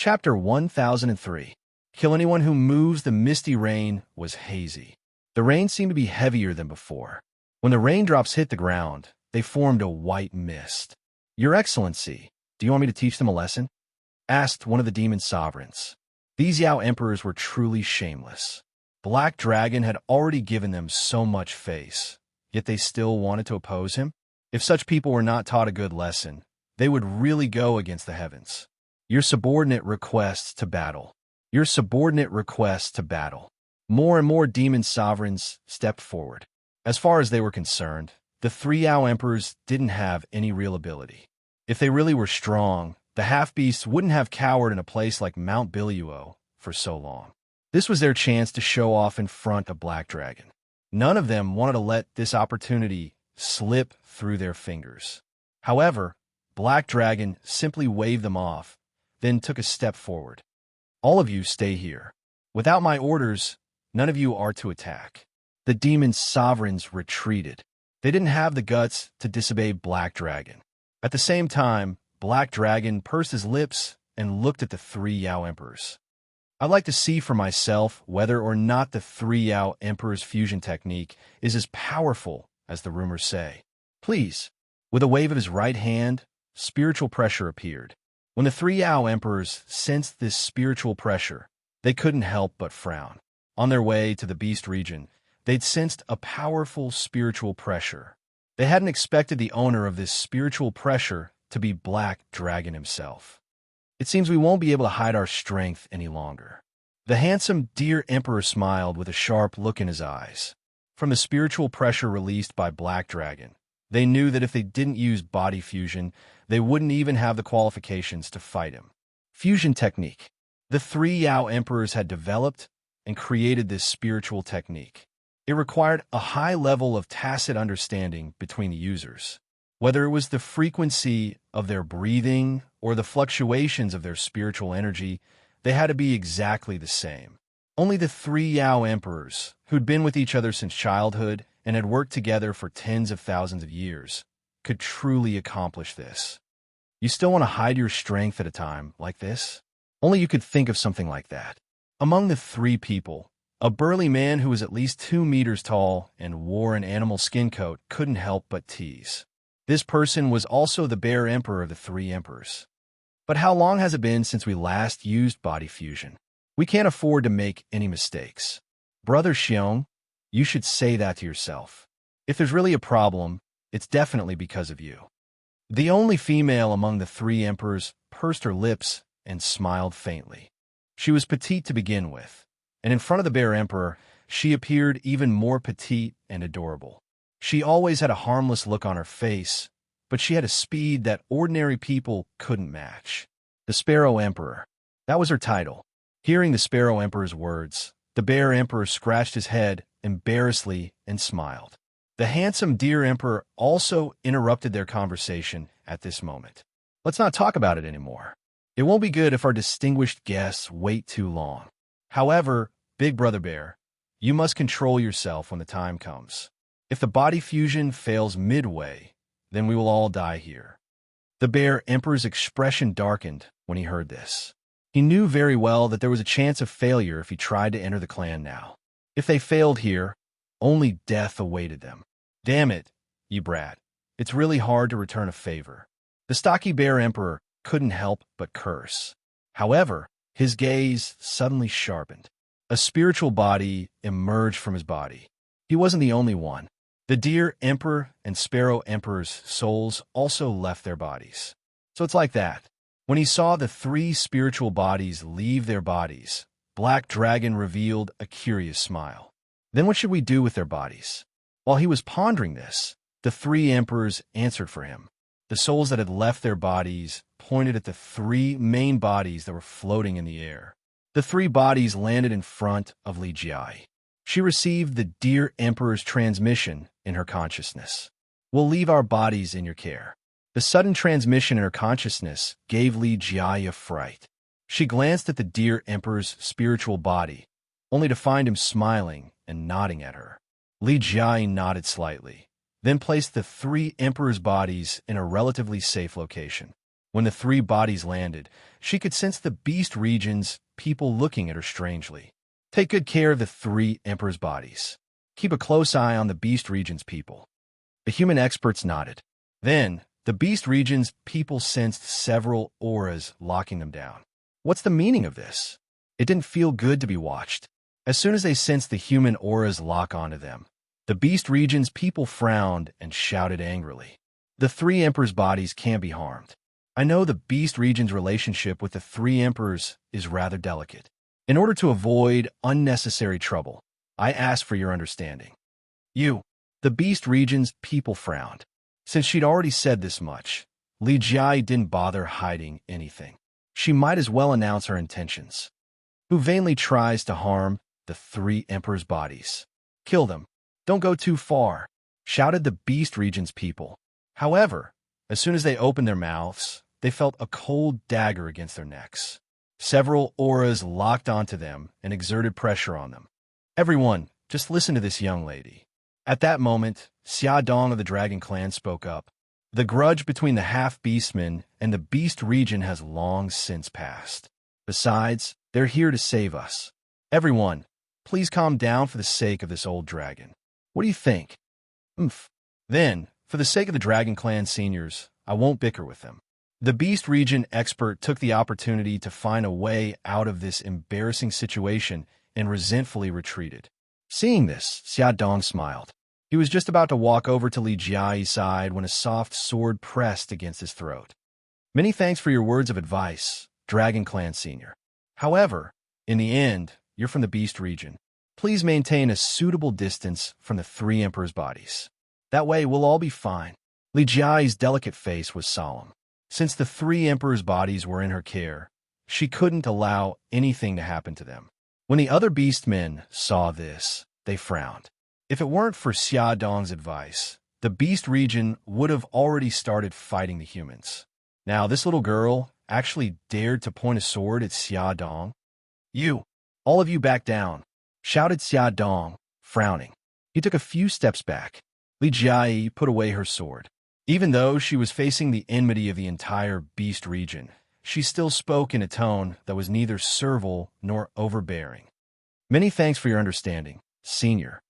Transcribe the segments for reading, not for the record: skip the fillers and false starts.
Chapter 1003. Kill anyone who moves. The misty rain was hazy. The rain seemed to be heavier than before. When the raindrops hit the ground, they formed a white mist. "Your Excellency, do you want me to teach them a lesson?" asked one of the demon sovereigns. These Yao emperors were truly shameless. Black Dragon had already given them so much face, yet they still wanted to oppose him? If such people were not taught a good lesson, they would really go against the heavens. Your subordinate requests to battle. Your subordinate requests to battle. More and more demon sovereigns stepped forward. As far as they were concerned, the three Yao emperors didn't have any real ability. If they really were strong, the half-beasts wouldn't have cowered in a place like Mount Biluo for so long. This was their chance to show off in front of Black Dragon. None of them wanted to let this opportunity slip through their fingers. However, Black Dragon simply waved them off, then took a step forward. "All of you stay here. Without my orders, none of you are to attack." The demon sovereigns retreated. They didn't have the guts to disobey Black Dragon. At the same time, Black Dragon pursed his lips and looked at the three Yao emperors. "I'd like to see for myself whether or not the three Yao emperors' fusion technique is as powerful as the rumors say. Please." With a wave of his right hand, spiritual pressure appeared. When the three Yao emperors sensed this spiritual pressure, they couldn't help but frown. On their way to the beast region, they'd sensed a powerful spiritual pressure. They hadn't expected the owner of this spiritual pressure to be Black Dragon himself. "It seems we won't be able to hide our strength any longer." The handsome deer emperor smiled with a sharp look in his eyes. From the spiritual pressure released by Black Dragon, they knew that if they didn't use body fusion, they wouldn't even have the qualifications to fight him. Fusion technique. The three Yao emperors had developed and created this spiritual technique. It required a high level of tacit understanding between the users. Whether it was the frequency of their breathing or the fluctuations of their spiritual energy, they had to be exactly the same. Only the three Yao emperors, who'd been with each other since childhood and had worked together for tens of thousands of years, could truly accomplish this. You still want to hide your strength at a time like this? Only you could think of something like that. Among the three people, a burly man who was at least 2 meters tall and wore an animal skin coat couldn't help but tease. This person was also the bear emperor of the three emperors. "But how long has it been since we last used body fusion? We can't afford to make any mistakes." "Brother Xiong, you should say that to yourself. If there's really a problem, it's definitely because of you." The only female among the three emperors pursed her lips and smiled faintly. She was petite to begin with, and in front of the bear emperor, she appeared even more petite and adorable. She always had a harmless look on her face, but she had a speed that ordinary people couldn't match. The Sparrow Emperor. That was her title. Hearing the Sparrow Emperor's words, the bear emperor scratched his head embarrassedly and smiled. The handsome deer emperor also interrupted their conversation at this moment. "Let's not talk about it anymore. It won't be good if our distinguished guests wait too long. However, Big Brother Bear, you must control yourself when the time comes. If the body fusion fails midway, then we will all die here." The bear emperor's expression darkened when he heard this. He knew very well that there was a chance of failure if he tried to enter the clan now. If they failed here, only death awaited them. "Damn it, you brat. It's really hard to return a favor." The stocky bear emperor couldn't help but curse. However, his gaze suddenly sharpened. A spiritual body emerged from his body. He wasn't the only one. The deer emperor and sparrow emperor's souls also left their bodies. So it's like that. When he saw the three spiritual bodies leave their bodies, Black Dragon revealed a curious smile. "Then what should we do with their bodies?" While he was pondering this, the three emperors answered for him. The souls that had left their bodies pointed at the three main bodies that were floating in the air. The three bodies landed in front of Li Jia. She received the deer emperor's transmission in her consciousness. "We'll leave our bodies in your care." The sudden transmission in her consciousness gave Li Jia a fright. She glanced at the deer emperor's spiritual body, only to find him smiling and nodding at her. Li Jia nodded slightly, then placed the three emperors' bodies in a relatively safe location. When the three bodies landed, she could sense the beast region's people looking at her strangely. Take good care of the three emperors' bodies. Keep a close eye on the beast region's people. The human experts nodded. Then, the beast region's people sensed several auras locking them down. What's the meaning of this? It didn't feel good to be watched. As soon as they sensed the human auras lock onto them, the beast region's people frowned and shouted angrily. The three emperors' bodies can't be harmed. I know the beast region's relationship with the three emperors is rather delicate. In order to avoid unnecessary trouble, I ask for your understanding. The beast region's people frowned. Since she'd already said this much, Li Jia didn't bother hiding anything. She might as well announce her intentions. Who vainly tries to harm the three emperors' bodies? Kill them. Don't go too far, shouted the beast region's people. However, as soon as they opened their mouths, they felt a cold dagger against their necks. Several auras locked onto them and exerted pressure on them. Everyone, just listen to this young lady. At that moment, Xia Dong of the Dragon Clan spoke up. The grudge between the half-beastmen and the beast region has long since passed. Besides, they're here to save us. Everyone, please calm down for the sake of this old dragon. What do you think? Then, for the sake of the Dragon Clan seniors, I won't bicker with them. The beast region expert took the opportunity to find a way out of this embarrassing situation and resentfully retreated. Seeing this, Xia Dong smiled. He was just about to walk over to Li Jia's side when a soft sword pressed against his throat. Many thanks for your words of advice, Dragon Clan Senior. However, in the end, you're from the beast region. Please maintain a suitable distance from the three emperors' bodies. That way we'll all be fine. Li Jia's delicate face was solemn. Since the three emperors' bodies were in her care, she couldn't allow anything to happen to them. When the other beastmen saw this, they frowned. If it weren't for Xia Dong's advice, the beast region would have already started fighting the humans. Now, this little girl actually dared to point a sword at Xia Dong. All of you back down, shouted Xia Dong, frowning. He took a few steps back. Li Jia put away her sword. Even though she was facing the enmity of the entire beast region, she still spoke in a tone that was neither servile nor overbearing. Many thanks for your understanding, Senior.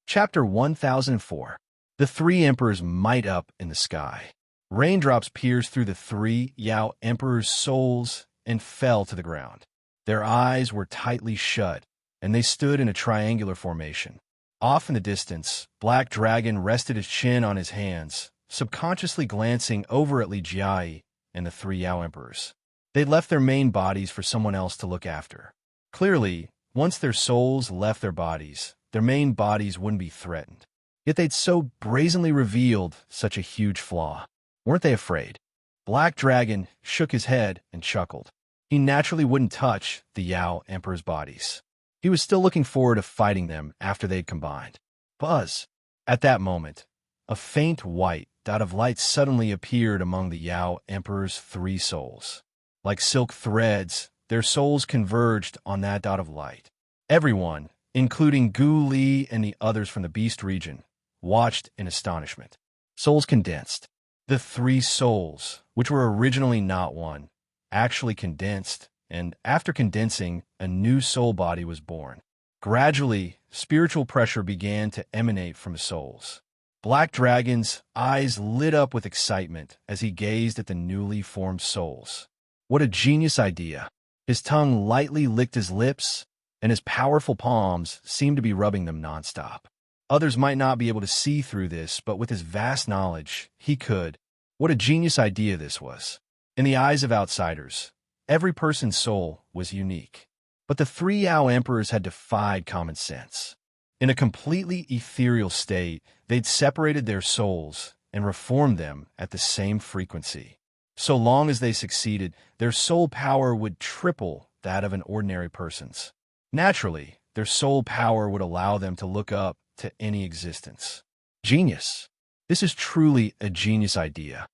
Chapter 1004. The three emperors might up in the sky. Raindrops pierced through the three Yao emperors' souls and fell to the ground. Their eyes were tightly shut, and they stood in a triangular formation. Off in the distance, Black Dragon rested his chin on his hands, subconsciously glancing over at Li Jia and the three Yao emperors. They'd left their main bodies for someone else to look after. Clearly, once their souls left their bodies, their main bodies wouldn't be threatened. Yet they'd so brazenly revealed such a huge flaw. Weren't they afraid? Black Dragon shook his head and chuckled. He naturally wouldn't touch the Yao Emperor's bodies. He was still looking forward to fighting them after they'd combined. Buzz! At that moment, a faint white dot of light suddenly appeared among the Yao Emperor's three souls. Like silk threads, their souls converged on that dot of light. Everyone, including Gu Li and the others from the beast region, watched in astonishment. Souls condensed. The three souls, which were originally not one, actually condensed, and after condensing, a new soul body was born. Gradually, spiritual pressure began to emanate from the souls. Black Dragon's eyes lit up with excitement as he gazed at the newly formed souls. What a genius idea! His tongue lightly licked his lips, and his powerful palms seemed to be rubbing them nonstop. Others might not be able to see through this, but with his vast knowledge, he could. What a genius idea this was. In the eyes of outsiders, every person's soul was unique. But the three Yao emperors had defied common sense. In a completely ethereal state, they'd separated their souls and reformed them at the same frequency. So long as they succeeded, their soul power would triple that of an ordinary person's. Naturally, their soul power would allow them to look up to any existence. Genius! This is truly a genius idea.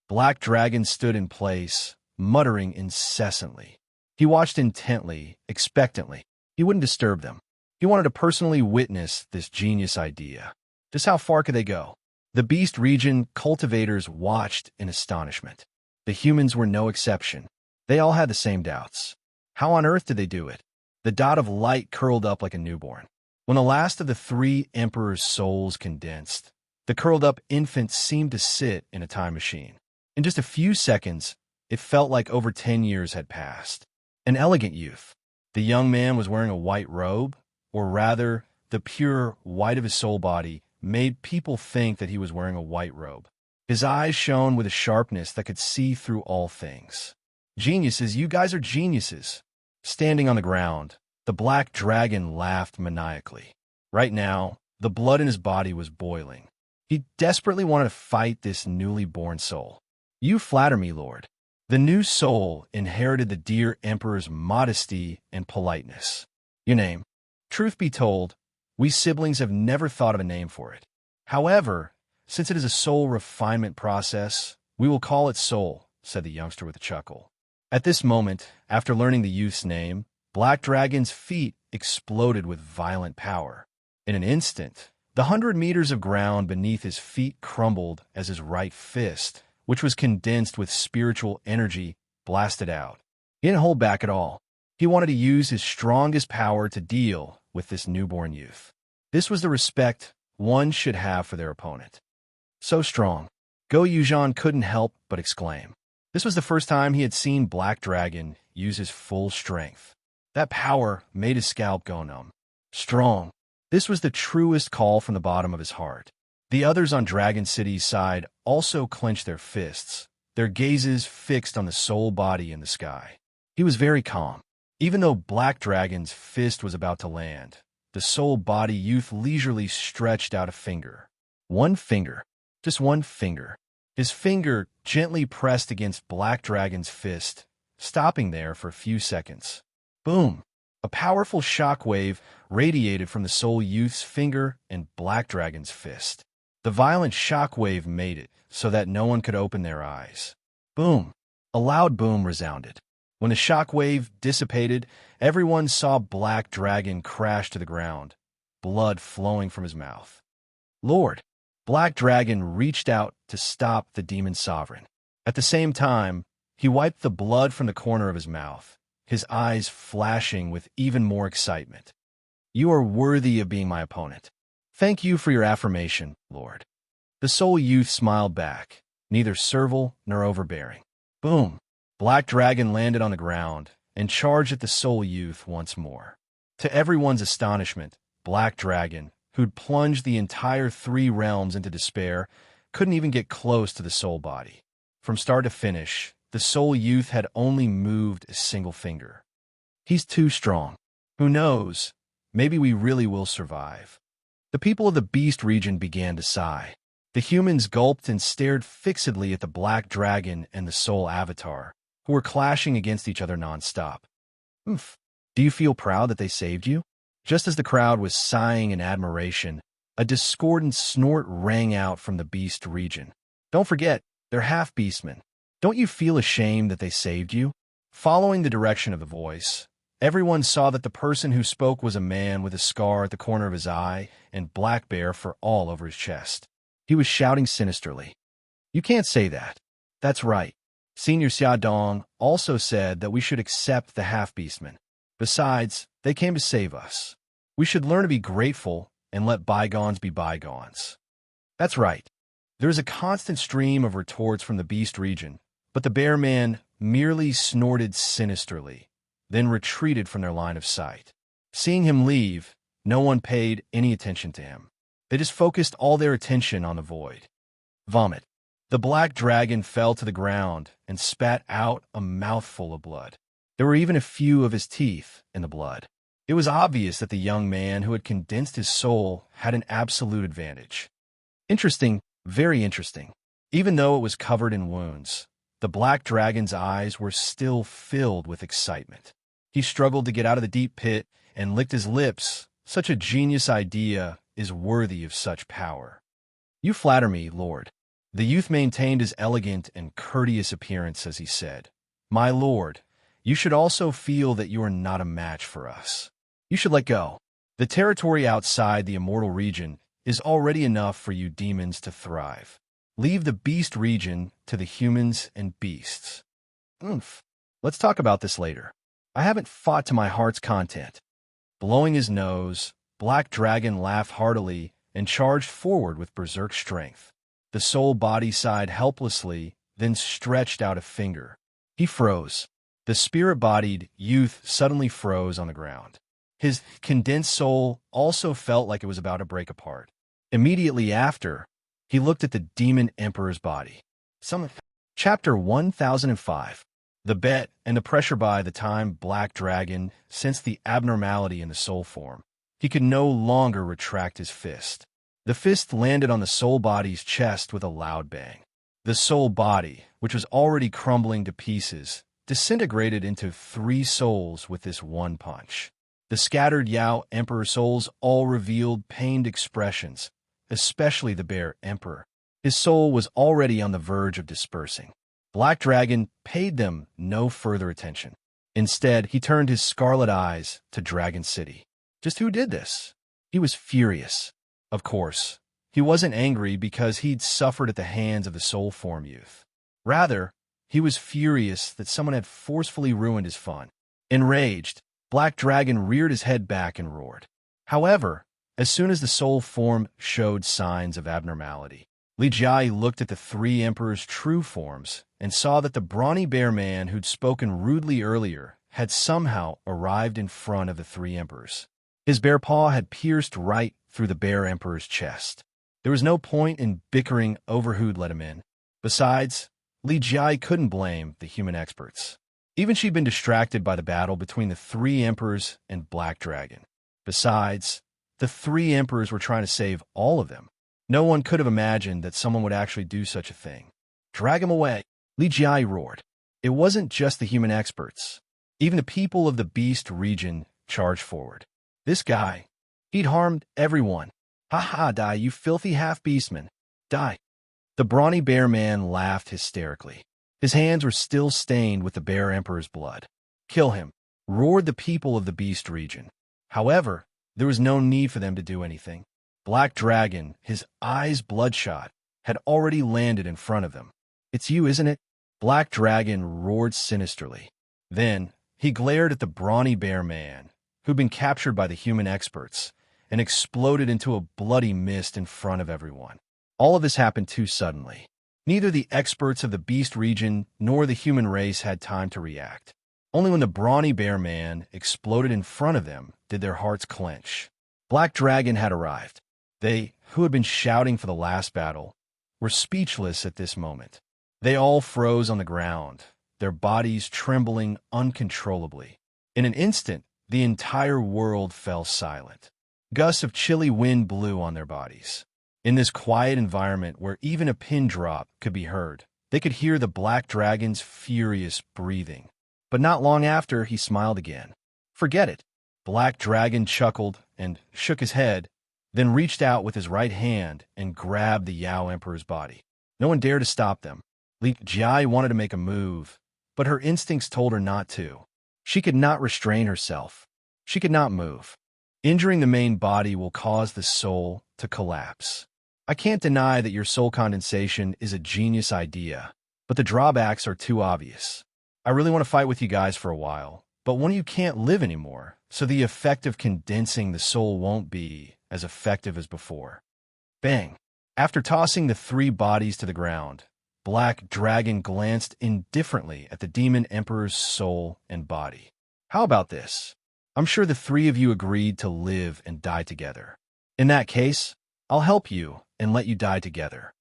Black Dragon stood in place, muttering incessantly. He watched intently, expectantly. He wouldn't disturb them. He wanted to personally witness this genius idea. Just how far could they go? The beast region cultivators watched in astonishment. The humans were no exception. They all had the same doubts. How on earth did they do it? The dot of light curled up like a newborn. When the last of the 3 emperors' souls condensed, the curled-up infant seemed to sit in a time machine. In just a few seconds, it felt like over 10 years had passed. An elegant youth. The young man was wearing a white robe, or rather, the pure white of his soul body made people think that he was wearing a white robe. His eyes shone with a sharpness that could see through all things. Geniuses, you guys are geniuses. Standing on the ground, the black dragon laughed maniacally. Right now, the blood in his body was boiling. He desperately wanted to fight this newly born soul. You flatter me, Lord. The new soul inherited the dear emperor's modesty and politeness. Your name? Truth be told, we siblings have never thought of a name for it. However, since it is a soul refinement process, we will call it Soul, said the youngster with a chuckle. At this moment, after learning the youth's name, Black Dragon's feet exploded with violent power. In an instant, the 100 meters of ground beneath his feet crumbled as his right fist, which was condensed with spiritual energy, blasted out. He didn't hold back at all. He wanted to use his strongest power to deal with this newborn youth. This was the respect one should have for their opponent. So strong. Go Yuzhan couldn't help but exclaim. This was the first time he had seen Black Dragon use his full strength. That power made his scalp go numb. Strong. This was the truest call from the bottom of his heart. The others on Dragon City's side also clenched their fists, their gazes fixed on the soul body in the sky. He was very calm. Even though Black Dragon's fist was about to land, the soul body youth leisurely stretched out a finger. One finger. Just one finger. His finger gently pressed against Black Dragon's fist, stopping there for a few seconds. Boom! A powerful shockwave radiated from the soul youth's finger and Black Dragon's fist. The violent shockwave made it so that no one could open their eyes. Boom! A loud boom resounded. When the shockwave dissipated, everyone saw Black Dragon crash to the ground, blood flowing from his mouth. Lord! Black Dragon reached out to stop the demon sovereign. At the same time, he wiped the blood from the corner of his mouth, his eyes flashing with even more excitement. You are worthy of being my opponent. Thank you for your affirmation, Lord. The soul youth smiled back, neither servile nor overbearing. Boom! Black Dragon landed on the ground and charged at the soul youth once more. To everyone's astonishment, Black Dragon, who'd plunged the entire 3 realms into despair, couldn't even get close to the soul body. From start to finish, the soul youth had only moved a single finger. He's too strong. Who knows? Maybe we really will survive. The people of the Beast region began to sigh. The humans gulped and stared fixedly at the Black Dragon and the Soul Avatar, who were clashing against each other nonstop. Oof. Do you feel proud that they saved you? Just as the crowd was sighing in admiration, a discordant snort rang out from the Beast region. Don't forget, they're half-beastmen. Don't you feel ashamed that they saved you? Following the direction of the voice, everyone saw that the person who spoke was a man with a scar at the corner of his eye and black bear fur all over his chest. He was shouting sinisterly. You can't say that. That's right. Senior Xiaodong also said that we should accept the half-beastmen. Besides, they came to save us. We should learn to be grateful and let bygones be bygones. That's right. There is a constant stream of retorts from the Beast region, but the bear man merely snorted sinisterly, then retreated from their line of sight. Seeing him leave, no one paid any attention to him. They just focused all their attention on the void. Vomit. The Black Dragon fell to the ground and spat out a mouthful of blood. There were even a few of his teeth in the blood. It was obvious that the young man who had condensed his soul had an absolute advantage. Interesting, very interesting. Even though it was covered in wounds, the Black Dragon's eyes were still filled with excitement. He struggled to get out of the deep pit and licked his lips. Such a genius idea is worthy of such power. You flatter me, Lord. The youth maintained his elegant and courteous appearance as he said, My lord, you should also feel that you are not a match for us. You should let go. The territory outside the immortal region is already enough for you demons to thrive. Leave the beast region to the humans and beasts. Oomph. Let's talk about this later. I haven't fought to my heart's content. Blowing his nose, Black Dragon laughed heartily and charged forward with berserk strength. The soul body sighed helplessly, then stretched out a finger. He froze. The spirit-bodied youth suddenly froze on the ground. His condensed soul also felt like it was about to break apart. Immediately after, he looked at the demon emperor's body. Chapter 1005. The bet and the pressure. By the time Black Dragon sensed the abnormality in the soul form, he could no longer retract his fist. The fist landed on the soul body's chest with a loud bang. The soul body, which was already crumbling to pieces, disintegrated into 3 souls with this one punch. The scattered Yao Emperor souls all revealed pained expressions, especially the Bear Emperor. His soul was already on the verge of dispersing. Black Dragon paid them no further attention. Instead, he turned his scarlet eyes to Dragon City. Just who did this? He was furious. Of course, he wasn't angry because he'd suffered at the hands of the soul form youth. Rather, he was furious that someone had forcefully ruined his fun. Enraged, Black Dragon reared his head back and roared. However, as soon as the soul form showed signs of abnormality, Li Jia looked at the 3 emperors' true forms and saw that the brawny bear man who'd spoken rudely earlier had somehow arrived in front of the 3 emperors. His bear paw had pierced right through the bear emperor's chest. There was no point in bickering over who'd let him in. Besides, Li Jia couldn't blame the human experts. Even she'd been distracted by the battle between the 3 emperors and Black Dragon. Besides, the 3 emperors were trying to save all of them. No one could have imagined that someone would actually do such a thing. Drag him away, Li Jia roared. It wasn't just the human experts. Even the people of the beast region charged forward. This guy, he'd harmed everyone. Ha ha, die, you filthy half-beastman. Die. The brawny bear man laughed hysterically. His hands were still stained with the bear emperor's blood. Kill him, roared the people of the beast region. However, there was no need for them to do anything. Black Dragon, his eyes bloodshot, had already landed in front of them. It's you, isn't it? Black Dragon roared sinisterly. Then, he glared at the brawny bear man, who'd been captured by the human experts, and exploded into a bloody mist in front of everyone. All of this happened too suddenly. Neither the experts of the beast region nor the human race had time to react. Only when the brawny bear man exploded in front of them did their hearts clench. Black Dragon had arrived. They, who had been shouting for the last battle, were speechless at this moment. They all froze on the ground, their bodies trembling uncontrollably. In an instant, the entire world fell silent. Gusts of chilly wind blew on their bodies. In this quiet environment where even a pin drop could be heard, they could hear the Black Dragon's furious breathing. But not long after, he smiled again. Forget it. Black Dragon chuckled and shook his head, then reached out with his right hand and grabbed the Yao Emperor's body. No one dared to stop them. Li Jia wanted to make a move, but her instincts told her not to. She could not restrain herself. She could not move. Injuring the main body will cause the soul to collapse. I can't deny that your soul condensation is a genius idea, but the drawbacks are too obvious. I really want to fight with you guys for a while, but one of you can't live anymore, so the effect of condensing the soul won't be as effective as before. Bang! After tossing the 3 bodies to the ground, Black Dragon glanced indifferently at the demon emperor's soul and body. How about this? I'm sure the 3 of you agreed to live and die together. In that case, I'll help you and let you die together.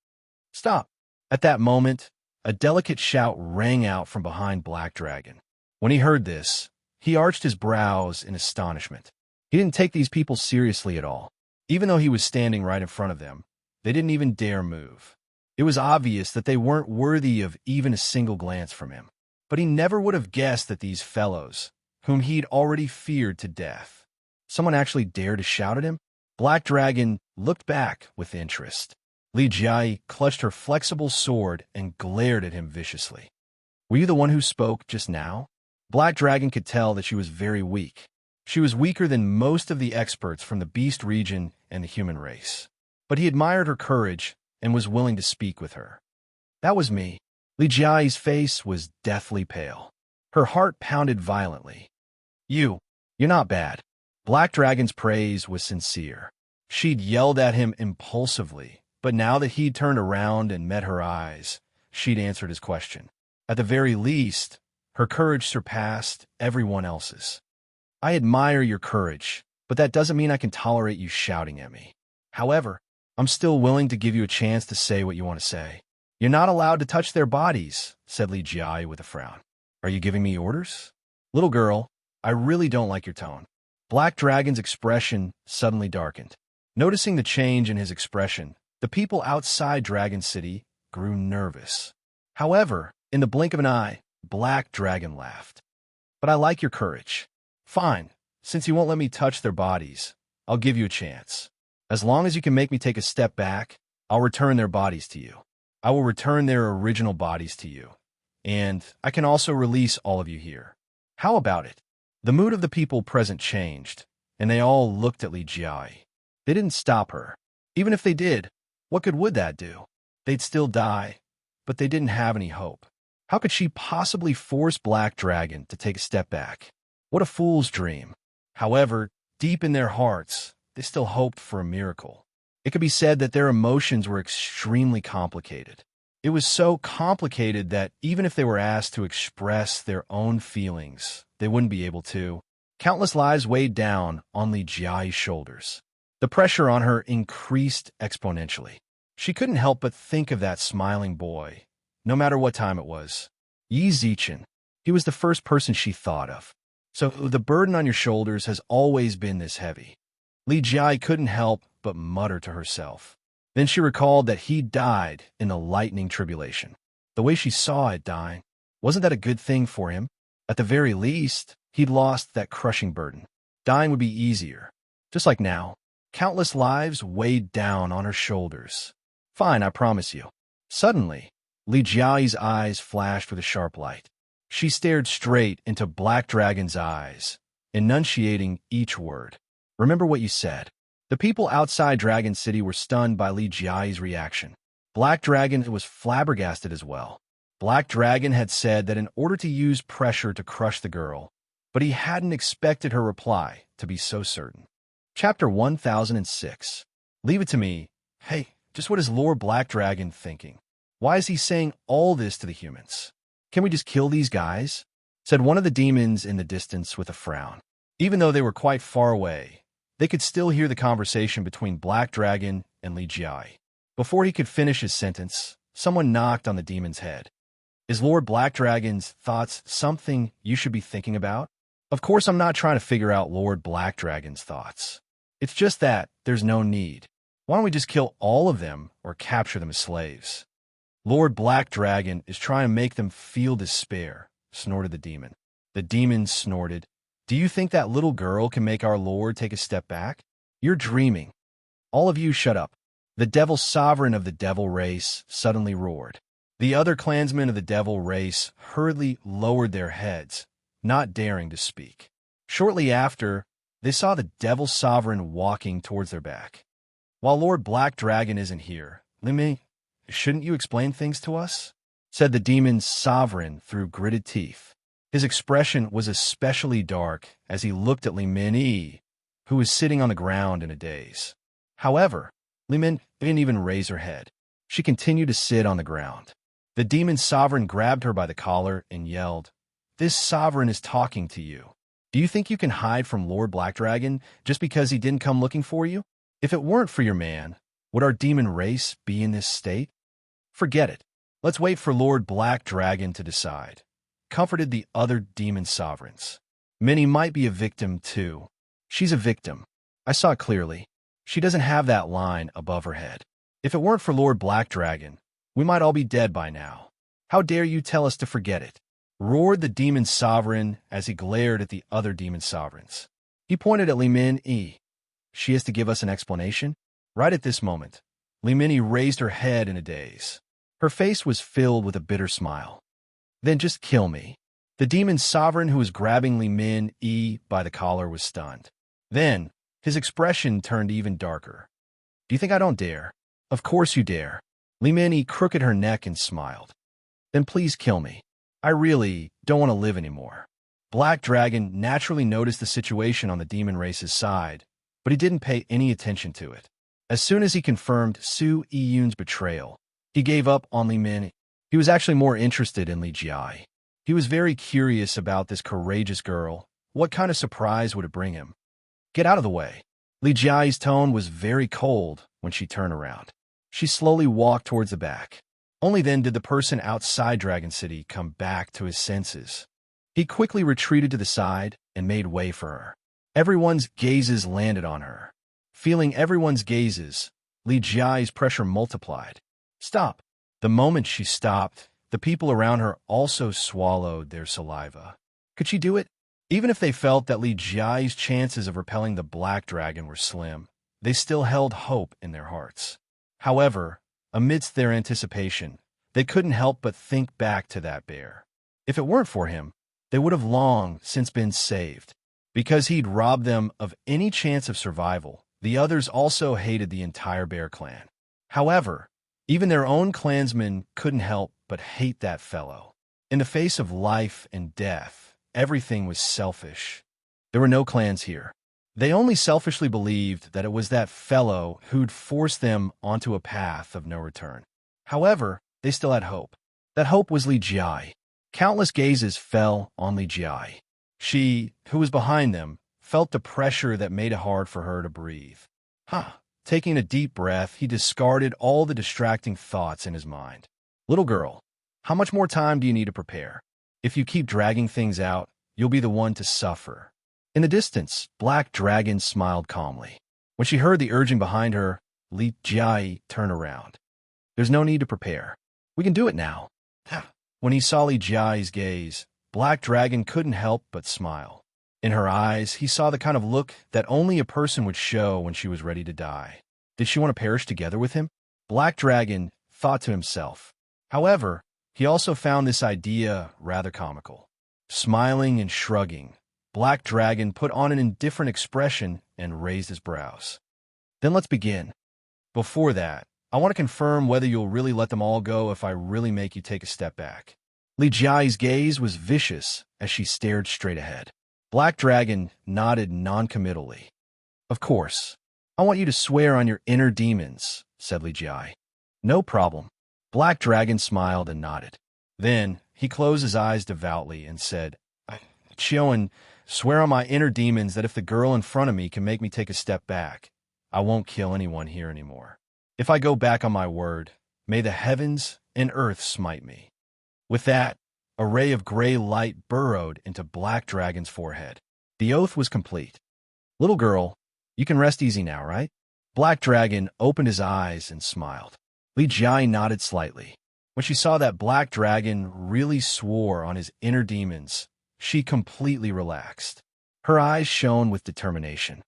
Stop. At that moment, a delicate shout rang out from behind Black Dragon. When he heard this, he arched his brows in astonishment. He didn't take these people seriously at all. Even though he was standing right in front of them, they didn't even dare move. It was obvious that they weren't worthy of even a single glance from him. But he never would have guessed that these fellows, whom he'd already feared to death, someone actually dared to shout at him? Black Dragon looked back with interest. Li Jia clutched her flexible sword and glared at him viciously. Were you the one who spoke just now? Black Dragon could tell that she was very weak. She was weaker than most of the experts from the beast region and the human race. But he admired her courage and was willing to speak with her. That was me. Li Jiai's face was deathly pale. Her heart pounded violently. You're not bad. Black Dragon's praise was sincere. She'd yelled at him impulsively, but now that he'd turned around and met her eyes, she'd answered his question. At the very least, her courage surpassed everyone else's. I admire your courage, but that doesn't mean I can tolerate you shouting at me. However, I'm still willing to give you a chance to say what you want to say. You're not allowed to touch their bodies, said Li Jia with a frown. Are you giving me orders? Little girl, I really don't like your tone. Black Dragon's expression suddenly darkened. Noticing the change in his expression, the people outside Dragon City grew nervous. However, in the blink of an eye, Black Dragon laughed. But I like your courage. Fine, since you won't let me touch their bodies, I'll give you a chance. As long as you can make me take a step back, I'll return their bodies to you. I will return their original bodies to you. And I can also release all of you here. How about it? The mood of the people present changed, and they all looked at Li Jia. They didn't stop her. Even if they did, what good would that do? They'd still die, but they didn't have any hope. How could she possibly force Black Dragon to take a step back? What a fool's dream. However, deep in their hearts, they still hoped for a miracle. It could be said that their emotions were extremely complicated. It was so complicated that even if they were asked to express their own feelings, they wouldn't be able to. Countless lives weighed down on Li Jia's shoulders. The pressure on her increased exponentially. She couldn't help but think of that smiling boy, no matter what time it was. Yi Zichen. He was the first person she thought of. So the burden on your shoulders has always been this heavy. Li Jia couldn't help but mutter to herself. Then she recalled that he died in the lightning tribulation. The way she saw it dying, wasn't that a good thing for him? At the very least, he'd lost that crushing burden. Dying would be easier. Just like now, countless lives weighed down on her shoulders. Fine, I promise you. Suddenly, Li Jia's eyes flashed with a sharp light. She stared straight into Black Dragon's eyes, enunciating each word. Remember what you said. The people outside Dragon City were stunned by Li Jia's reaction. Black Dragon was flabbergasted as well. Black Dragon had said that in order to use pressure to crush the girl, but he hadn't expected her reply to be so certain. Chapter 1006. Leave it to me. Hey, just what is Lord Black Dragon thinking? Why is he saying all this to the humans? Can we just kill these guys? Said one of the demons in the distance with a frown. Even though they were quite far away, they could still hear the conversation between Black Dragon and Li Jia. Before he could finish his sentence, someone knocked on the demon's head. Is Lord Black Dragon's thoughts something you should be thinking about? Of course, I'm not trying to figure out Lord Black Dragon's thoughts. It's just that there's no need. Why don't we just kill all of them or capture them as slaves? Lord Black Dragon is trying to make them feel despair, snorted the demon. The demon snorted. Do you think that little girl can make our Lord take a step back? You're dreaming. All of you shut up. The devil sovereign of the devil race suddenly roared. The other clansmen of the devil race hurriedly lowered their heads, not daring to speak. Shortly after, they saw the devil sovereign walking towards their back. While Lord Black Dragon isn't here, Limi, shouldn't you explain things to us? Said the demon's sovereign through gritted teeth. His expression was especially dark as he looked at Li Min, who was sitting on the ground in a daze. However, Li Min didn't even raise her head. She continued to sit on the ground. The demon sovereign grabbed her by the collar and yelled, "This sovereign is talking to you. Do you think you can hide from Lord Black Dragon just because he didn't come looking for you? If it weren't for your man, would our demon race be in this state? Forget it. Let's wait for Lord Black Dragon to decide," comforted the other demon sovereigns. Minnie might be a victim too. She's a victim. I saw it clearly. She doesn't have that line above her head. If it weren't for Lord Black Dragon, we might all be dead by now. How dare you tell us to forget it? Roared the demon sovereign as he glared at the other demon sovereigns. He pointed at Li Min. She has to give us an explanation? Right at this moment, Li Min raised her head in a daze. Her face was filled with a bitter smile. Then just kill me. The demon sovereign who was grabbing Li Min by the collar was stunned. Then, his expression turned even darker. Do you think I don't dare? Of course you dare. Li Minnie crooked her neck and smiled. Then please kill me. I really don't want to live anymore. Black Dragon naturally noticed the situation on the demon race's side, but he didn't pay any attention to it. As soon as he confirmed Su Yun's betrayal, he gave up on Li Minnie. He was actually more interested in Li Jia. He was very curious about this courageous girl. What kind of surprise would it bring him? Get out of the way. Li Jia's tone was very cold when she turned around. She slowly walked towards the back. Only then did the person outside Dragon City come back to his senses. He quickly retreated to the side and made way for her. Everyone's gazes landed on her. Feeling everyone's gazes, Li Jia's pressure multiplied. Stop. The moment she stopped, the people around her also swallowed their saliva. Could she do it? Even if they felt that Li Jia's chances of repelling the Black Dragon were slim, they still held hope in their hearts. However, amidst their anticipation, they couldn't help but think back to that bear. If it weren't for him, they would have long since been saved. Because he'd robbed them of any chance of survival, the others also hated the entire bear clan. However, even their own clansmen couldn't help but hate that fellow. In the face of life and death, everything was selfish. There were no clans here. They only selfishly believed that it was that fellow who'd forced them onto a path of no return. However, they still had hope. That hope was Li Jia. Countless gazes fell on Li Jia. She, who was behind them, felt the pressure that made it hard for her to breathe. Taking a deep breath, he discarded all the distracting thoughts in his mind. Little girl, how much more time do you need to prepare? If you keep dragging things out, you'll be the one to suffer. In the distance, Black Dragon smiled calmly. When she heard the urging behind her, Li Jia turned around. There's no need to prepare. We can do it now. When he saw Li Jia's gaze, Black Dragon couldn't help but smile. In her eyes, he saw the kind of look that only a person would show when she was ready to die. Did she want to perish together with him? Black Dragon thought to himself. However, he also found this idea rather comical. Smiling and shrugging, Black Dragon put on an indifferent expression and raised his brows. Then let's begin. Before that, I want to confirm whether you'll really let them all go if I really make you take a step back. Li Jia's gaze was vicious as she stared straight ahead. Black Dragon nodded noncommittally. Of course. I want you to swear on your inner demons, said Li Jia. No problem. Black Dragon smiled and nodded. Then he closed his eyes devoutly and said, Chioan, swear on my inner demons that if the girl in front of me can make me take a step back, I won't kill anyone here anymore. If I go back on my word, may the heavens and earth smite me. With that, a ray of gray light burrowed into Black Dragon's forehead. The oath was complete. Little girl, you can rest easy now, right? Black Dragon opened his eyes and smiled. Li Jia nodded slightly. When she saw that Black Dragon really swore on his inner demons, she completely relaxed. Her eyes shone with determination.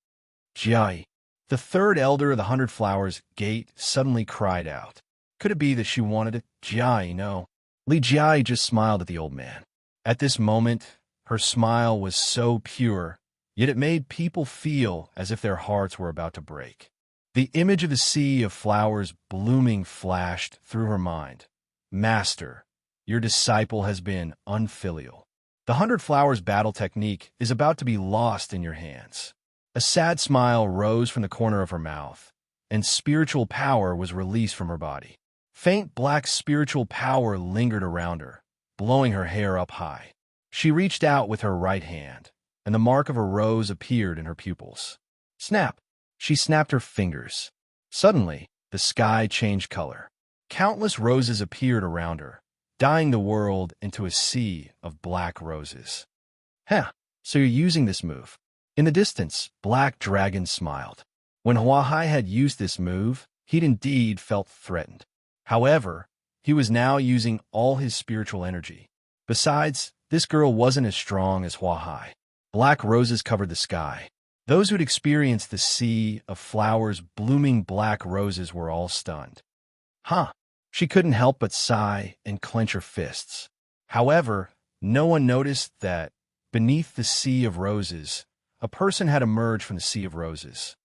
Jia, the third elder of the 100 Flowers Gate, suddenly cried out. Could it be that she wanted it? Jia, no. Li Jia just smiled at the old man. At this moment, her smile was so pure, yet it made people feel as if their hearts were about to break. The image of the sea of flowers blooming flashed through her mind. Master, your disciple has been unfilial. The 100 Flowers battle technique is about to be lost in your hands. A sad smile rose from the corner of her mouth, and spiritual power was released from her body. Faint black spiritual power lingered around her, blowing her hair up high. She reached out with her right hand, and the mark of a rose appeared in her pupils. Snap! She snapped her fingers. Suddenly, the sky changed color. Countless roses appeared around her, dyeing the world into a sea of black roses. So you're using this move. In the distance, Black Dragon smiled. When Huahai had used this move, he'd indeed felt threatened. However, he was now using all his spiritual energy. Besides, this girl wasn't as strong as Huahai. Black roses covered the sky. Those who'd experienced the sea of flowers blooming black roses were all stunned. She couldn't help but sigh and clench her fists. However, no one noticed that, beneath the sea of roses, a person had emerged from the sea of roses.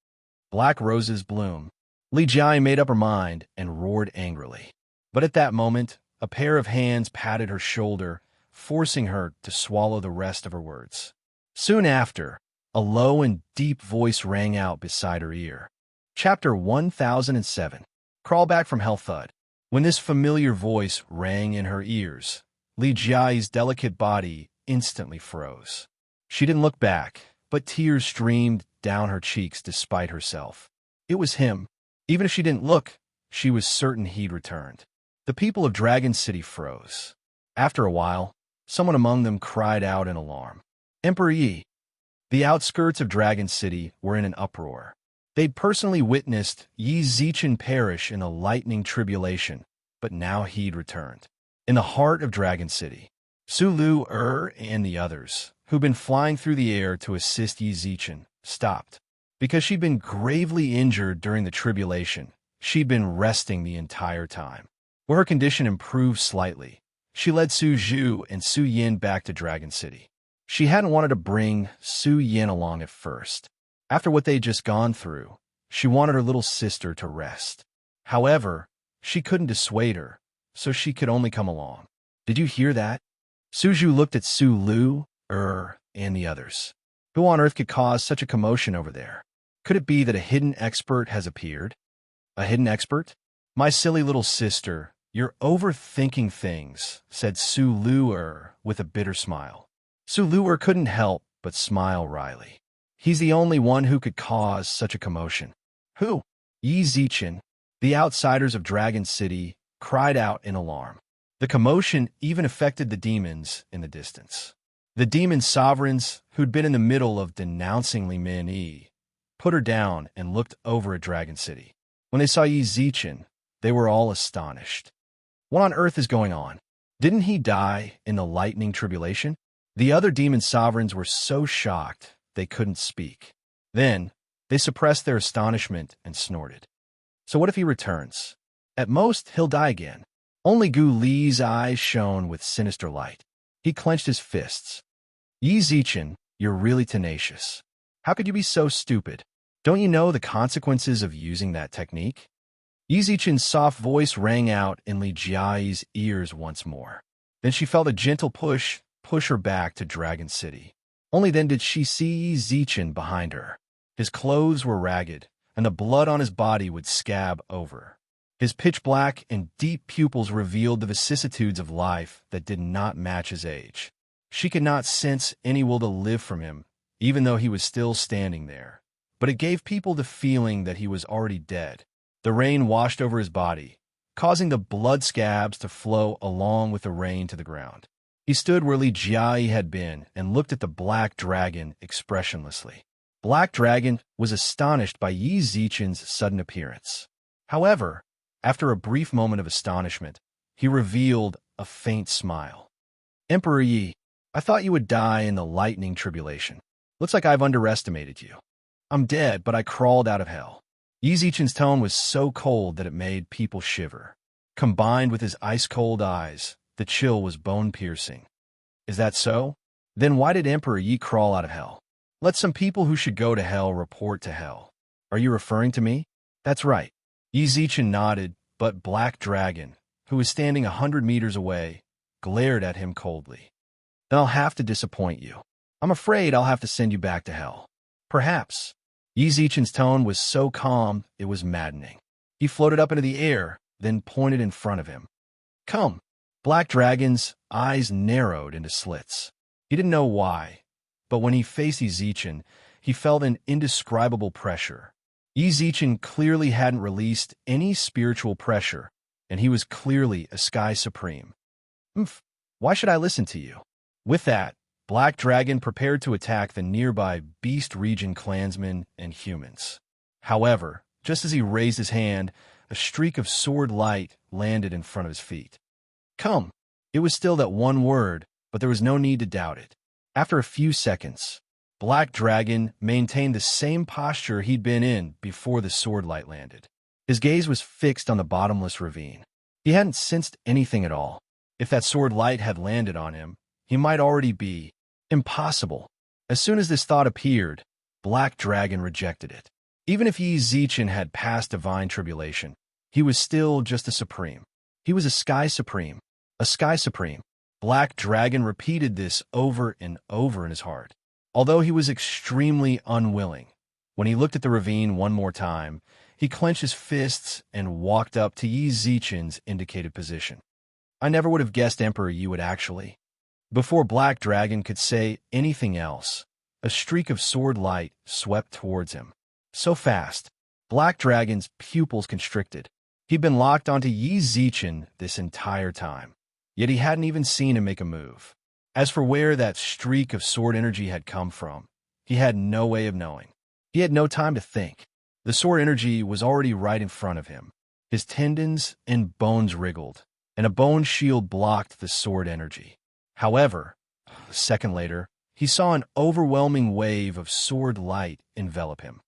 Black roses bloom. Li Jia made up her mind and roared angrily. But at that moment, a pair of hands patted her shoulder, forcing her to swallow the rest of her words. Soon after, a low and deep voice rang out beside her ear. Chapter 1007. Crawl Back from Hell Thud. When this familiar voice rang in her ears, Li Jiai's delicate body instantly froze. She didn't look back, but tears streamed down her cheeks despite herself. It was him. Even if she didn't look, she was certain he'd returned. The people of Dragon City froze. After a while, someone among them cried out in alarm. Emperor Yi. The outskirts of Dragon City were in an uproar. They'd personally witnessed Yi Zichen perish in a lightning tribulation, but now he'd returned. In the heart of Dragon City, Su Lu, and the others, who'd been flying through the air to assist Yi Zichen, stopped. Because she'd been gravely injured during the tribulation, she'd been resting the entire time. Where her condition improved slightly, she led Su Zhu and Su Yin back to Dragon City. She hadn't wanted to bring Su Yin along at first. After what they'd just gone through, she wanted her little sister to rest. However, she couldn't dissuade her, so she could only come along. Did you hear that? Su Zhu looked at Su Lu, and the others. Who on earth could cause such a commotion over there? Could it be that a hidden expert has appeared? A hidden expert? My silly little sister, you're overthinking things, said Su Lu with a bitter smile. Su Lu couldn't help but smile wryly. He's the only one who could cause such a commotion. Who? Yi Zichen. The outsiders of Dragon City cried out in alarm. The commotion even affected the demons in the distance. The demon sovereigns, who'd been in the middle of denouncing Li Min Yi, put her down and looked over at Dragon City. When they saw Yi Zichen, they were all astonished. What on earth is going on? Didn't he die in the lightning tribulation? The other demon sovereigns were so shocked they couldn't speak. Then, they suppressed their astonishment and snorted. So what if he returns? At most, he'll die again. Only Gu Li's eyes shone with sinister light. He clenched his fists. Yi Zichen, you're really tenacious. How could you be so stupid? Don't you know the consequences of using that technique? Yi Zichen's soft voice rang out in Li Jiai's ears once more. Then she felt a gentle push her back to Dragon City. Only then did she see Yi Zichen behind her. His clothes were ragged, and the blood on his body would scab over. His pitch-black and deep pupils revealed the vicissitudes of life that did not match his age. She could not sense any will to live from him, even though he was still standing there. But it gave people the feeling that he was already dead. The rain washed over his body, causing the blood scabs to flow along with the rain to the ground. He stood where Li Jiai had been and looked at the black dragon expressionlessly. Black Dragon was astonished by Yi Zichen's sudden appearance. However, after a brief moment of astonishment, he revealed a faint smile. Emperor Yi, I thought you would die in the lightning tribulation. Looks like I've underestimated you. I'm dead, but I crawled out of hell. Yi Zichen's tone was so cold that it made people shiver. Combined with his ice-cold eyes, the chill was bone-piercing. Is that so? Then why did Emperor Yi crawl out of hell? Let some people who should go to hell report to hell. Are you referring to me? That's right. Yi Zichen nodded, but Black Dragon, who was standing 100 meters away, glared at him coldly. Then I'll have to disappoint you. I'm afraid I'll have to send you back to hell. Perhaps. Yi Zichen's tone was so calm, it was maddening. He floated up into the air, then pointed in front of him. Come. Black Dragon's eyes narrowed into slits. He didn't know why, but when he faced Yi Zichen, he felt an indescribable pressure. Yi Zichen clearly hadn't released any spiritual pressure, and he was clearly a sky supreme. Why should I listen to you? With that, Black Dragon prepared to attack the nearby Beast Region clansmen and humans. However, just as he raised his hand, a streak of sword light landed in front of his feet. Come. It was still that one word, but there was no need to doubt it. After a few seconds, Black Dragon maintained the same posture he'd been in before the sword light landed. His gaze was fixed on the bottomless ravine. He hadn't sensed anything at all. If that sword light had landed on him, he might already be. Impossible. As soon as this thought appeared, Black Dragon rejected it. Even if Yi Zichen had passed divine tribulation, he was still just a supreme. He was a Sky Supreme. A Sky Supreme. Black Dragon repeated this over and over in his heart. Although he was extremely unwilling, when he looked at the ravine one more time, he clenched his fists and walked up to Yi Zichen's indicated position. I never would have guessed Emperor Yi would actually. Before Black Dragon could say anything else, a streak of sword light swept towards him. So fast, Black Dragon's pupils constricted. He'd been locked onto Yi Zichen this entire time, yet he hadn't even seen him make a move. As for where that streak of sword energy had come from, he had no way of knowing. He had no time to think. The sword energy was already right in front of him. His tendons and bones wriggled, and a bone shield blocked the sword energy. However, a second later, he saw an overwhelming wave of sword light envelop him.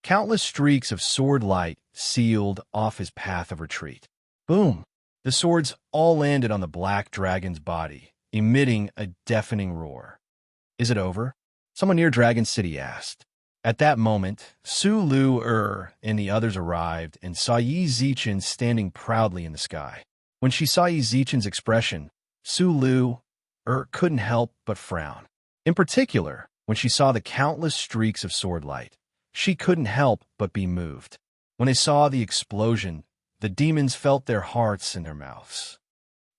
Countless streaks of sword light sealed off his path of retreat. Boom! The swords all landed on the Black Dragon's body, emitting a deafening roar. Is it over? Someone near Dragon City asked. At that moment, Su Lu and the others arrived and saw Yi Zichen standing proudly in the sky. When she saw Yi Zichen's expression, Su Lu couldn't help but frown. In particular, when she saw the countless streaks of sword light, she couldn't help but be moved. When they saw the explosion, the demons felt their hearts in their mouths.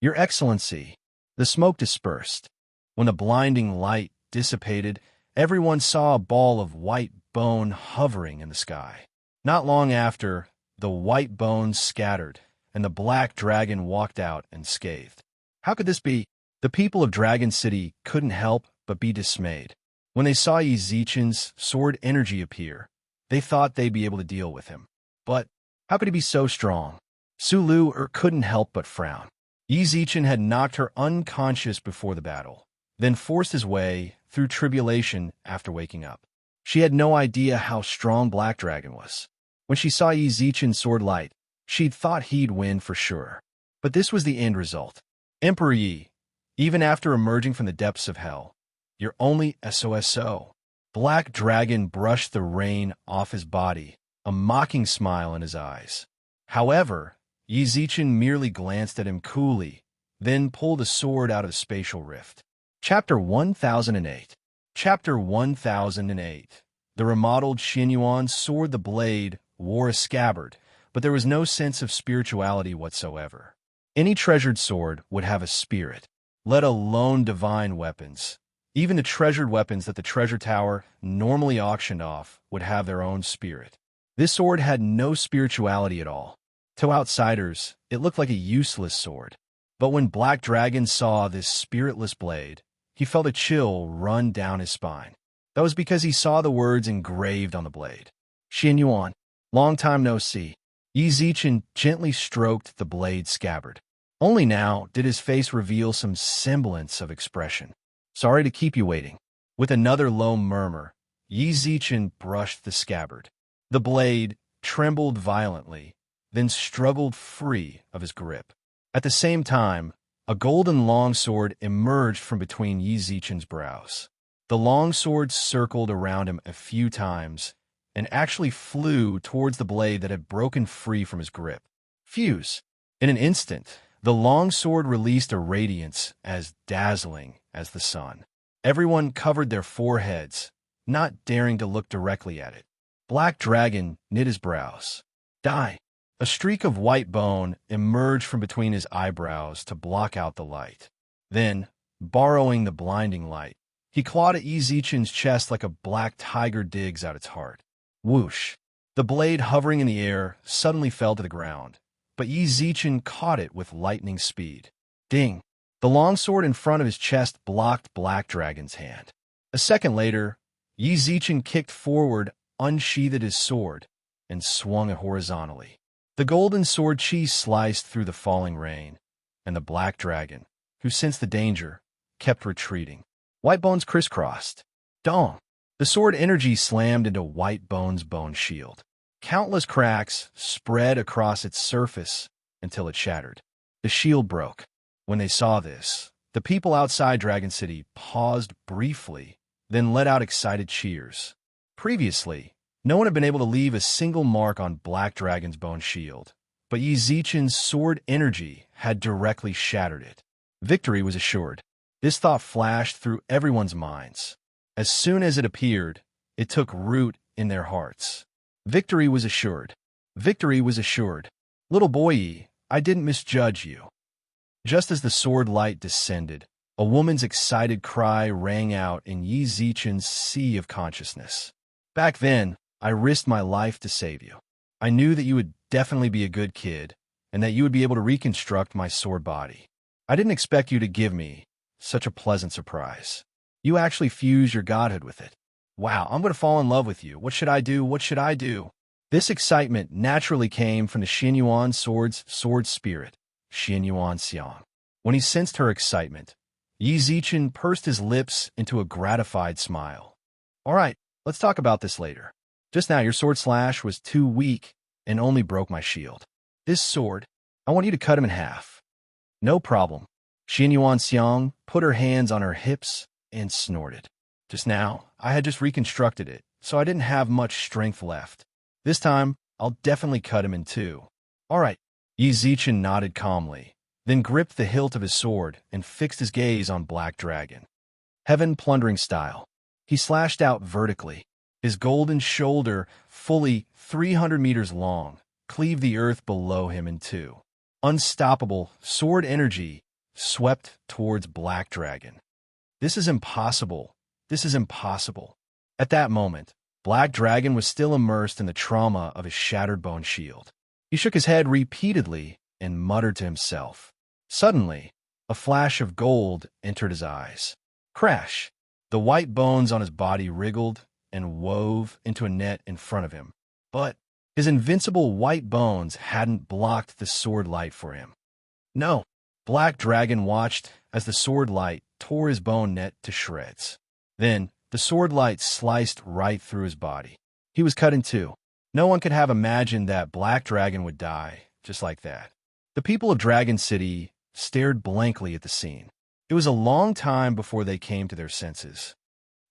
Your Excellency, the smoke dispersed. When the blinding light dissipated, everyone saw a ball of white bone hovering in the sky. Not long after, the white bones scattered, and the Black Dragon walked out unscathed. How could this be? The people of Dragon City couldn't help but be dismayed. When they saw Yi Zichen's sword energy appear, they thought they'd be able to deal with him. But how could he be so strong? Su Lu couldn't help but frown. Yi Zichen had knocked her unconscious before the battle, then forced his way through tribulation after waking up. She had no idea how strong Black Dragon was. When she saw Yi Zichen's sword light, she'd thought he'd win for sure. But this was the end result. Emperor Yi, even after emerging from the depths of hell, you're only SOSO. Black Dragon brushed the rain off his body, a mocking smile in his eyes. However, Yi Zichen merely glanced at him coolly, then pulled a sword out of the spatial rift. Chapter 1008. Chapter 1008. The remodeled Xinyuan sword, the blade, wore a scabbard, but there was no sense of spirituality whatsoever. Any treasured sword would have a spirit, let alone divine weapons. Even the treasured weapons that the treasure tower normally auctioned off would have their own spirit. This sword had no spirituality at all. To outsiders, it looked like a useless sword. But when Black Dragon saw this spiritless blade, he felt a chill run down his spine. That was because he saw the words engraved on the blade. Xinyuan, long time no see. Yi Zichen gently stroked the blade scabbard. Only now did his face reveal some semblance of expression. Sorry to keep you waiting. With another low murmur, Yi Zichen brushed the scabbard. The blade trembled violently, then struggled free of his grip. At the same time, a golden longsword emerged from between Yi Zichen's brows. The longsword circled around him a few times and actually flew towards the blade that had broken free from his grip. Fuse! In an instant, the longsword released a radiance as dazzling as the sun. Everyone covered their foreheads, not daring to look directly at it. Black Dragon knit his brows. Die! A streak of white bone emerged from between his eyebrows to block out the light. Then, borrowing the blinding light, he clawed at Yi Zichen's chest like a black tiger digs out its heart. Whoosh! The blade hovering in the air suddenly fell to the ground, but Yi Zichen caught it with lightning speed. Ding! The longsword in front of his chest blocked Black Dragon's hand. A second later, Yi Zichen kicked forward, unsheathed his sword, and swung it horizontally. The golden sword chi sliced through the falling rain, and the Black Dragon, who sensed the danger, kept retreating. White bones crisscrossed. Dong! The sword energy slammed into White Bone's bone shield. Countless cracks spread across its surface until it shattered. The shield broke. When they saw this, the people outside Dragon City paused briefly, then let out excited cheers. Previously, no one had been able to leave a single mark on Black Dragon's bone shield, but Yi Zichen's sword energy had directly shattered it. Victory was assured. This thought flashed through everyone's minds. As soon as it appeared, it took root in their hearts. Victory was assured. Victory was assured. Little boy Yi, I didn't misjudge you. Just as the sword light descended, a woman's excited cry rang out in Yi Zichen's sea of consciousness. Back then, I risked my life to save you. I knew that you would definitely be a good kid, and that you would be able to reconstruct my sword body. I didn't expect you to give me such a pleasant surprise. You actually fused your godhood with it. Wow, I'm going to fall in love with you. What should I do? What should I do? This excitement naturally came from the Xianyuan sword's sword spirit, Xianyuan Xiang. When he sensed her excitement, Yi Zichen pursed his lips into a gratified smile. All right, let's talk about this later. Just now, your sword slash was too weak and only broke my shield. This sword, I want you to cut him in half. No problem. Xianyuan Xiang put her hands on her hips and snorted. Just now, I had just reconstructed it, so I didn't have much strength left. This time, I'll definitely cut him in two. All right. Yi Zichen nodded calmly, then gripped the hilt of his sword and fixed his gaze on Black Dragon. Heaven plundering style. He slashed out vertically. His golden shoulder, fully 300 meters long, cleaved the earth below him in two. Unstoppable sword energy swept towards Black Dragon. This is impossible. This is impossible. At that moment, Black Dragon was still immersed in the trauma of his shattered bone shield. He shook his head repeatedly and muttered to himself. Suddenly, a flash of gold entered his eyes. Crash! The white bones on his body wriggled and wove into a net in front of him. But his invincible white bones hadn't blocked the sword light for him. No, Black Dragon watched as the sword light tore his bone net to shreds. Then, the sword light sliced right through his body. He was cut in two. No one could have imagined that Black Dragon would die just like that. The people of Dragon City stared blankly at the scene. It was a long time before they came to their senses.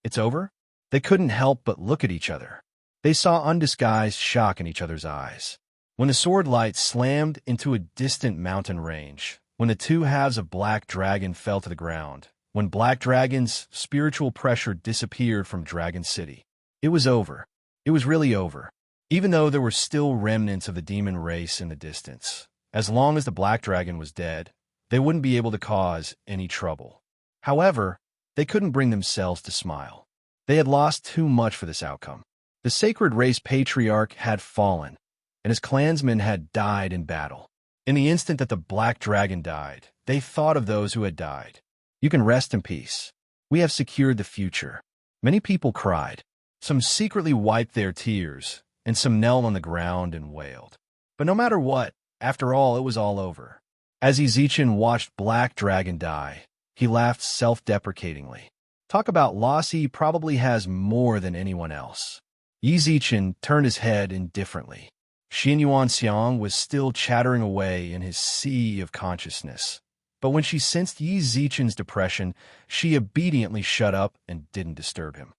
It's over? They couldn't help but look at each other. They saw undisguised shock in each other's eyes. When the sword light slammed into a distant mountain range, when the two halves of Black Dragon fell to the ground, when Black Dragon's spiritual pressure disappeared from Dragon City, it was over. It was really over. Even though there were still remnants of the demon race in the distance, as long as the Black Dragon was dead, they wouldn't be able to cause any trouble. However, they couldn't bring themselves to smile. They had lost too much for this outcome. The sacred race patriarch had fallen, and his clansmen had died in battle. In the instant that the Black Dragon died, they thought of those who had died. You can rest in peace. We have secured the future. Many people cried. Some secretly wiped their tears, and some knelt on the ground and wailed. But no matter what, after all, it was all over. As Yi Zichen watched Black Dragon die, he laughed self-deprecatingly. Talk about loss, he probably has more than anyone else. Yi Zichen turned his head indifferently. Xianyuan Xiang was still chattering away in his sea of consciousness. But when she sensed Yi Zichen's depression, she obediently shut up and didn't disturb him.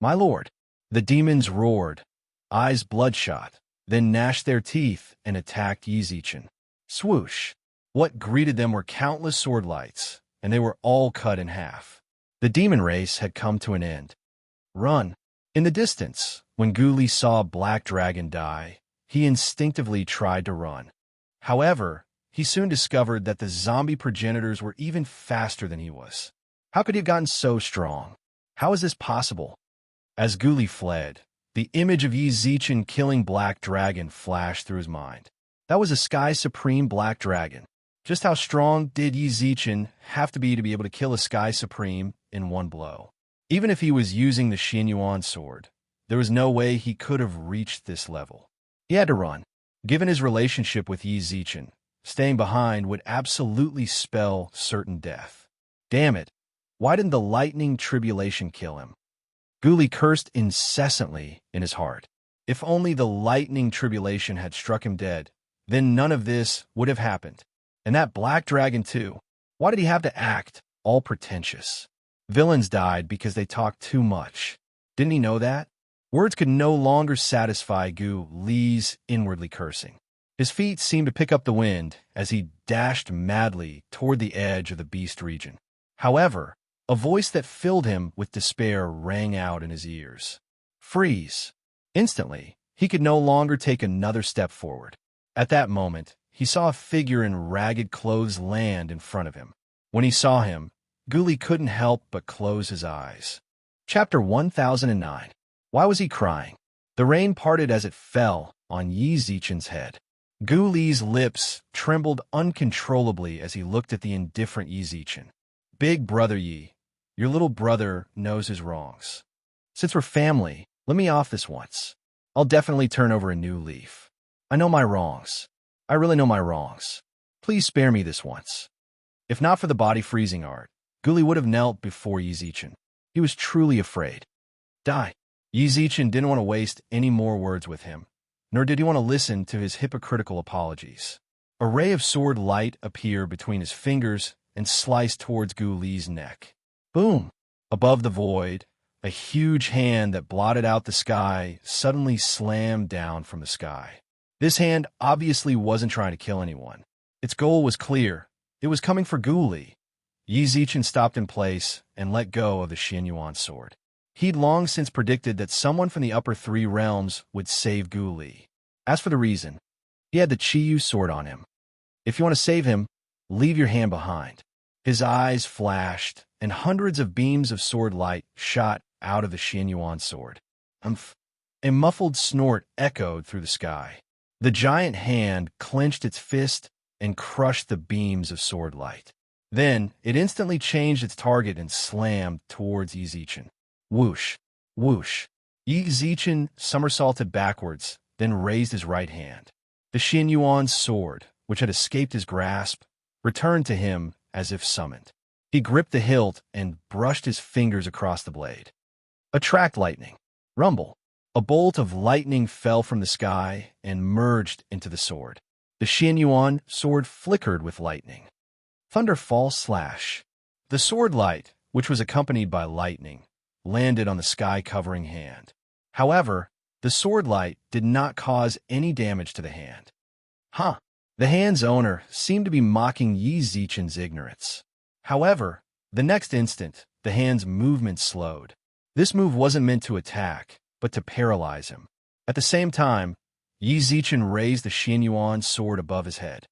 My lord, the demons roared, eyes bloodshot, then gnashed their teeth and attacked Yi Zichen. Swoosh! What greeted them were countless sword lights, and they were all cut in half. The demon race had come to an end. Run! In the distance, when Guli saw Black Dragon die, he instinctively tried to run. However, he soon discovered that the zombie progenitors were even faster than he was. How could he have gotten so strong? How is this possible? As Guli fled, the image of Yi Zichen killing Black Dragon flashed through his mind. That was a Sky Supreme Black Dragon. Just how strong did Yi Zichen have to be able to kill a Sky Supreme in one blow? Even if he was using the Xianyuan sword, there was no way he could have reached this level. He had to run. Given his relationship with Yi Zichen, staying behind would absolutely spell certain death. Damn it, why didn't the lightning tribulation kill him? Guli cursed incessantly in his heart. If only the lightning tribulation had struck him dead, then none of this would have happened. And that Black Dragon too. Why did he have to act all pretentious? Villains died because they talked too much. Didn't he know that? Words could no longer satisfy Gu Li's inwardly cursing. His feet seemed to pick up the wind as he dashed madly toward the edge of the beast region. However, a voice that filled him with despair rang out in his ears. Freeze! Instantly, he could no longer take another step forward. At that moment, he saw a figure in ragged clothes land in front of him. When he saw him, Ghoulie couldn't help but close his eyes. Chapter 1009. Why was he crying? The rain parted as it fell on Yi Zichen's head. Ghoulie's lips trembled uncontrollably as he looked at the indifferent Yi Zichen. Big brother Yi, your little brother knows his wrongs. Since we're family, let me off this once. I'll definitely turn over a new leaf. I know my wrongs. I really know my wrongs. Please spare me this once. If not for the body freezing art, Ghoulie would have knelt before Yi Zichen. He was truly afraid. Die. Yi Zichen didn't want to waste any more words with him, nor did he want to listen to his hypocritical apologies. A ray of sword light appeared between his fingers and sliced towards Ghoulie's neck. Boom! Above the void, a huge hand that blotted out the sky suddenly slammed down from the sky. This hand obviously wasn't trying to kill anyone. Its goal was clear. It was coming for Ghoulie. Yi Zichen stopped in place and let go of the Xianyuan sword. He'd long since predicted that someone from the upper three realms would save Ghoulie. As for the reason, he had the Chiyu sword on him. If you want to save him, leave your hand behind. His eyes flashed, and hundreds of beams of sword light shot out of the Xianyuan sword. A muffled snort echoed through the sky. The giant hand clenched its fist and crushed the beams of sword light. Then it instantly changed its target and slammed towards Yi Zichen. Whoosh! Whoosh! Yi Zichen somersaulted backwards, then raised his right hand. The Xianyuan sword, which had escaped his grasp, returned to him as if summoned. He gripped the hilt and brushed his fingers across the blade. Attract lightning. Rumble. A bolt of lightning fell from the sky and merged into the sword. The Xianyuan sword flickered with lightning. Thunderfall slash. The sword light, which was accompanied by lightning, landed on the sky-covering hand. However, the sword light did not cause any damage to the hand. Huh. The hand's owner seemed to be mocking Yi Zichen's ignorance. However, the next instant, the hand's movement slowed. This move wasn't meant to attack, but to paralyze him. At the same time, Yi Zichen raised the Xianyuan sword above his head.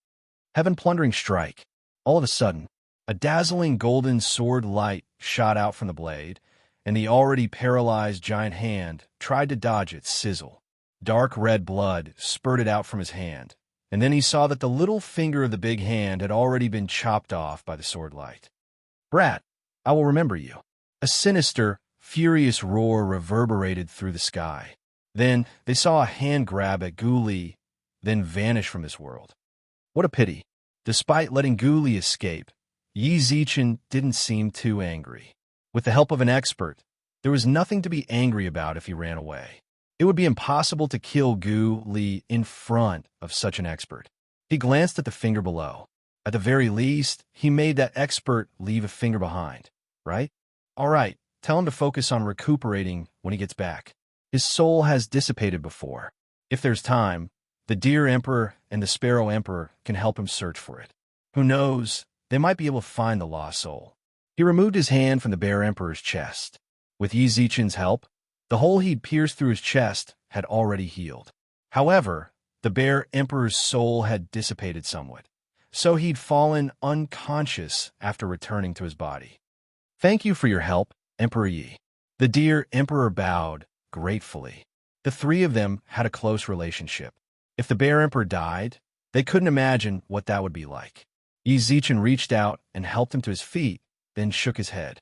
Heaven-plundering strike. All of a sudden, a dazzling golden sword light shot out from the blade, and the already paralyzed giant hand tried to dodge its sizzle. Dark red blood spurted out from his hand, and then he saw that the little finger of the big hand had already been chopped off by the sword light. Brat, I will remember you. A sinister, furious roar reverberated through the sky. Then they saw a hand grab at Ghoulie, then vanish from this world. What a pity. Despite letting Ghoulie escape, Yi Zichen didn't seem too angry. With the help of an expert, there was nothing to be angry about if he ran away. It would be impossible to kill Ghoulie in front of such an expert. He glanced at the finger below. At the very least, he made that expert leave a finger behind, right? All right, tell him to focus on recuperating when he gets back. His soul has dissipated before. If there's time, the Deer Emperor and the Sparrow Emperor can help him search for it. Who knows, they might be able to find the lost soul. He removed his hand from the Bear Emperor's chest. With Yi Zichen's help, the hole he'd pierced through his chest had already healed. However, the Bear Emperor's soul had dissipated somewhat, so he'd fallen unconscious after returning to his body. Thank you for your help, Emperor Yi. The Deer Emperor bowed gratefully. The three of them had a close relationship. If the Bear Emperor died, they couldn't imagine what that would be like. Yi Zichen reached out and helped him to his feet, then shook his head.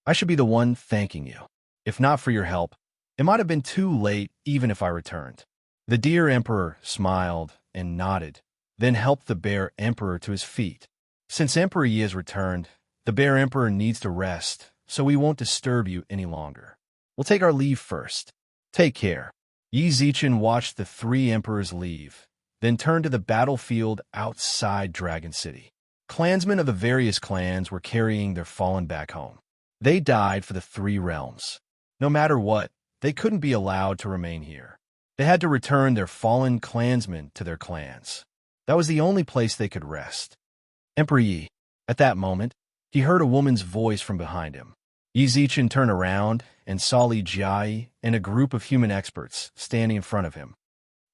I should be the one thanking you. If not for your help, it might have been too late even if I returned. The Deer Emperor smiled and nodded, then helped the Bear Emperor to his feet. Since Emperor Yi has returned, the Bear Emperor needs to rest, so we won't disturb you any longer. We'll take our leave first. Take care. Yi Zichen watched the three emperors leave, then turned to the battlefield outside Dragon City. Clansmen of the various clans were carrying their fallen back home. They died for the three realms. No matter what, they couldn't be allowed to remain here. They had to return their fallen clansmen to their clans. That was the only place they could rest. Emperor Yi. At that moment, he heard a woman's voice from behind him. Yi Zichen turned around and saw Li Jiai and a group of human experts standing in front of him.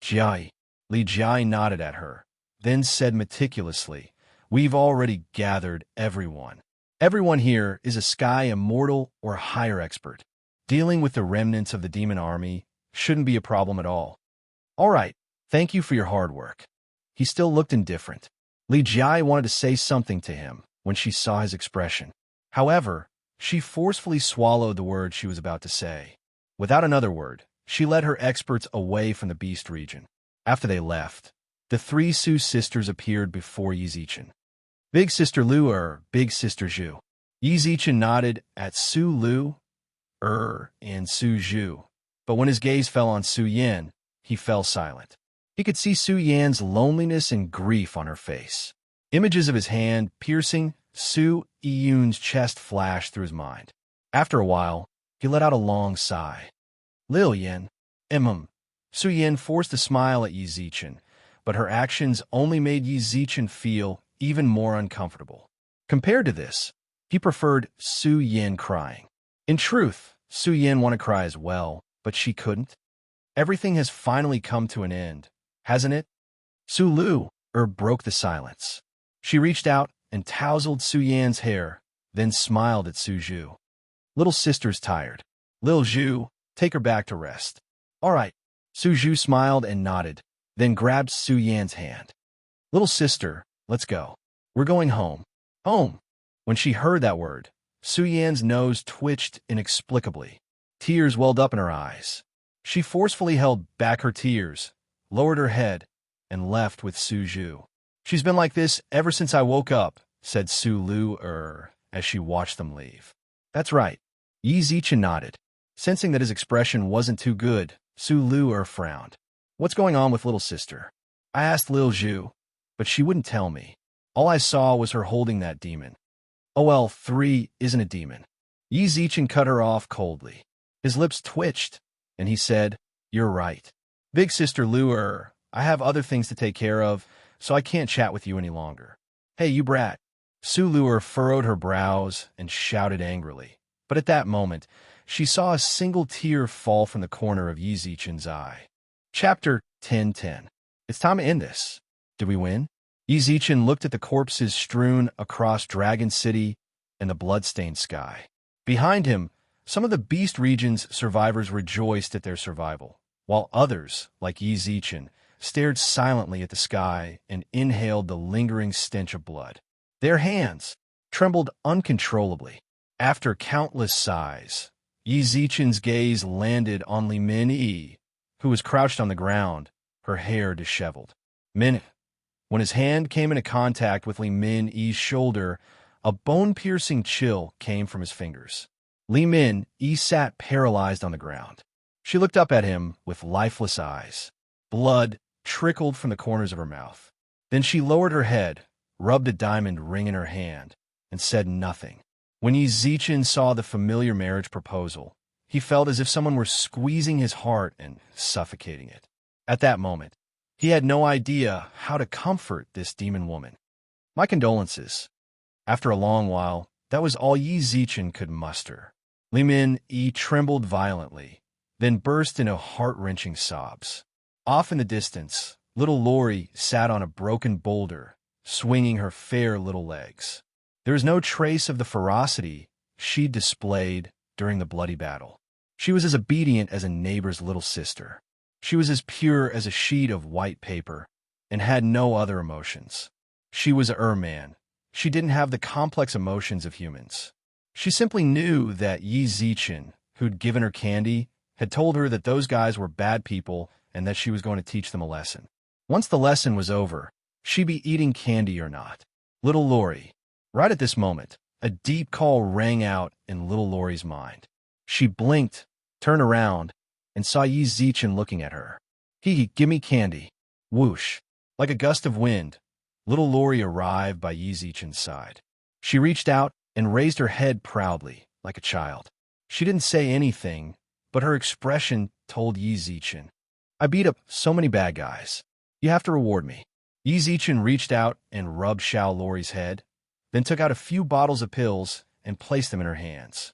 Jiai. Li Jiai nodded at her, then said meticulously, "We've already gathered everyone. Everyone here is a sky immortal or higher expert. Dealing with the remnants of the demon army shouldn't be a problem at all. All right, thank you for your hard work." He still looked indifferent. Li Jiai wanted to say something to him when she saw his expression. However, she forcefully swallowed the words she was about to say. Without another word, she led her experts away from the beast region. After they left, the three Su sisters appeared before Yi Zichen. Big Sister Lu Big Sister Zhu. Yi Zichen nodded at Su Lu and Su Zhu, but when his gaze fell on Su Yan, he fell silent. He could see Su Yan's loneliness and grief on her face. Images of his hand piercing Su Yun's chest flashed through his mind. After a while, he let out a long sigh. Lil Yan. Su Yan forced a smile at Yi Zichen, but her actions only made Yi Zichen feel even more uncomfortable. Compared to this, he preferred Su Yan crying. In truth, Su Yan wanted to cry as well, but she couldn't. Everything has finally come to an end, hasn't it? Su Lu broke the silence. She reached out and tousled Su Yan's hair, then smiled at Su Zhu. Little sister's tired. Lil Zhu, take her back to rest. All right. Su Zhu smiled and nodded, then grabbed Su Yan's hand. Little sister, let's go. We're going home. Home. When she heard that word, Su Yan's nose twitched inexplicably. Tears welled up in her eyes. She forcefully held back her tears, lowered her head, and left with Su Zhu. She's been like this ever since I woke up, said Su Lu as she watched them leave. That's right. Yi Zichen nodded. Sensing that his expression wasn't too good, Su Lu frowned. What's going on with little sister? I asked Lil Zhu, but she wouldn't tell me. All I saw was her holding that demon. OL 3 isn't a demon. Yi Zichen cut her off coldly. His lips twitched, and he said, You're right. Big Sister Lu I have other things to take care of, so I can't chat with you any longer. Hey, you brat. Su Lu furrowed her brows and shouted angrily. But at that moment, she saw a single tear fall from the corner of Yi Zichen's eye. Chapter 10:10. It's time to end this. Did we win? Yi Zichen looked at the corpses strewn across Dragon City and the blood-stained sky. Behind him, some of the Beast Region's survivors rejoiced at their survival, while others, like Yi Zichen, stared silently at the sky and inhaled the lingering stench of blood. Their hands trembled uncontrollably. After countless sighs, Yi Zichen's gaze landed on Li Min-yi, who was crouched on the ground, her hair disheveled. When his hand came into contact with Li Min-yi's shoulder, a bone-piercing chill came from his fingers. Li Min-yi sat paralyzed on the ground. She looked up at him with lifeless eyes. Blood trickled from the corners of her mouth. Then she lowered her head, rubbed a diamond ring in her hand, and said nothing. When Yi Zichen saw the familiar marriage proposal, he felt as if someone were squeezing his heart and suffocating it. At that moment, he had no idea how to comfort this demon woman. My condolences. After a long while, that was all Yi Zichen could muster. Li Min-yi trembled violently, then burst into heart-wrenching sobs. Off in the distance, little Lori sat on a broken boulder, swinging her fair little legs. There was no trace of the ferocity she displayed during the bloody battle. She was as obedient as a neighbor's little sister. She was as pure as a sheet of white paper and had no other emotions. She was a man. She didn't have the complex emotions of humans. She simply knew that Yi Zichen, who'd given her candy, had told her that those guys were bad people and that she was going to teach them a lesson. Once the lesson was over, she'd be eating candy or not. Little Lori. Right at this moment, a deep call rang out in little Lori's mind. She blinked, turned around, and saw Yi Zichen looking at her. Give me candy. Whoosh. Like a gust of wind, little Lori arrived by Yi Zichen's side. She reached out and raised her head proudly, like a child. She didn't say anything, but her expression told Yi Zichen, I beat up so many bad guys. You have to reward me. Yi Zichen reached out and rubbed Xiao Lori's head, then took out a few bottles of pills and placed them in her hands.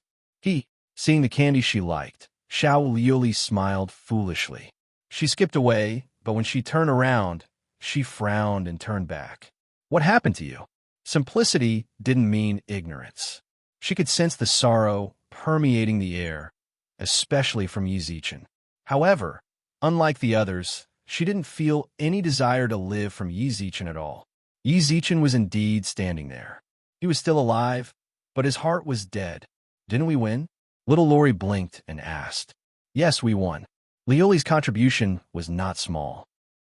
Seeing the candy she liked, Xiao Liuli smiled foolishly. She skipped away, but when she turned around, she frowned and turned back. What happened to you? Simplicity didn't mean ignorance. She could sense the sorrow permeating the air, especially from Yi Zichen. However, unlike the others, she didn't feel any desire to live from Yi Zichen at all. Yi Zichen was indeed standing there. He was still alive, but his heart was dead. Didn't we win? Little Lori blinked and asked. Yes, we won. Liuli's contribution was not small.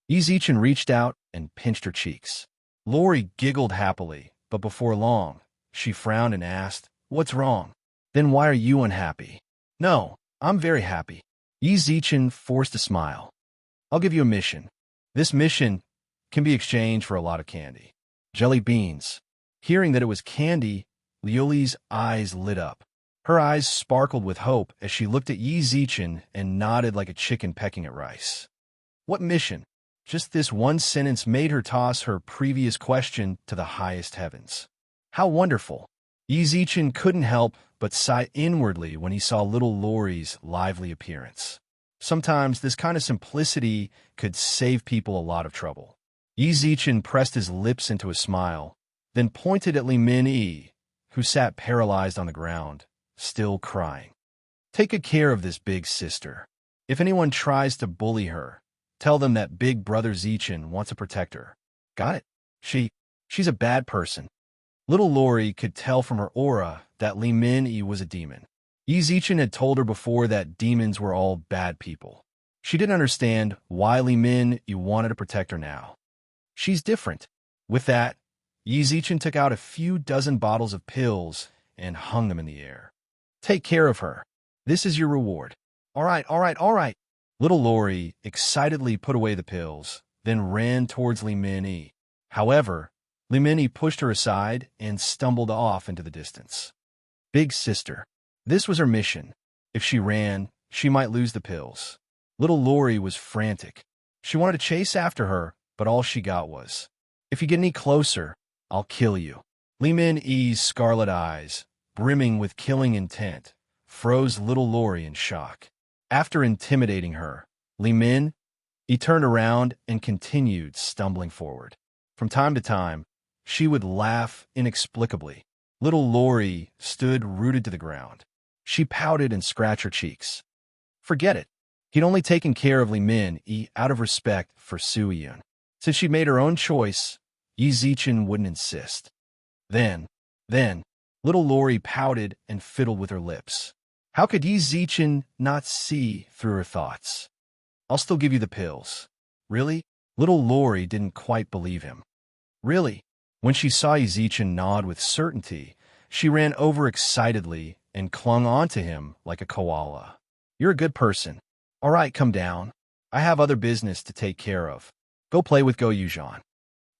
Yi Zichen reached out and pinched her cheeks. Lori giggled happily, but before long, she frowned and asked, What's wrong? Then why are you unhappy? No, I'm very happy. Yi Zichen forced a smile. I'll give you a mission. This mission can be exchanged for a lot of candy. Jelly beans. Hearing that it was candy, Liuli's eyes lit up. Her eyes sparkled with hope as she looked at Yi Zichen and nodded like a chicken pecking at rice. What mission? Just this one sentence made her toss her previous question to the highest heavens. How wonderful! Yi Zichen couldn't help but sigh inwardly when he saw little Lori's lively appearance. Sometimes this kind of simplicity could save people a lot of trouble. Yi Zichen pressed his lips into a smile, then pointed at Li Min-yi, who sat paralyzed on the ground, still crying. Take good care of this big sister. If anyone tries to bully her, tell them that big brother Zichen wants to protect her. Got it? She's a bad person. Little Lori could tell from her aura that Li Min-yi was a demon. Yi Zichen had told her before that demons were all bad people. She didn't understand why Li Min-yi wanted to protect her now. She's different. With that, Yi Zichen took out a few dozen bottles of pills and hung them in the air. Take care of her. This is your reward. All right. Little Lori excitedly put away the pills, then ran towards Li Min-yi. However, Li Min-yi pushed her aside and stumbled off into the distance. Big sister. This was her mission. If she ran, she might lose the pills. Little Lori was frantic. She wanted to chase after her, but all she got was, If you get any closer, I'll kill you. Li Min-yi's scarlet eyes, brimming with killing intent, froze little Lori in shock. After intimidating her, Li Min-yi turned around and continued stumbling forward. From time to time, she would laugh inexplicably. Little Lori stood rooted to the ground. She pouted and scratched her cheeks. Forget it. He'd only taken care of Li Min-yi out of respect for Su-yun. Since she'd made her own choice, Yi Zichen wouldn't insist. Then, little Lori pouted and fiddled with her lips. How could Yi Zichen not see through her thoughts? I'll still give you the pills. Really? Little Lori didn't quite believe him. Really? When she saw Yi Zichen nod with certainty, she ran over excitedly and clung onto him like a koala. You're a good person. All right, come down. I have other business to take care of. Go play with Go Yuzhan.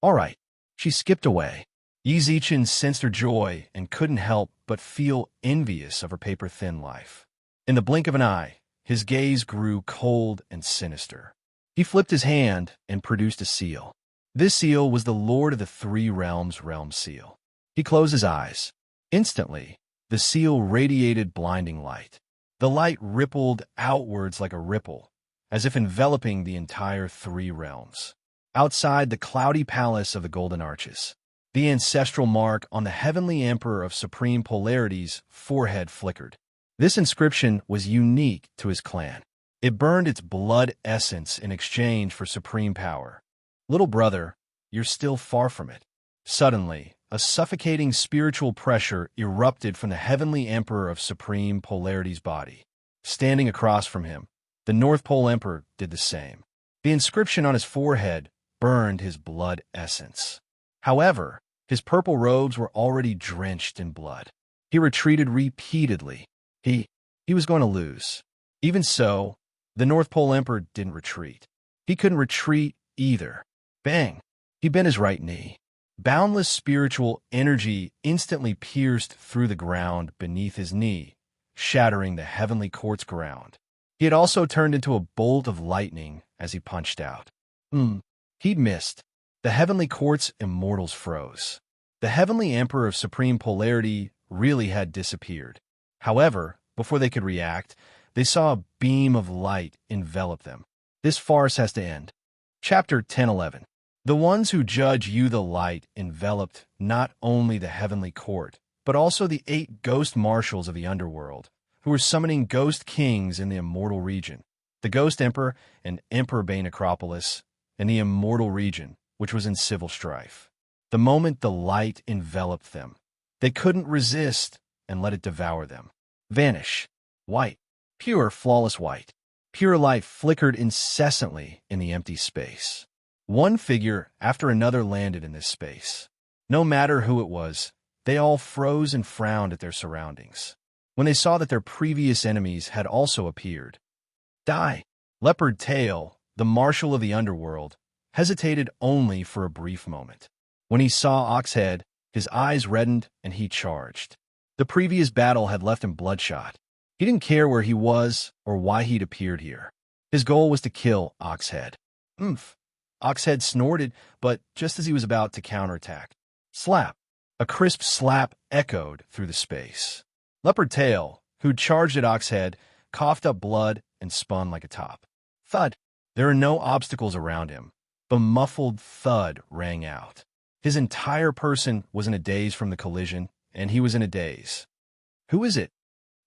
All right. She skipped away. Yi Zichen sensed her joy and couldn't help but feel envious of her paper-thin life. In the blink of an eye, his gaze grew cold and sinister. He flipped his hand and produced a seal. This seal was the Lord of the Three Realms realm seal. He closed his eyes. Instantly, the seal radiated blinding light. The light rippled outwards like a ripple, as if enveloping the entire three realms. Outside the cloudy palace of the Golden Arches, the ancestral mark on the heavenly emperor of supreme polarity's forehead flickered. This inscription was unique to his clan. It burned its blood essence in exchange for supreme power. Little brother, you're still far from it. Suddenly, a suffocating spiritual pressure erupted from the heavenly emperor of supreme polarity's body. Standing across from him, the North Pole Emperor did the same. The inscription on his forehead burned his blood essence. However, his purple robes were already drenched in blood. He retreated repeatedly. He was going to lose. Even so, the North Pole Emperor didn't retreat. He couldn't retreat either. Bang! He bent his right knee. Boundless spiritual energy instantly pierced through the ground beneath his knee, shattering the heavenly quartz ground. He had also turned into a bolt of lightning as he punched out. He'd missed. The heavenly court's immortals froze. The heavenly emperor of supreme polarity really had disappeared. However, before they could react, they saw a beam of light envelop them. This farce has to end. Chapter 10:11. The ones who judge you the light enveloped not only the heavenly court, but also the 8 ghost marshals of the underworld, who were summoning ghost kings in the immortal region. The ghost emperor and Emperor Bay Necropolis in the immortal region, which was in civil strife. The moment the light enveloped them, they couldn't resist and let it devour them. Vanish. White. Pure, flawless white. Pure light flickered incessantly in the empty space. One figure after another landed in this space. No matter who it was, they all froze and frowned at their surroundings. When they saw that their previous enemies had also appeared. Die. Leopard Tail, the marshal of the underworld, hesitated only for a brief moment. When he saw Oxhead, his eyes reddened and he charged. The previous battle had left him bloodshot. He didn't care where he was or why he'd appeared here. His goal was to kill Oxhead. Oxhead snorted, but just as he was about to counterattack. Slap. A crisp slap echoed through the space. Leopard Tail, who'd charged at Oxhead, coughed up blood and spun like a top. Thud. There were no obstacles around him. The muffled thud rang out. His entire person was in a daze from the collision, and he was in a daze. Who is it?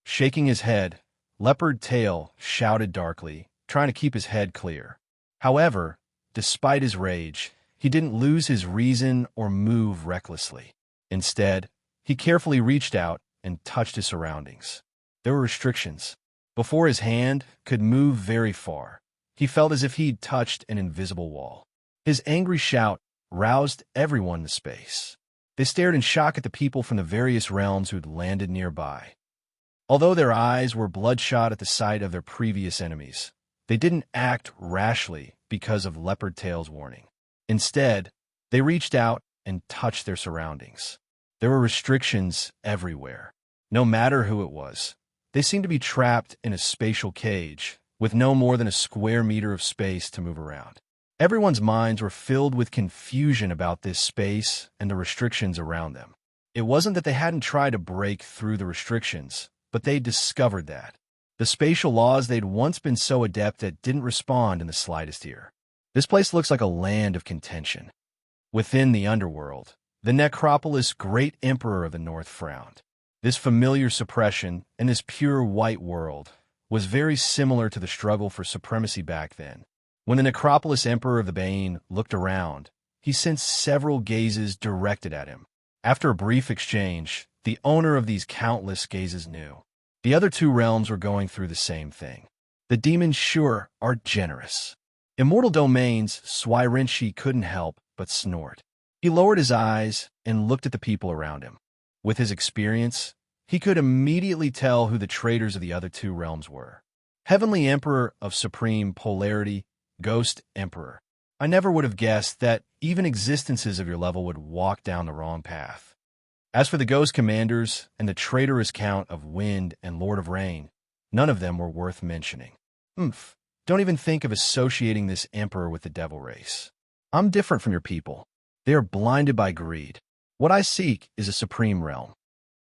Shaking his head, Leopard Tail shouted darkly, trying to keep his head clear. However, despite his rage, he didn't lose his reason or move recklessly. Instead, he carefully reached out and touched his surroundings. There were restrictions. Before his hand could move very far, he felt as if he'd touched an invisible wall. His angry shout roused everyone to space. They stared in shock at the people from the various realms who'd landed nearby. Although their eyes were bloodshot at the sight of their previous enemies, they didn't act rashly because of Leopard Tail's warning. Instead, they reached out and touched their surroundings. There were restrictions everywhere. No matter who it was, they seemed to be trapped in a spatial cage with no more than a square meter of space to move around. Everyone's minds were filled with confusion about this space and the restrictions around them. It wasn't that they hadn't tried to break through the restrictions, but they discovered that. The spatial laws they'd once been so adept at didn't respond in the slightest here. This place looks like a land of contention. Within the underworld, the Necropolis Great Emperor of the North frowned. This familiar suppression in this pure white world was very similar to the struggle for supremacy back then. When the Necropolis Emperor of the Bane looked around, he sensed several gazes directed at him. After a brief exchange, the owner of these countless gazes knew. The other 2 realms were going through the same thing. The demons sure are generous. Immortal Domain's Swyrinchi couldn't help but snort. He lowered his eyes and looked at the people around him. With his experience, he could immediately tell who the traitors of the other 2 realms were. Heavenly Emperor of Supreme Polarity, Ghost Emperor. I never would have guessed that even existences of your level would walk down the wrong path. As for the Ghost Commanders and the traitorous Count of Wind and Lord of Rain, none of them were worth mentioning. Don't even think of associating this Emperor with the Devil race. I'm different from your people. They are blinded by greed. What I seek is a supreme realm.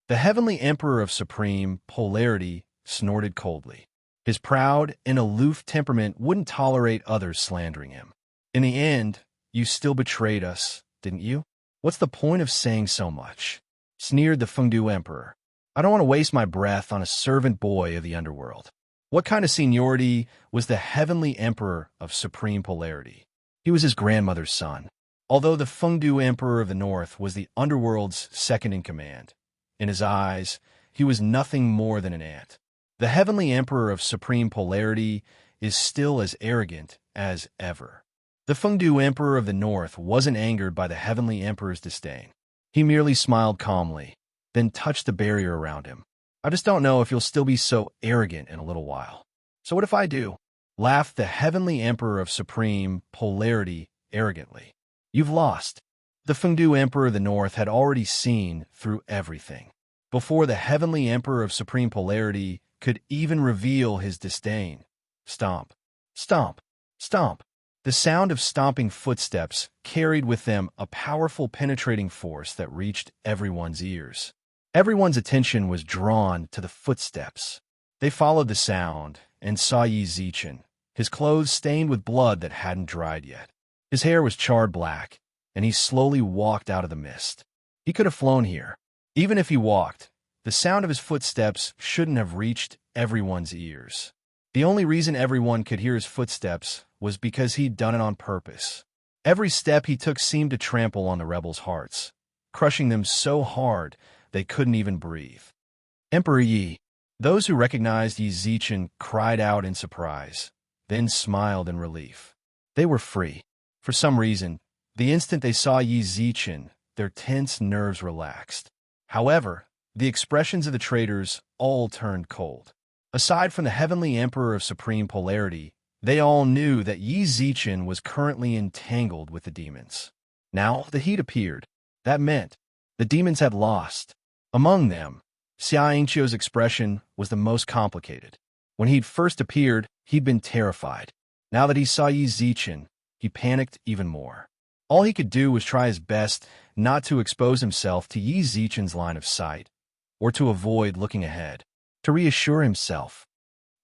The Heavenly Emperor of Supreme Polarity snorted coldly. His proud and aloof temperament wouldn't tolerate others slandering him. In the end, you still betrayed us, didn't you? What's the point of saying so much? Sneered the Fengdu Emperor. I don't want to waste my breath on a servant boy of the underworld. What kind of seniority was the Heavenly Emperor of Supreme Polarity? He was his grandmother's son. Although the Fengdu Emperor of the North was the underworld's second in command, in his eyes, he was nothing more than an ant. The Heavenly Emperor of Supreme Polarity is still as arrogant as ever. The Fengdu Emperor of the North wasn't angered by the Heavenly Emperor's disdain. He merely smiled calmly, then touched the barrier around him. I just don't know if you'll still be so arrogant in a little while. So what if I do? Laughed the Heavenly Emperor of Supreme Polarity arrogantly. You've lost. The Fengdu Emperor of the North had already seen through everything. Before the Heavenly Emperor of Supreme Polarity could even reveal his disdain, Stomp, stomp, stomp. The sound of stomping footsteps carried with them a powerful penetrating force that reached everyone's ears. Everyone's attention was drawn to the footsteps. They followed the sound and saw Yi Zichen, his clothes stained with blood that hadn't dried yet. His hair was charred black, and he slowly walked out of the mist. He could have flown here. Even if he walked, the sound of his footsteps shouldn't have reached everyone's ears. The only reason everyone could hear his footsteps was because he'd done it on purpose. Every step he took seemed to trample on the rebels' hearts, crushing them so hard they couldn't even breathe. Emperor Yi. Those who recognized Yi Zichen cried out in surprise, then smiled in relief. They were free. For some reason, the instant they saw Yi Zichen, their tense nerves relaxed. However, the expressions of the traitors all turned cold. Aside from the Heavenly Emperor of Supreme Polarity, they all knew that Yi Zichen was currently entangled with the demons. Now the heat appeared. That meant the demons had lost. Among them, Xia Yingqiu's expression was the most complicated. When he'd first appeared, he'd been terrified. Now that he saw Yi Zichen, he panicked even more. All he could do was try his best not to expose himself to Yi Zichen's line of sight, or to avoid looking ahead, to reassure himself.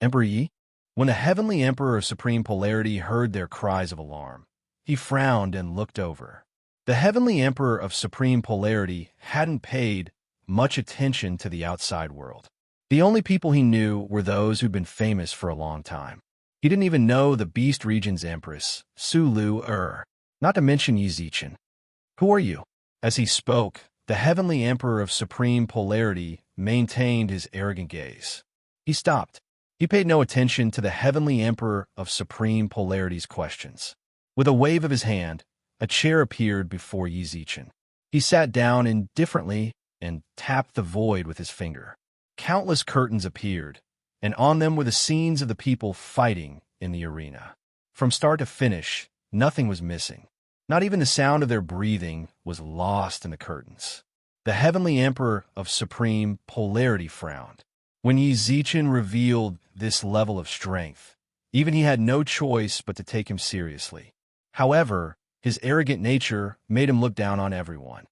Emperor Yi? When the Heavenly Emperor of Supreme Polarity heard their cries of alarm, he frowned and looked over. The Heavenly Emperor of Supreme Polarity hadn't paid much attention to the outside world. The only people he knew were those who'd been famous for a long time. He didn't even know the Beast Region's Empress, Sulu not to mention Yi Zichen. Who are you? As he spoke, the Heavenly Emperor of Supreme Polarity maintained his arrogant gaze. He stopped. He paid no attention to the Heavenly Emperor of Supreme Polarity's questions. With a wave of his hand, a chair appeared before Yi Zichen. He sat down indifferently and tapped the void with his finger. Countless curtains appeared, and on them were the scenes of the people fighting in the arena. From start to finish, nothing was missing. Not even the sound of their breathing was lost in the curtains. The Heavenly Emperor of Supreme Polarity frowned. When Yi Zichen revealed this level of strength, even he had no choice but to take him seriously. However, his arrogant nature made him look down on everyone.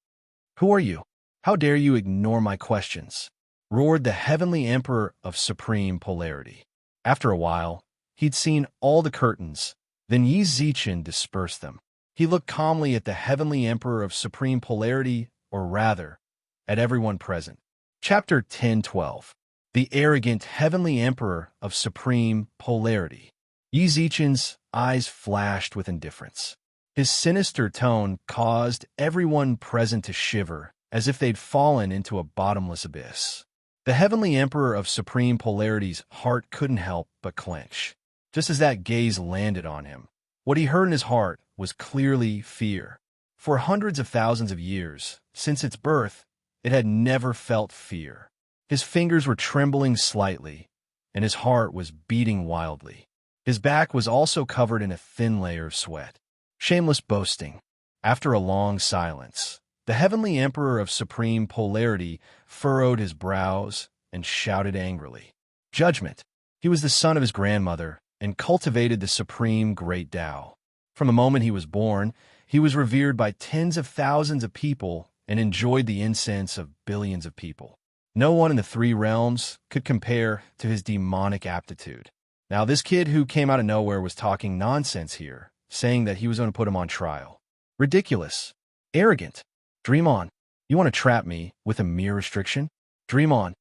Who are you? How dare you ignore my questions? Roared the Heavenly Emperor of Supreme Polarity. After a while, he'd seen all the curtains, then Yi Zichen dispersed them. He looked calmly at the Heavenly Emperor of Supreme Polarity, or rather, at everyone present. Chapter 10:12. The Arrogant Heavenly Emperor of Supreme Polarity. Yi Zichen's eyes flashed with indifference. His sinister tone caused everyone present to shiver, as if they'd fallen into a bottomless abyss. The Heavenly Emperor of Supreme Polarity's heart couldn't help but clench. Just as that gaze landed on him, what he heard in his heart was clearly fear. For hundreds of thousands of years, since its birth, it had never felt fear. His fingers were trembling slightly, and his heart was beating wildly. His back was also covered in a thin layer of sweat. Shameless boasting. After a long silence, the Heavenly Emperor of Supreme Polarity furrowed his brows and shouted angrily. Judgment. He was the son of his grandmother and cultivated the supreme great Tao. From the moment he was born, he was revered by tens of thousands of people and enjoyed the incense of billions of people. No one in the three realms could compare to his demonic aptitude. Now, this kid who came out of nowhere was talking nonsense here, saying that he was going to put him on trial. Ridiculous. Arrogant. Dream on. You want to trap me with a mere restriction? Dream on.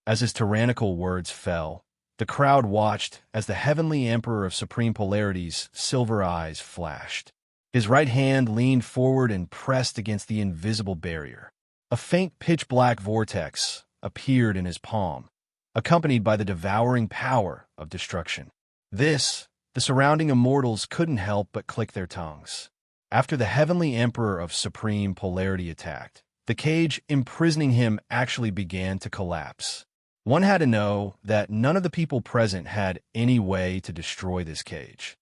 As his tyrannical words fell, the crowd watched as the Heavenly Emperor of Supreme Polarity's silver eyes flashed. His right hand leaned forward and pressed against the invisible barrier. A faint pitch-black vortex appeared in his palm, accompanied by the devouring power of destruction. This, the surrounding immortals couldn't help but click their tongues. After the Heavenly Emperor of Supreme Polarity attacked, the cage imprisoning him actually began to collapse. One had to know that none of the people present had any way to destroy this cage.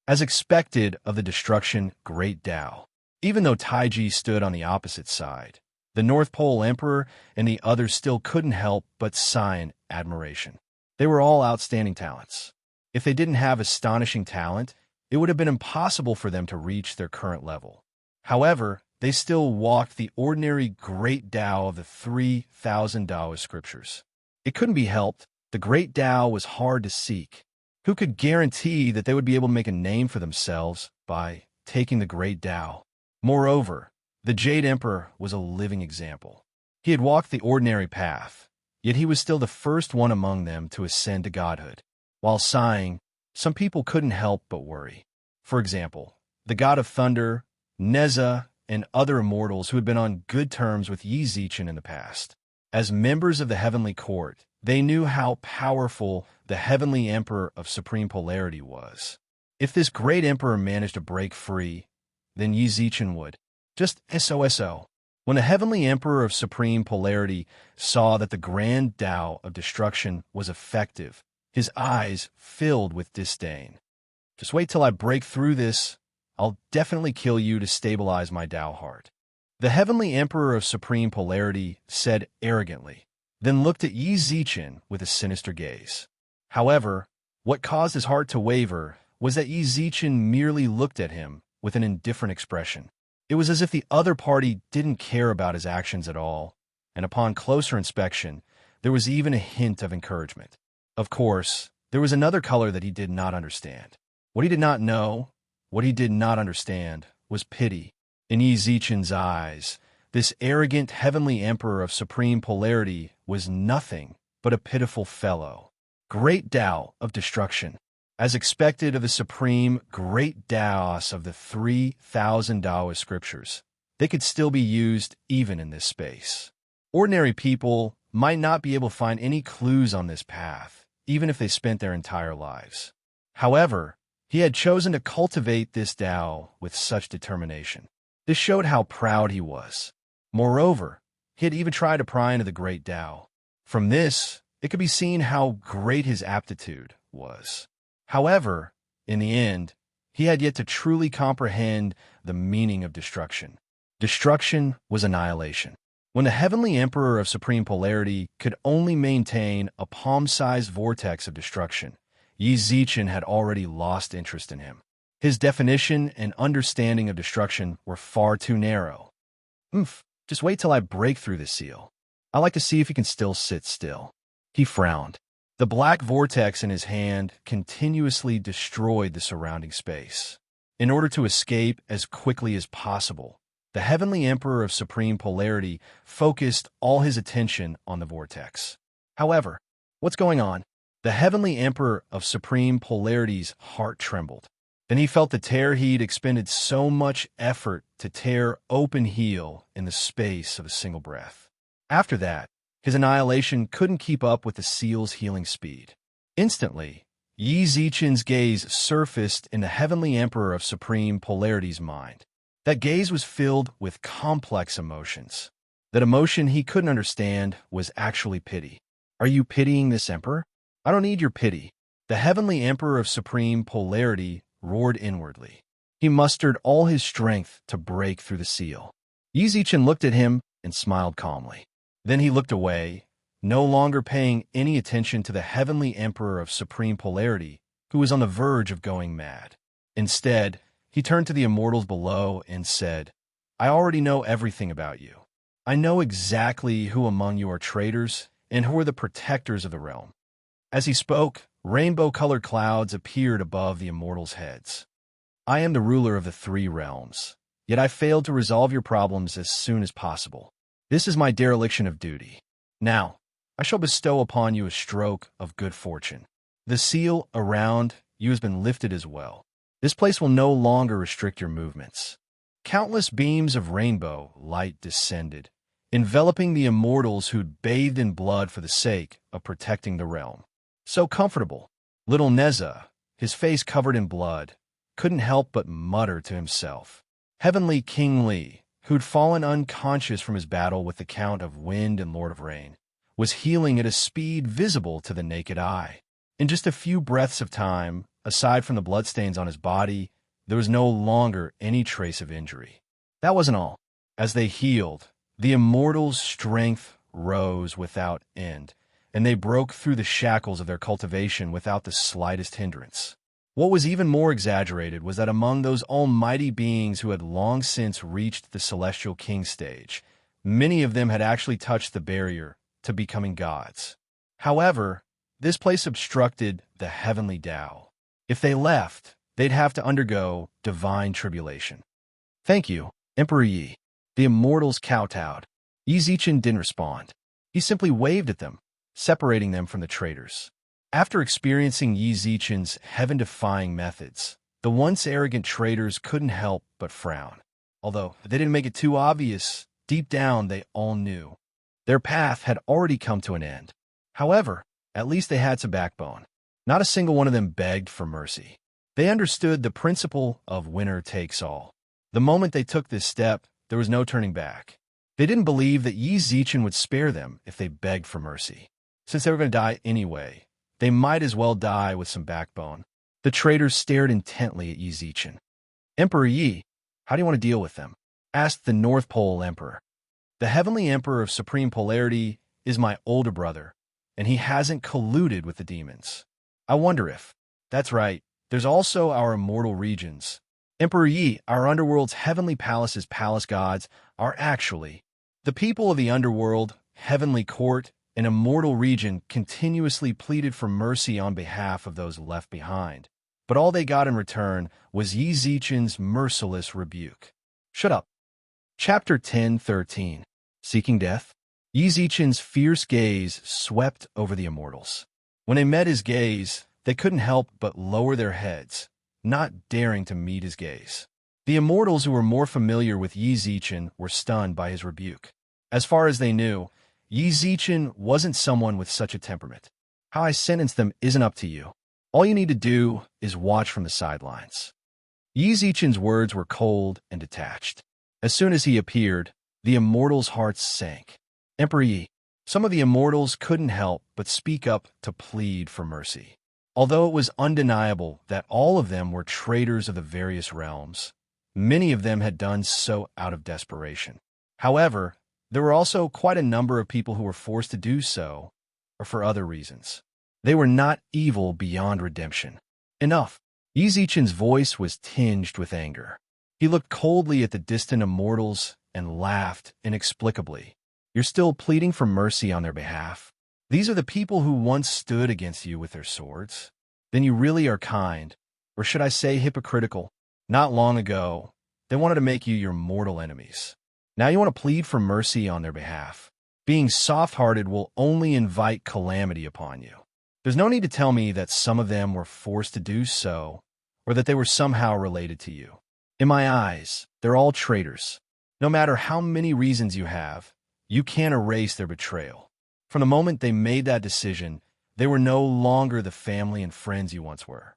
As expected of the destruction Great Tao, even though Taiji stood on the opposite side, the North Pole Emperor and the others still couldn't help but sigh in admiration. They were all outstanding talents. If they didn't have astonishing talent, it would have been impossible for them to reach their current level. However, they still walked the ordinary great Tao of the 3,000 Taoist scriptures. It couldn't be helped. The great Tao was hard to seek. Who could guarantee that they would be able to make a name for themselves by taking the great Tao? Moreover, the Jade Emperor was a living example. He had walked the ordinary path, yet he was still the first one among them to ascend to godhood. While sighing, some people couldn't help but worry. For example, the god of thunder, Neza, and other immortals who had been on good terms with Yi Zichen in the past. As members of the heavenly court, they knew how powerful the heavenly emperor of supreme polarity was. If this great emperor managed to break free, then Yi Zichen would. Just SOSO. When the heavenly emperor of supreme polarity saw that the grand Tao of destruction was effective, his eyes filled with disdain. Just wait till I break through this. I'll definitely kill you to stabilize my Tao heart. The heavenly emperor of supreme polarity said arrogantly, then looked at Yi Zichen with a sinister gaze. However, what caused his heart to waver was that Yi Zichen merely looked at him with an indifferent expression. It was as if the other party didn't care about his actions at all, and upon closer inspection, there was even a hint of encouragement. Of course, there was another color that he did not understand. What he did not know, what he did not understand, was pity. In Yi Zichen's eyes, this arrogant heavenly emperor of supreme polarity was nothing but a pitiful fellow. Great Tao of destruction. As expected of the supreme great Taos of the 3,000 Taoist scriptures, they could still be used even in this space. Ordinary people might not be able to find any clues on this path, even if they spent their entire lives. However, he had chosen to cultivate this Tao with such determination. This showed how proud he was. Moreover, he had even tried to pry into the great Tao. From this, it could be seen how great his aptitude was. However, in the end, he had yet to truly comprehend the meaning of destruction. Destruction was annihilation. When the heavenly emperor of supreme polarity could only maintain a palm-sized vortex of destruction, Yi Zichen had already lost interest in him. His definition and understanding of destruction were far too narrow. Just wait till I break through this seal. I like to see if he can still sit still. He frowned. The black vortex in his hand continuously destroyed the surrounding space. In order to escape as quickly as possible, the heavenly emperor of supreme polarity focused all his attention on the vortex. However, what's going on? The heavenly emperor of supreme polarity's heart trembled. Then he felt the tear he'd expended so much effort to tear open heal in the space of a single breath. After that, his annihilation couldn't keep up with the seal's healing speed. Instantly, Yi Zichen's gaze surfaced in the heavenly emperor of supreme polarity's mind. That gaze was filled with complex emotions. That emotion he couldn't understand was actually pity. Are you pitying this emperor? I don't need your pity. The heavenly emperor of supreme polarity roared inwardly. He mustered all his strength to break through the seal. Yi Zichen looked at him and smiled calmly. Then he looked away, no longer paying any attention to the heavenly emperor of supreme polarity, who was on the verge of going mad. Instead, he turned to the immortals below and said, I already know everything about you. I know exactly who among you are traitors and who are the protectors of the realm. As he spoke, rainbow-colored clouds appeared above the immortals' heads. I am the ruler of the three realms, yet I failed to resolve your problems as soon as possible. This is my dereliction of duty. Now, I shall bestow upon you a stroke of good fortune. The seal around you has been lifted as well. This place will no longer restrict your movements. Countless beams of rainbow light descended, enveloping the immortals who'd bathed in blood for the sake of protecting the realm. So comfortable. Little Neza, his face covered in blood, couldn't help but mutter to himself. Heavenly King Li, who'd fallen unconscious from his battle with the Count of Wind and Lord of Rain, was healing at a speed visible to the naked eye. In just a few breaths of time, aside from the bloodstains on his body, there was no longer any trace of injury. That wasn't all. As they healed, the immortals' strength rose without end, and they broke through the shackles of their cultivation without the slightest hindrance. What was even more exaggerated was that among those almighty beings who had long since reached the celestial king stage, many of them had actually touched the barrier to becoming gods. However, this place obstructed the heavenly Tao. If they left, they'd have to undergo divine tribulation. "Thank you, Emperor Yi." The immortals kowtowed. Yi Zichen didn't respond. He simply waved at them, separating them from the traitors. After experiencing Yi Zichen's heaven-defying methods, the once arrogant traitors couldn't help but frown. Although they didn't make it too obvious, deep down they all knew. Their path had already come to an end. However, at least they had some backbone. Not a single one of them begged for mercy. They understood the principle of winner takes all. The moment they took this step, there was no turning back. They didn't believe that Yi Zichen would spare them if they begged for mercy. Since they were going to die anyway, they might as well die with some backbone. The traitors stared intently at Yi Zichen. "Emperor Yi, how do you want to deal with them?" asked the North Pole Emperor. "The Heavenly Emperor of Supreme Polarity is my older brother, and he hasn't colluded with the demons. I wonder if..." "That's right. There's also our immortal regions. Emperor Yi, our underworld's heavenly palace's palace gods are actually..." The people of the underworld, heavenly court, and immortal region continuously pleaded for mercy on behalf of those left behind. But all they got in return was Yi Zichen's merciless rebuke. "Shut up." Chapter 10:13. Seeking Death. Yi Zichen's fierce gaze swept over the immortals. When they met his gaze, they couldn't help but lower their heads, not daring to meet his gaze. The immortals who were more familiar with Yi Zichen were stunned by his rebuke. As far as they knew, Yi Zichen wasn't someone with such a temperament. How I sentence them isn't up to you. All you need to do is watch from the sidelines. Yi Zichen's words were cold and detached. As soon as he appeared, the immortals' hearts sank. "Emperor Yi." Some of the immortals couldn't help but speak up to plead for mercy. Although it was undeniable that all of them were traitors of the various realms, many of them had done so out of desperation. However, there were also quite a number of people who were forced to do so, or for other reasons. They were not evil beyond redemption. Enough. Yi Zichen's voice was tinged with anger. He looked coldly at the distant immortals and laughed inexplicably. "You're still pleading for mercy on their behalf? These are the people who once stood against you with their swords? Then you really are kind, or should I say hypocritical. Not long ago, they wanted to make you your mortal enemies. Now you want to plead for mercy on their behalf. Being soft-hearted will only invite calamity upon you. There's no need to tell me that some of them were forced to do so, or that they were somehow related to you. In my eyes, they're all traitors. No matter how many reasons you have, you can't erase their betrayal. From the moment they made that decision, they were no longer the family and friends you once were."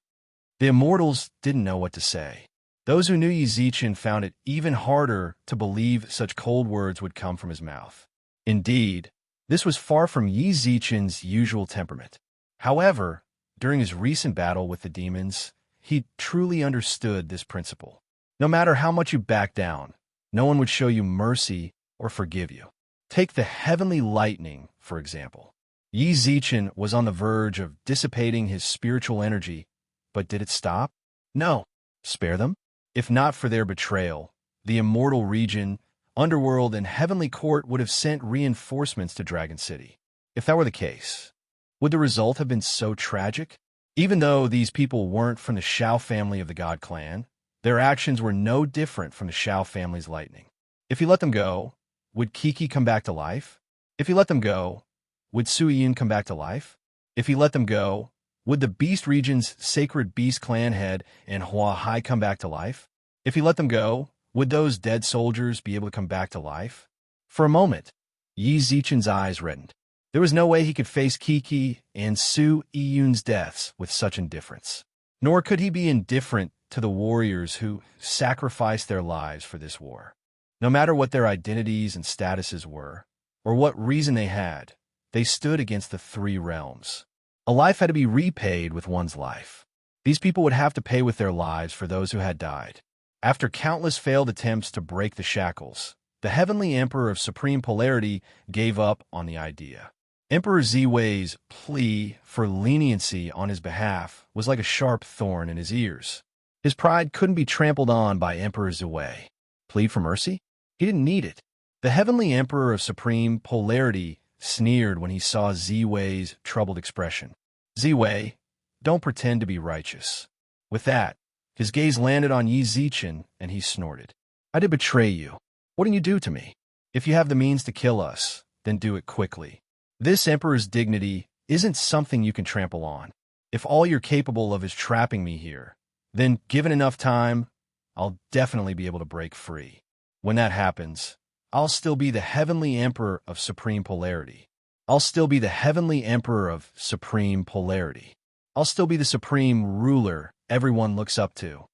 The immortals didn't know what to say. Those who knew Yi Zichen found it even harder to believe such cold words would come from his mouth. Indeed, this was far from Yi Zichen's usual temperament. However, during his recent battle with the demons, he truly understood this principle. No matter how much you back down, no one would show you mercy or forgive you. Take the heavenly lightning, for example. Yi Zichen was on the verge of dissipating his spiritual energy, but did it stop? No. Spare them? If not for their betrayal, the immortal region, underworld, and heavenly court would have sent reinforcements to Dragon City. If that were the case, would the result have been so tragic? Even though these people weren't from the Shao family of the God Clan, their actions were no different from the Shao family's lightning. If he let them go, would Kiki come back to life? If he let them go, would Suiyun come back to life? If he let them go, would the Beast region's sacred Beast clan head and Hua Hai come back to life? If he let them go, would those dead soldiers be able to come back to life? For a moment, Yi Zichen's eyes reddened. There was no way he could face Kiki and Su Iyun's deaths with such indifference. Nor could he be indifferent to the warriors who sacrificed their lives for this war. No matter what their identities and statuses were, or what reason they had, they stood against the three realms. A life had to be repaid with one's life. These people would have to pay with their lives for those who had died. After countless failed attempts to break the shackles, the Heavenly Emperor of Supreme Polarity gave up on the idea. Emperor Ziwei's plea for leniency on his behalf was like a sharp thorn in his ears. His pride couldn't be trampled on by Emperor Ziwei. Plead for mercy? He didn't need it. The heavenly Emperor of Supreme Polarity sneered when he saw Ziwei's troubled expression. Ziwei, don't pretend to be righteous. With that, his gaze landed on Yi Zichen, and he snorted. I did betray you. What did you do to me? If you have the means to kill us, then do it quickly. This emperor's dignity isn't something you can trample on. If all you're capable of is trapping me here, then given enough time, I'll definitely be able to break free. When that happens, I'll still be the heavenly emperor of supreme polarity. I'll still be the heavenly emperor of supreme polarity. I'll still be the supreme ruler everyone looks up to.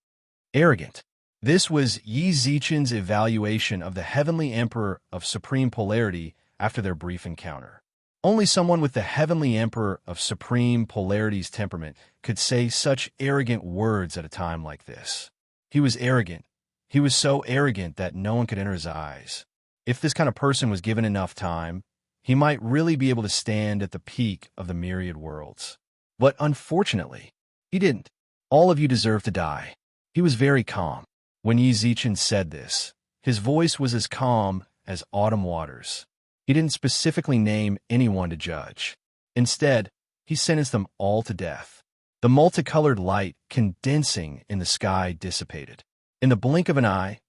Arrogant. This was Yi Zichen's evaluation of the heavenly emperor of supreme polarity after their brief encounter. Only someone with the heavenly emperor of supreme polarity's temperament could say such arrogant words at a time like this. He was arrogant. He was so arrogant that no one could enter his eyes. If this kind of person was given enough time, he might really be able to stand at the peak of the myriad worlds. But unfortunately, he didn't. All of you deserve to die. He was very calm. When Yi Zichen said this, his voice was as calm as autumn waters. He didn't specifically name anyone to judge. Instead, he sentenced them all to death. The multicolored light condensing in the sky dissipated. In the blink of an eye,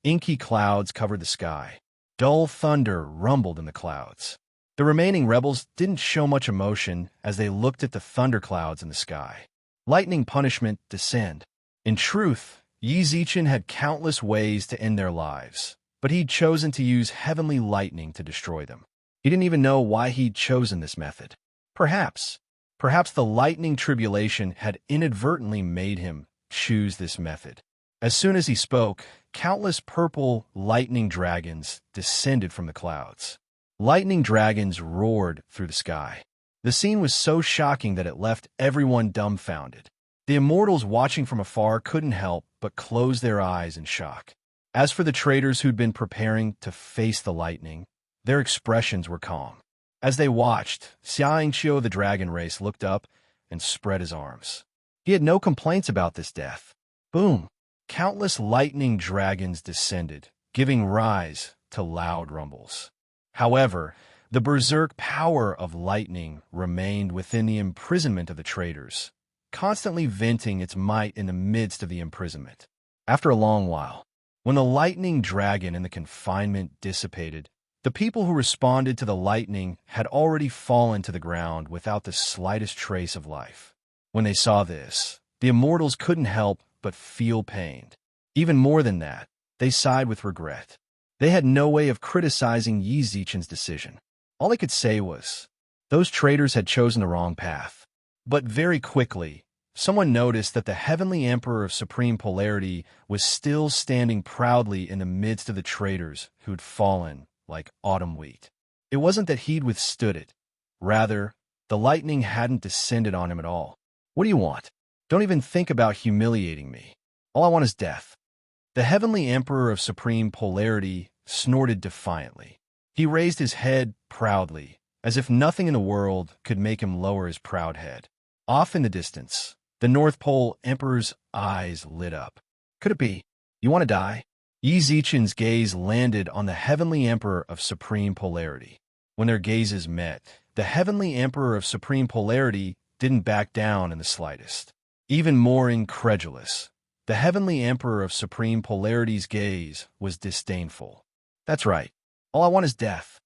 inky clouds covered the sky. Dull thunder rumbled in the clouds. The remaining rebels didn't show much emotion as they looked at the thunderclouds in the sky. Lightning punishment descend. In truth, Yi Zichen had countless ways to end their lives, but he'd chosen to use heavenly lightning to destroy them. He didn't even know why he'd chosen this method. Perhaps the lightning tribulation had inadvertently made him choose this method. As soon as he spoke, countless purple lightning dragons descended from the clouds. Lightning dragons roared through the sky. The scene was so shocking that it left everyone dumbfounded. The immortals watching from afar couldn't help but close their eyes in shock. As for the traders who'd been preparing to face the lightning, their expressions were calm. As they watched, Xiangqiu the dragon race looked up and spread his arms. He had no complaints about this death. Boom! Countless lightning dragons descended, giving rise to loud rumbles. However, the berserk power of lightning remained within the imprisonment of the traders, constantly venting its might in the midst of the imprisonment. After a long while, when the lightning dragon and the confinement dissipated, the people who responded to the lightning had already fallen to the ground without the slightest trace of life. When they saw this, the immortals couldn't help but feel pained. Even more than that, they sighed with regret. They had no way of criticizing Yi Zichen's decision. All they could say was, those traders had chosen the wrong path. But very quickly, someone noticed that the heavenly emperor of supreme polarity was still standing proudly in the midst of the traders who'd fallen like autumn wheat. It wasn't that he'd withstood it. Rather, the lightning hadn't descended on him at all. What do you want? Don't even think about humiliating me. All I want is death. The heavenly emperor of supreme polarity snorted defiantly. He raised his head proudly, as if nothing in the world could make him lower his proud head. Off in the distance, the North Pole Emperor's eyes lit up. Could it be? You want to die? Yi Zichen's gaze landed on the heavenly emperor of supreme polarity. When their gazes met, the heavenly emperor of supreme polarity didn't back down in the slightest. Even more incredulous, the heavenly emperor of supreme polarity's gaze was disdainful. That's right. All I want is death.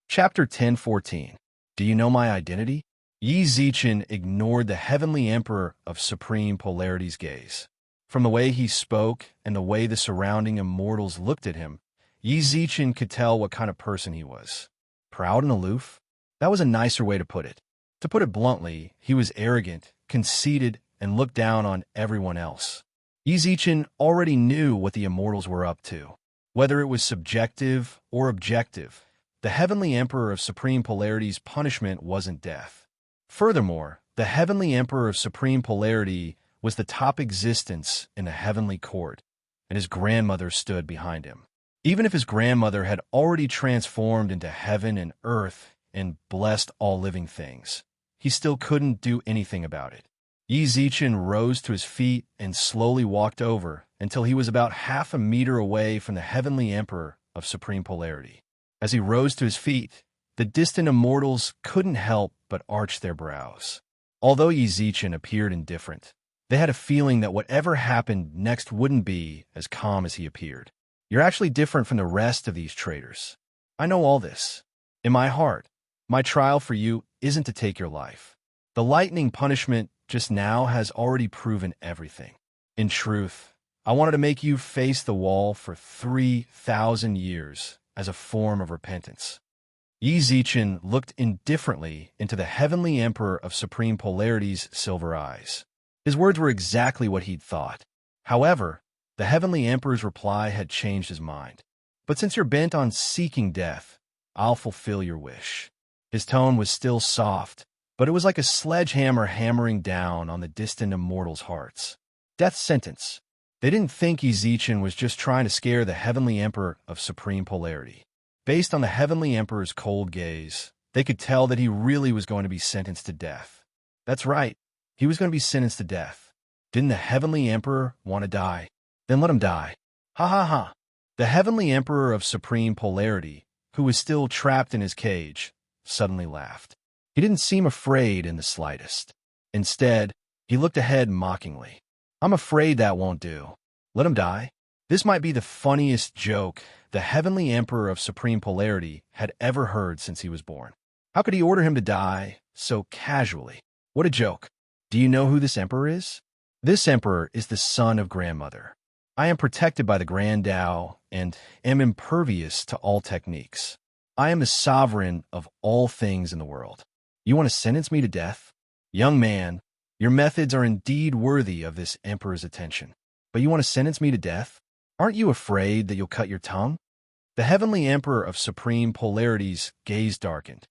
Chapter 1014. Do you know my identity? Yi Zichen ignored the heavenly emperor of supreme polarity's gaze. From the way he spoke and the way the surrounding immortals looked at him, Yi Zichen could tell what kind of person he was. Proud and aloof? That was a nicer way to put it. To put it bluntly, he was arrogant, conceited, and looked down on everyone else. Yi Zichen already knew what the immortals were up to. Whether it was subjective or objective, the heavenly emperor of supreme polarity's punishment wasn't death. Furthermore, the heavenly emperor of supreme polarity was the top existence in the heavenly court, and his grandmother stood behind him. Even if his grandmother had already transformed into heaven and earth and blessed all living things. He still couldn't do anything about it. Yi Zichen rose to his feet and slowly walked over until he was about half a meter away from the heavenly emperor of supreme polarity. As he rose to his feet, the distant immortals couldn't help but arch their brows. Although Yi Zichen appeared indifferent, they had a feeling that whatever happened next wouldn't be as calm as he appeared. You're actually different from the rest of these traitors. I know all this. In my heart, my trial for you isn't to take your life. The lightning punishment just now has already proven everything. In truth, I wanted to make you face the wall for 3,000 years as a form of repentance. Yi Zichen looked indifferently into the heavenly emperor of supreme polarity's silver eyes. His words were exactly what he'd thought. However, the heavenly emperor's reply had changed his mind. But since you're bent on seeking death, I'll fulfill your wish. His tone was still soft, but it was like a sledgehammer hammering down on the distant immortals' hearts. Death sentence. They didn't think Yi Zichen was just trying to scare the heavenly emperor of supreme polarity. Based on the heavenly emperor's cold gaze, they could tell that he really was going to be sentenced to death. That's right, he was going to be sentenced to death. Didn't the heavenly emperor want to die? Then let him die. Ha ha ha. The heavenly emperor of supreme polarity, who was still trapped in his cage, suddenly laughed. He didn't seem afraid in the slightest. Instead, he looked ahead mockingly. I'm afraid that won't do. Let him die. This might be the funniest joke the heavenly emperor of supreme polarity had ever heard since he was born. How could he order him to die so casually? What a joke. Do you know who this emperor is? This emperor is the son of grandmother. I am protected by the Grand Tao and am impervious to all techniques. I am the sovereign of all things in the world. You want to sentence me to death? Young man, your methods are indeed worthy of this emperor's attention. But you want to sentence me to death? Aren't you afraid that you'll cut your tongue? The heavenly emperor of supreme polarity's gaze darkened.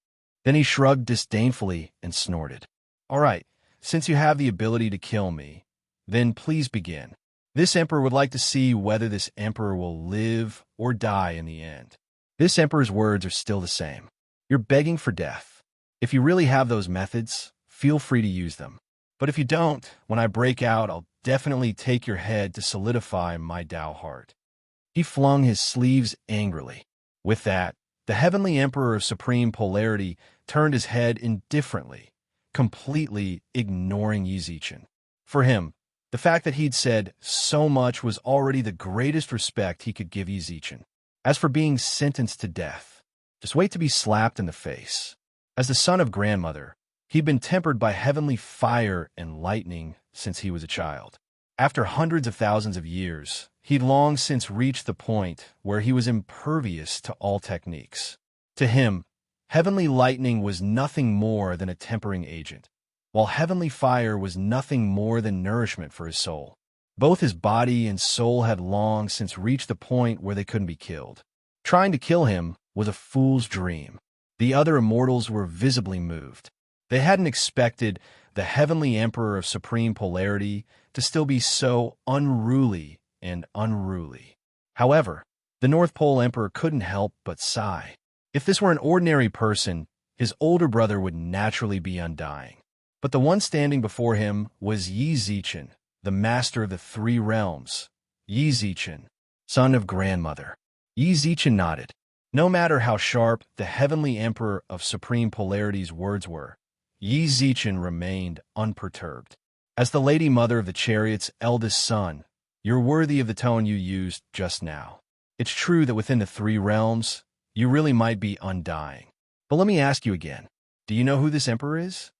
Then he shrugged disdainfully and snorted. All right, since you have the ability to kill me, then please begin. This emperor would like to see whether this emperor will live or die in the end. This emperor's words are still the same. You're begging for death. If you really have those methods, feel free to use them. But if you don't, when I break out, I'll definitely take your head to solidify my Tao heart. He flung his sleeves angrily. With that, the heavenly emperor of supreme polarity turned his head indifferently, completely ignoring Yi Zichen. For him, the fact that he'd said so much was already the greatest respect he could give Yi Zichen. As for being sentenced to death, just wait to be slapped in the face. As the son of grandmother, he'd been tempered by heavenly fire and lightning since he was a child. After hundreds of thousands of years, he'd long since reached the point where he was impervious to all techniques. To him, heavenly lightning was nothing more than a tempering agent, while heavenly fire was nothing more than nourishment for his soul. Both his body and soul had long since reached the point where they couldn't be killed. Trying to kill him was a fool's dream. The other immortals were visibly moved. They hadn't expected the heavenly emperor of supreme polarity to still be so unruly and unruly. However, the North Pole Emperor couldn't help but sigh. If this were an ordinary person, his older brother would naturally be undying. But the one standing before him was Yi Zichen, the master of the three realms. Yi Zichen, son of grandmother. Yi Zichen nodded. No matter how sharp the heavenly emperor of supreme polarity's words were, Yi Zichen remained unperturbed. As the lady mother of the chariot's eldest son, you're worthy of the tone you used just now. It's true that within the three realms, you really might be undying. But let me ask you again, do you know who this emperor is?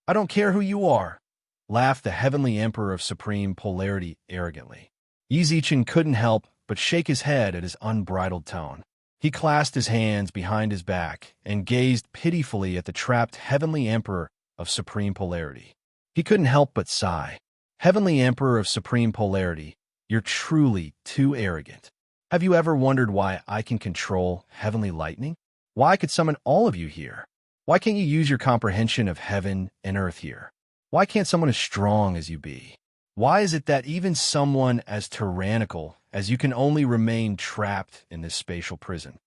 I don't care who you are, laughed the heavenly emperor of supreme polarity arrogantly. Yi Zichen couldn't help but shake his head at his unbridled tone. He clasped his hands behind his back and gazed pitifully at the trapped heavenly emperor of supreme polarity. He couldn't help but sigh. Heavenly emperor of supreme polarity, you're truly too arrogant. Have you ever wondered why I can control heavenly lightning? Why I could summon all of you here? Why can't you use your comprehension of heaven and earth here? Why can't someone as strong as you be? Why is it that even someone as tyrannical as you can only remain trapped in this spatial prison?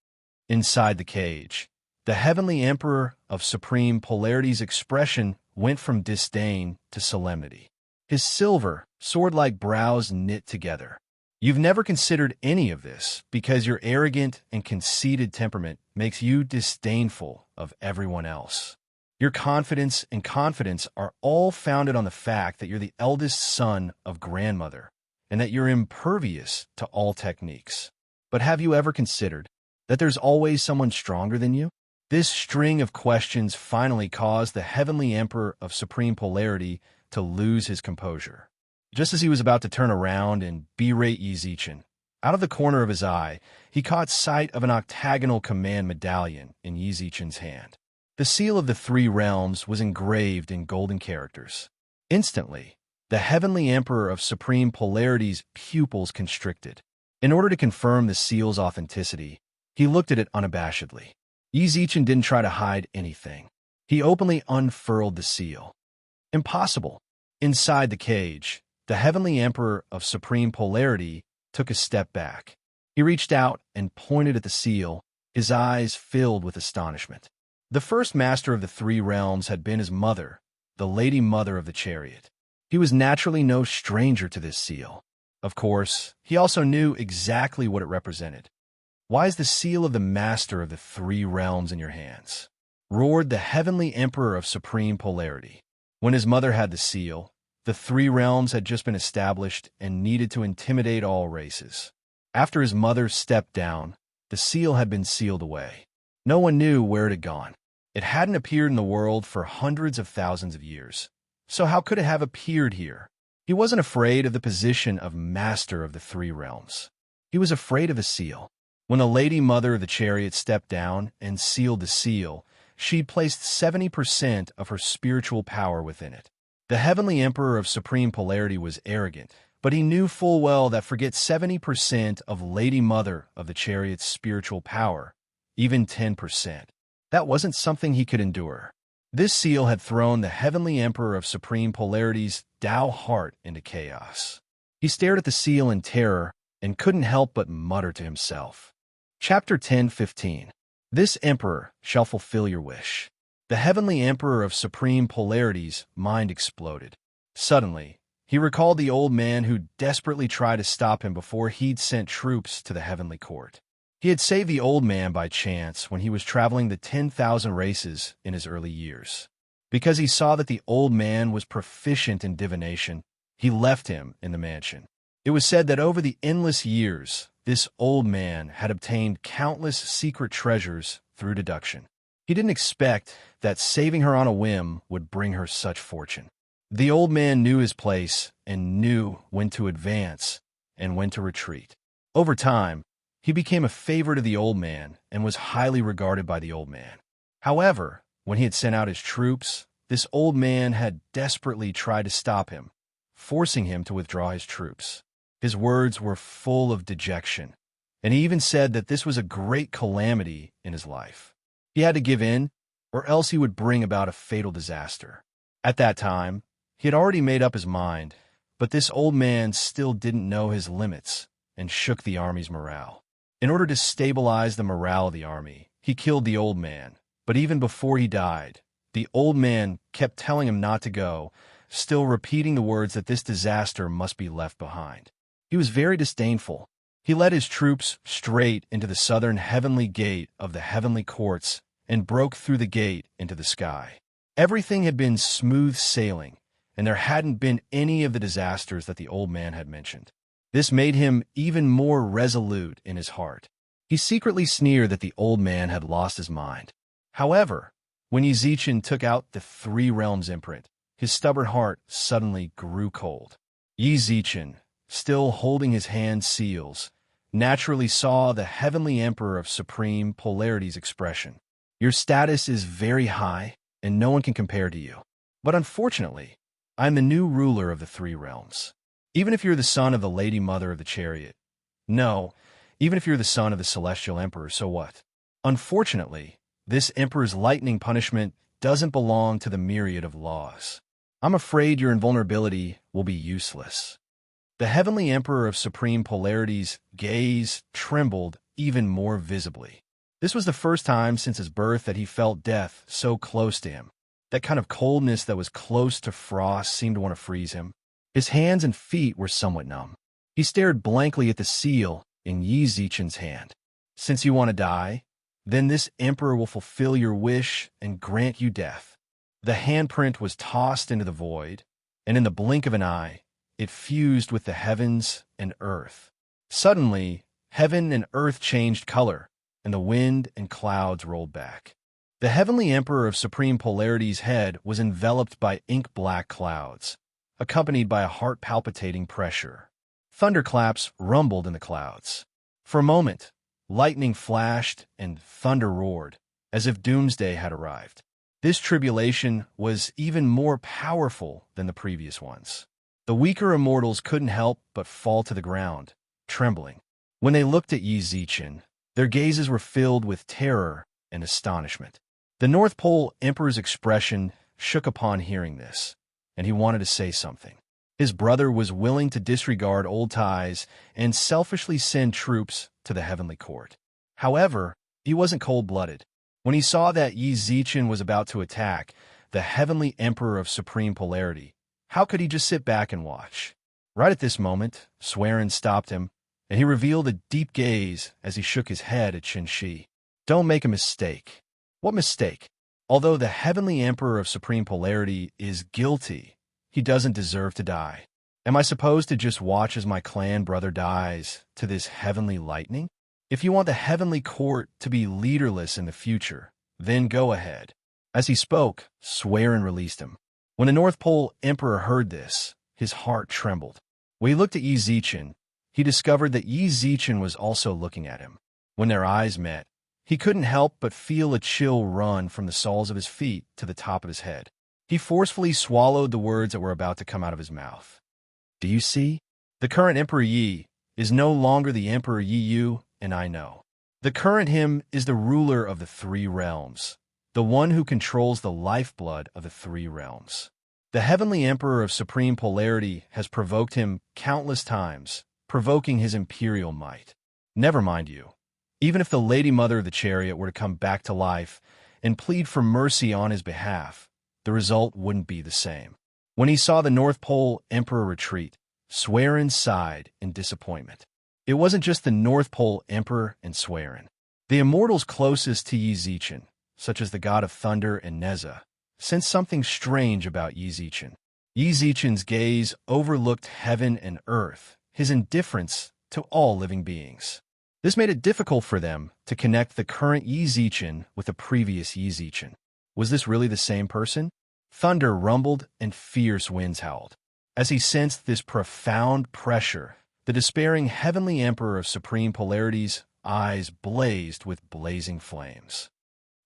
Inside the cage, The heavenly emperor of supreme polarity's expression went from disdain to solemnity. His silver, sword-like brows knit together. You've never considered any of this because your arrogant and conceited temperament makes you disdainful of everyone else. Your confidence and confidence are all founded on the fact that you're the eldest son of grandmother and that you're impervious to all techniques. But have you ever considered that there's always someone stronger than you? This string of questions finally caused the heavenly emperor of supreme polarity to lose his composure. Just as he was about to turn around and berate Yi Zichen, out of the corner of his eye, he caught sight of an octagonal command medallion in Yi Zichen's hand. The seal of the three realms was engraved in golden characters. Instantly, the heavenly emperor of supreme polarity's pupils constricted. In order to confirm the seal's authenticity, he looked at it unabashedly. Yi Zichen didn't try to hide anything. He openly unfurled the seal. Impossible. Inside the cage, the heavenly emperor of supreme polarity took a step back. He reached out and pointed at the seal, his eyes filled with astonishment. The first master of the three realms had been his mother, the Lady Mother of the Chariot. He was naturally no stranger to this seal. Of course, he also knew exactly what it represented. "Why is the seal of the master of the three realms in your hands?" roared the heavenly emperor of supreme polarity. When his mother had the seal, the three realms had just been established and needed to intimidate all races. After his mother stepped down, the seal had been sealed away. No one knew where it had gone. It hadn't appeared in the world for hundreds of thousands of years. So how could it have appeared here? He wasn't afraid of the position of master of the three realms. He was afraid of the seal. When the Lady Mother of the Chariot stepped down and sealed the seal, she placed 70% of her spiritual power within it. The heavenly emperor of supreme polarity was arrogant, but he knew full well that forget 70% of Lady Mother of the Chariot's spiritual power, even 10%. That wasn't something he could endure. This seal had thrown the heavenly emperor of supreme polarity's Tao heart into chaos. He stared at the seal in terror and couldn't help but mutter to himself. Chapter 10:15. This emperor shall fulfill your wish. The heavenly emperor of supreme polarity's mind exploded. Suddenly, he recalled the old man who desperately tried to stop him before he'd sent troops to the heavenly court. He had saved the old man by chance when he was traveling the 10,000 races in his early years. Because he saw that the old man was proficient in divination, he left him in the mansion. It was said that over the endless years, this old man had obtained countless secret treasures through deduction. He didn't expect that saving her on a whim would bring her such fortune. The old man knew his place and knew when to advance and when to retreat. Over time, he became a favorite of the old man and was highly regarded by the old man. However, when he had sent out his troops, this old man had desperately tried to stop him, forcing him to withdraw his troops. His words were full of dejection, and he even said that this was a great calamity in his life. He had to give in, or else he would bring about a fatal disaster. At that time, he had already made up his mind, but this old man still didn't know his limits and shook the army's morale. In order to stabilize the morale of the army, he killed the old man, but even before he died, the old man kept telling him not to go, still repeating the words that this disaster must be left behind. He was very disdainful. He led his troops straight into the southern heavenly gate of the heavenly courts and broke through the gate into the sky. Everything had been smooth sailing, and there hadn't been any of the disasters that the old man had mentioned. This made him even more resolute in his heart. He secretly sneered that the old man had lost his mind. However, when Yi Zichen took out the three realms imprint, his stubborn heart suddenly grew cold. Yi Zichen, still holding his hand seals, naturally saw the heavenly emperor of supreme polarity's expression. Your status is very high, and no one can compare to you. But unfortunately, I am the new ruler of the three realms. Even if you're the son of the Lady Mother of the Chariot. No, even if you're the son of the Celestial Emperor, so what? Unfortunately, this Emperor's lightning punishment doesn't belong to the myriad of laws. I'm afraid your invulnerability will be useless. The heavenly emperor of supreme polarity's gaze trembled even more visibly. This was the first time since his birth that he felt death so close to him. That kind of coldness that was close to frost seemed to want to freeze him. His hands and feet were somewhat numb. He stared blankly at the seal in Yi Zichen's hand. Since you want to die, then this emperor will fulfill your wish and grant you death. The handprint was tossed into the void, and in the blink of an eye, it fused with the heavens and earth. Suddenly, heaven and earth changed color, and the wind and clouds rolled back. The heavenly emperor of supreme polarity's head was enveloped by ink-black clouds, accompanied by a heart-palpitating pressure. Thunderclaps rumbled in the clouds. For a moment, lightning flashed and thunder roared, as if doomsday had arrived. This tribulation was even more powerful than the previous ones. The weaker immortals couldn't help but fall to the ground, trembling. When they looked at Yi Zichen, their gazes were filled with terror and astonishment. The North Pole Emperor's expression shook upon hearing this, and he wanted to say something. His brother was willing to disregard old ties and selfishly send troops to the heavenly court. However, he wasn't cold-blooded. When he saw that Yi Zichen was about to attack the heavenly emperor of supreme polarity, how could he just sit back and watch? Right at this moment, Swerin stopped him, and he revealed a deep gaze as he shook his head at Qin Shi. Don't make a mistake. What mistake? Although the heavenly emperor of supreme polarity is guilty, he doesn't deserve to die. Am I supposed to just watch as my clan brother dies to this heavenly lightning? If you want the heavenly court to be leaderless in the future, then go ahead. As he spoke, Swerin released him. When the North Pole Emperor heard this, his heart trembled. When he looked at Yi Zichen, he discovered that Yi Zichen was also looking at him. When their eyes met, he couldn't help but feel a chill run from the soles of his feet to the top of his head. He forcefully swallowed the words that were about to come out of his mouth. Do you see? The current Emperor Yi is no longer the Emperor Yi you and I know. The current him is the ruler of the three realms, the one who controls the lifeblood of the three realms. The heavenly emperor of supreme polarity has provoked him countless times, provoking his imperial might. Never mind you. Even if the Lady Mother of the Chariot were to come back to life and plead for mercy on his behalf, the result wouldn't be the same. When he saw the North Pole Emperor retreat, Swerin sighed in disappointment. It wasn't just the North Pole Emperor and Swerin. The immortals closest to Yi Zichen, such as the god of thunder and Neza, sensed something strange about Yi Zichen. Yi Zichen's gaze overlooked heaven and earth, his indifference to all living beings. This made it difficult for them to connect the current Yi Zichen with the previous Yi Zichen. Was this really the same person? Thunder rumbled and fierce winds howled. As he sensed this profound pressure, the despairing heavenly emperor of supreme polarity's eyes blazed with blazing flames.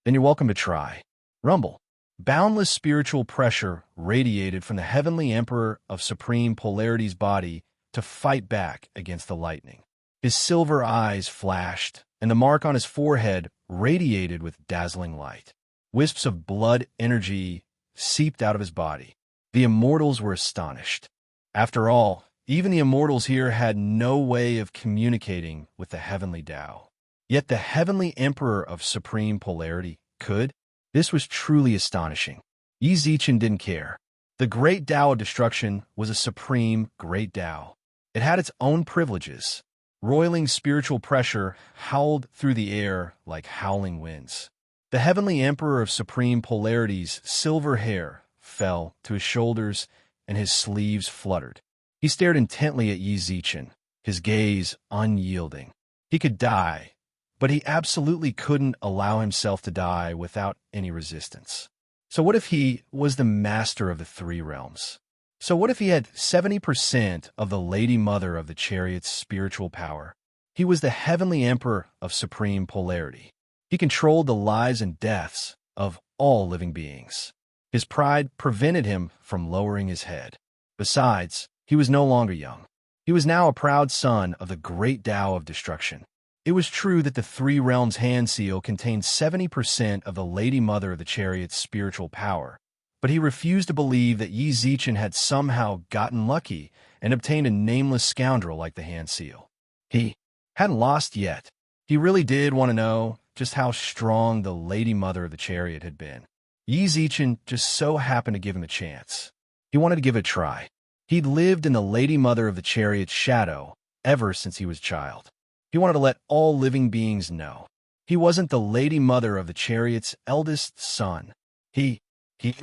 Then you're welcome to try. Rumble. Boundless spiritual pressure radiated from the heavenly emperor of supreme polarity's body to fight back against the lightning. His silver eyes flashed, and the mark on his forehead radiated with dazzling light. Wisps of blood energy seeped out of his body. The immortals were astonished. After all, even the immortals here had no way of communicating with the heavenly Tao. Yet the heavenly emperor of supreme polarity could. This was truly astonishing. Yi Zichen didn't care. The great Tao of destruction was a supreme great Tao. It had its own privileges. Roiling spiritual pressure howled through the air like howling winds. The heavenly emperor of supreme polarity's silver hair fell to his shoulders and his sleeves fluttered. He stared intently at Yi Zichen, his gaze unyielding. He could die, but he absolutely couldn't allow himself to die without any resistance. So what if he was the master of the three realms? So what if he had 70% of the Lady Mother of the Chariot's spiritual power? He was the heavenly emperor of supreme polarity. He controlled the lives and deaths of all living beings. His pride prevented him from lowering his head. Besides, he was no longer young. He was now a proud son of the great Tao of destruction. It was true that the Three Realms hand seal contained 70% of the Lady Mother of the Chariot's spiritual power, but he refused to believe that Yi Zichen had somehow gotten lucky and obtained a nameless scoundrel like the hand seal. He hadn't lost yet. He really did want to know just how strong the Lady Mother of the Chariot had been. Yi Zichen just so happened to give him a chance. He wanted to give it a try. He'd lived in the Lady Mother of the Chariot's shadow ever since he was a child. He wanted to let all living beings know. He wasn't the Lady Mother of the Chariot's eldest son. He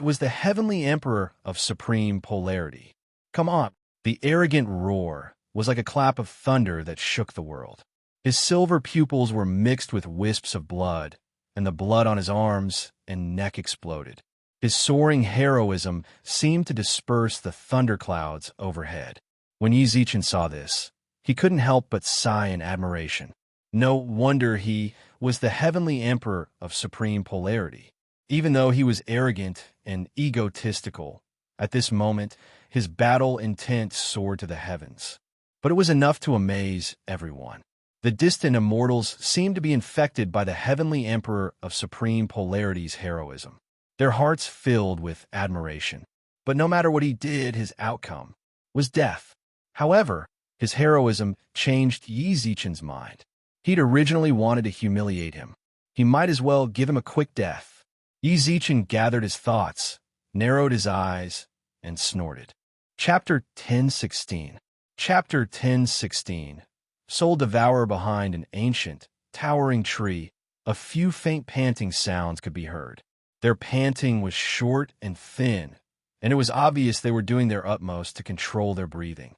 was the heavenly emperor of supreme polarity. Come on. The arrogant roar was like a clap of thunder that shook the world. His silver pupils were mixed with wisps of blood, and the blood on his arms and neck exploded. His soaring heroism seemed to disperse the thunderclouds overhead. When Yi Zichen saw this, he couldn't help but sigh in admiration. No wonder he was the heavenly emperor of supreme polarity. Even though he was arrogant and egotistical, at this moment, his battle intent soared to the heavens. But it was enough to amaze everyone. The distant immortals seemed to be infected by the heavenly emperor of supreme polarity's heroism. Their hearts filled with admiration. But no matter what he did, his outcome was death. However, his heroism changed Yi Zichen's mind. He'd originally wanted to humiliate him. He might as well give him a quick death. Yi Zichen gathered his thoughts, narrowed his eyes, and snorted. Chapter 10:16. Chapter 10:16. Soul devourer behind an ancient, towering tree, a few faint panting sounds could be heard. Their panting was short and thin, and it was obvious they were doing their utmost to control their breathing.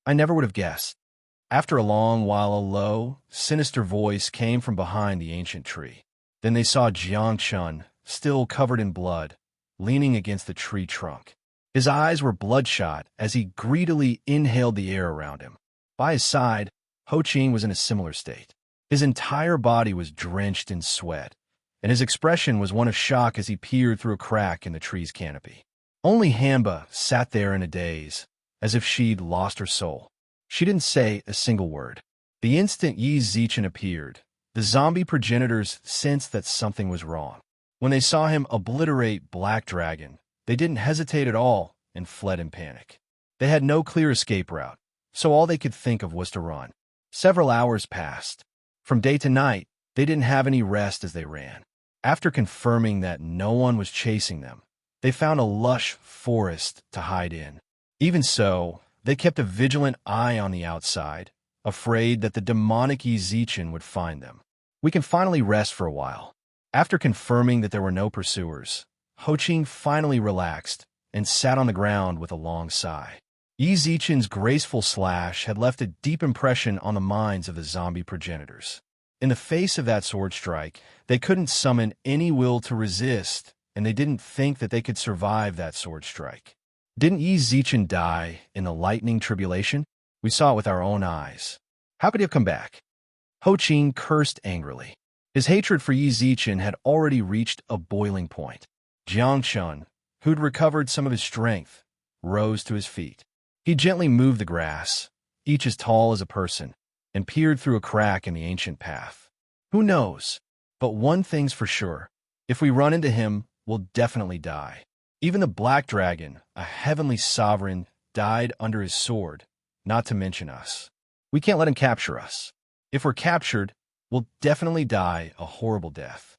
I never would have guessed. After a long while, a low, sinister voice came from behind the ancient tree. Then they saw Jiangchun, still covered in blood, leaning against the tree trunk. His eyes were bloodshot as he greedily inhaled the air around him. By his side, Ho Qing was in a similar state. His entire body was drenched in sweat, and his expression was one of shock as he peered through a crack in the tree's canopy. Only Hamba sat there in a daze, as if she'd lost her soul. She didn't say a single word. The instant Yi Zichen appeared, the zombie progenitors sensed that something was wrong. When they saw him obliterate Black Dragon, they didn't hesitate at all and fled in panic. They had no clear escape route, so all they could think of was to run. Several hours passed. From day to night, they didn't have any rest as they ran. After confirming that no one was chasing them, they found a lush forest to hide in. Even so, they kept a vigilant eye on the outside, afraid that the demonic Yi Zichen would find them. We can finally rest for a while. After confirming that there were no pursuers, Ho Qing finally relaxed and sat on the ground with a long sigh. Yi Zichen's graceful slash had left a deep impression on the minds of the zombie progenitors. In the face of that sword strike, they couldn't summon any will to resist, and they didn't think that they could survive that sword strike. Didn't Yi Zichen die in the lightning tribulation? We saw it with our own eyes. How could he have come back? Ho Qing cursed angrily. His hatred for Yi Zichen had already reached a boiling point. Jiangchun, who'd recovered some of his strength, rose to his feet. He gently moved the grass, each as tall as a person, and peered through a crack in the ancient path. Who knows? But one thing's for sure. If we run into him, we'll definitely die. Even the Black Dragon, a heavenly sovereign, died under his sword, not to mention us. We can't let him capture us. If we're captured, we'll definitely die a horrible death.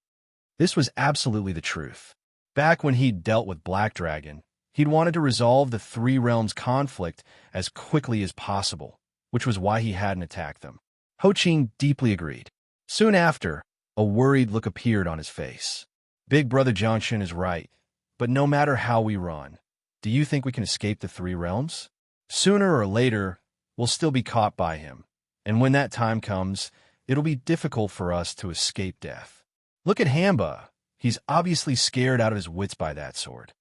This was absolutely the truth. Back when he'd dealt with Black Dragon, he'd wanted to resolve the Three Realms conflict as quickly as possible, which was why he hadn't attacked them. Ho Qing deeply agreed. Soon after, a worried look appeared on his face. Big Brother Jiangchun is right, but no matter how we run, do you think we can escape the Three Realms? Sooner or later, we'll still be caught by him, and when that time comes, it'll be difficult for us to escape death. Look at Hamba. He's obviously scared out of his wits by that sword.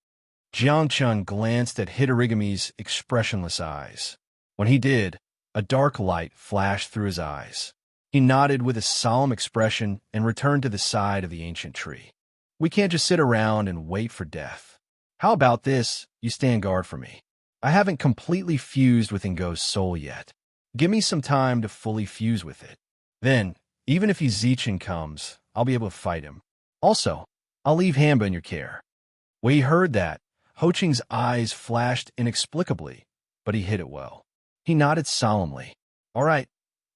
Jiangchun glanced at Hitorigami's expressionless eyes. When he did, a dark light flashed through his eyes. He nodded with a solemn expression and returned to the side of the ancient tree. We can't just sit around and wait for death. How about this? You stand guard for me. I haven't completely fused with Ngo's soul yet. Give me some time to fully fuse with it. Then, even if Yi Zichen comes, I'll be able to fight him. Also, I'll leave Hamba in your care. When he heard that, Ho Qing's eyes flashed inexplicably, but he hid it well. He nodded solemnly. All right,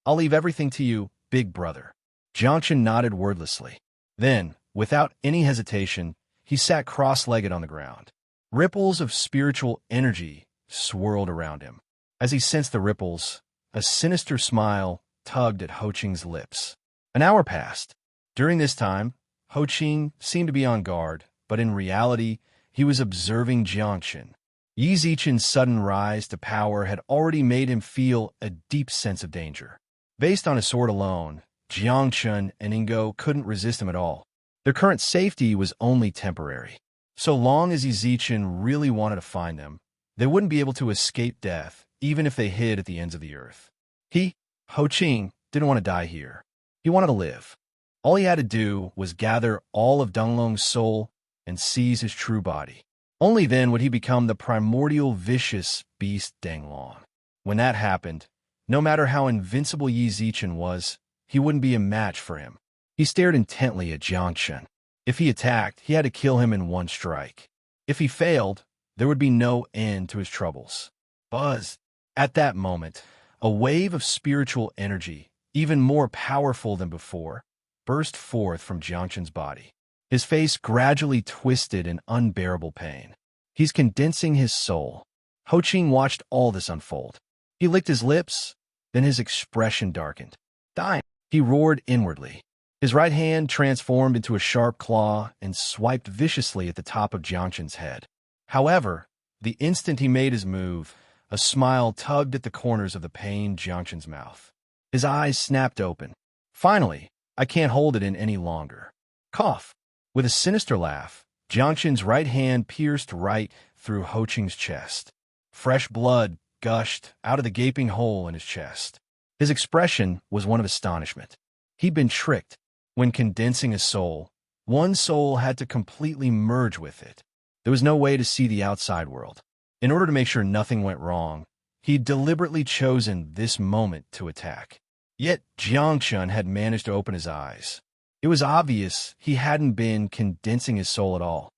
I'll leave everything to you, big brother. Jiangchen nodded wordlessly. Then, without any hesitation, he sat cross-legged on the ground. Ripples of spiritual energy swirled around him. As he sensed the ripples, a sinister smile tugged at Ho Qing's lips. An hour passed. During this time, Ho Qing seemed to be on guard, but in reality, he was observing Jiangchen. Yi Zichen's sudden rise to power had already made him feel a deep sense of danger. Based on his sword alone, Jiangchen and Ingo couldn't resist him at all. Their current safety was only temporary. So long as Yi Zichen really wanted to find them, they wouldn't be able to escape death, even if they hid at the ends of the earth. Ho Qing, didn't want to die here. He wanted to live. All he had to do was gather all of Donglong's soul and seize his true body. Only then would he become the primordial vicious beast Danglong. When that happened, no matter how invincible Yi Zichen was, he wouldn't be a match for him. He stared intently at Jiangchen. If he attacked, he had to kill him in one strike. If he failed, there would be no end to his troubles. Buzz! At that moment, a wave of spiritual energy, even more powerful than before, burst forth from Jiangchen's body. His face gradually twisted in unbearable pain. He's condensing his soul. Ho Qing watched all this unfold. He licked his lips, then his expression darkened. "Die!" he roared inwardly. His right hand transformed into a sharp claw and swiped viciously at the top of Jiangchen's head. However, the instant he made his move, a smile tugged at the corners of the pained Jiangchen's mouth. His eyes snapped open. "Finally, I can't hold it in any longer." Cough! With a sinister laugh, Jiangchen's right hand pierced right through Ho Qing's chest. Fresh blood gushed out of the gaping hole in his chest. His expression was one of astonishment. He'd been tricked. When condensing a soul, one soul had to completely merge with it. There was no way to see the outside world. In order to make sure nothing went wrong, he'd deliberately chosen this moment to attack. Yet Jiangchen had managed to open his eyes. It was obvious he hadn't been condensing his soul at all.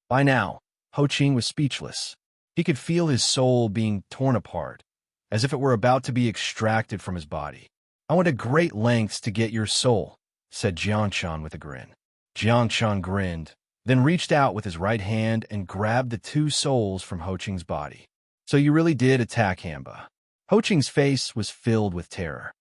By now, Ho Qing was speechless. He could feel his soul being torn apart, as if it were about to be extracted from his body. "I went to great lengths to get your soul," said Jiangchen with a grin. Jiangchen grinned, then reached out with his right hand and grabbed the two souls from Ho Qing's body. "So you really did attack Hamba." Ho Qing's face was filled with terror.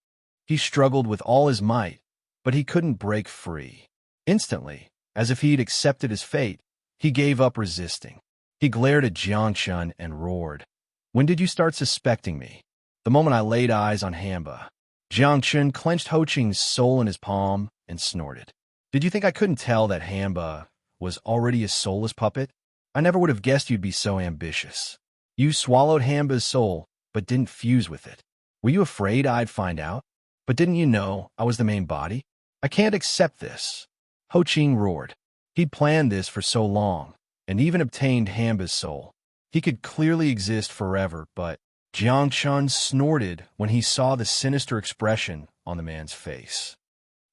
He struggled with all his might, but he couldn't break free. Instantly, as if he'd accepted his fate, he gave up resisting. He glared at Jiangchen and roared, "When did you start suspecting me?" "The moment I laid eyes on Hamba." Jiangchen clenched Ho Qing's soul in his palm and snorted. "Did you think I couldn't tell that Hamba was already a soulless puppet? I never would have guessed you'd be so ambitious. You swallowed Hamba's soul, but didn't fuse with it. Were you afraid I'd find out? But didn't you know I was the main body? I can't accept this." Ho Qing roared. He'd planned this for so long, and even obtained Hamba's soul. He could clearly exist forever, but Jiangchen snorted when he saw the sinister expression on the man's face.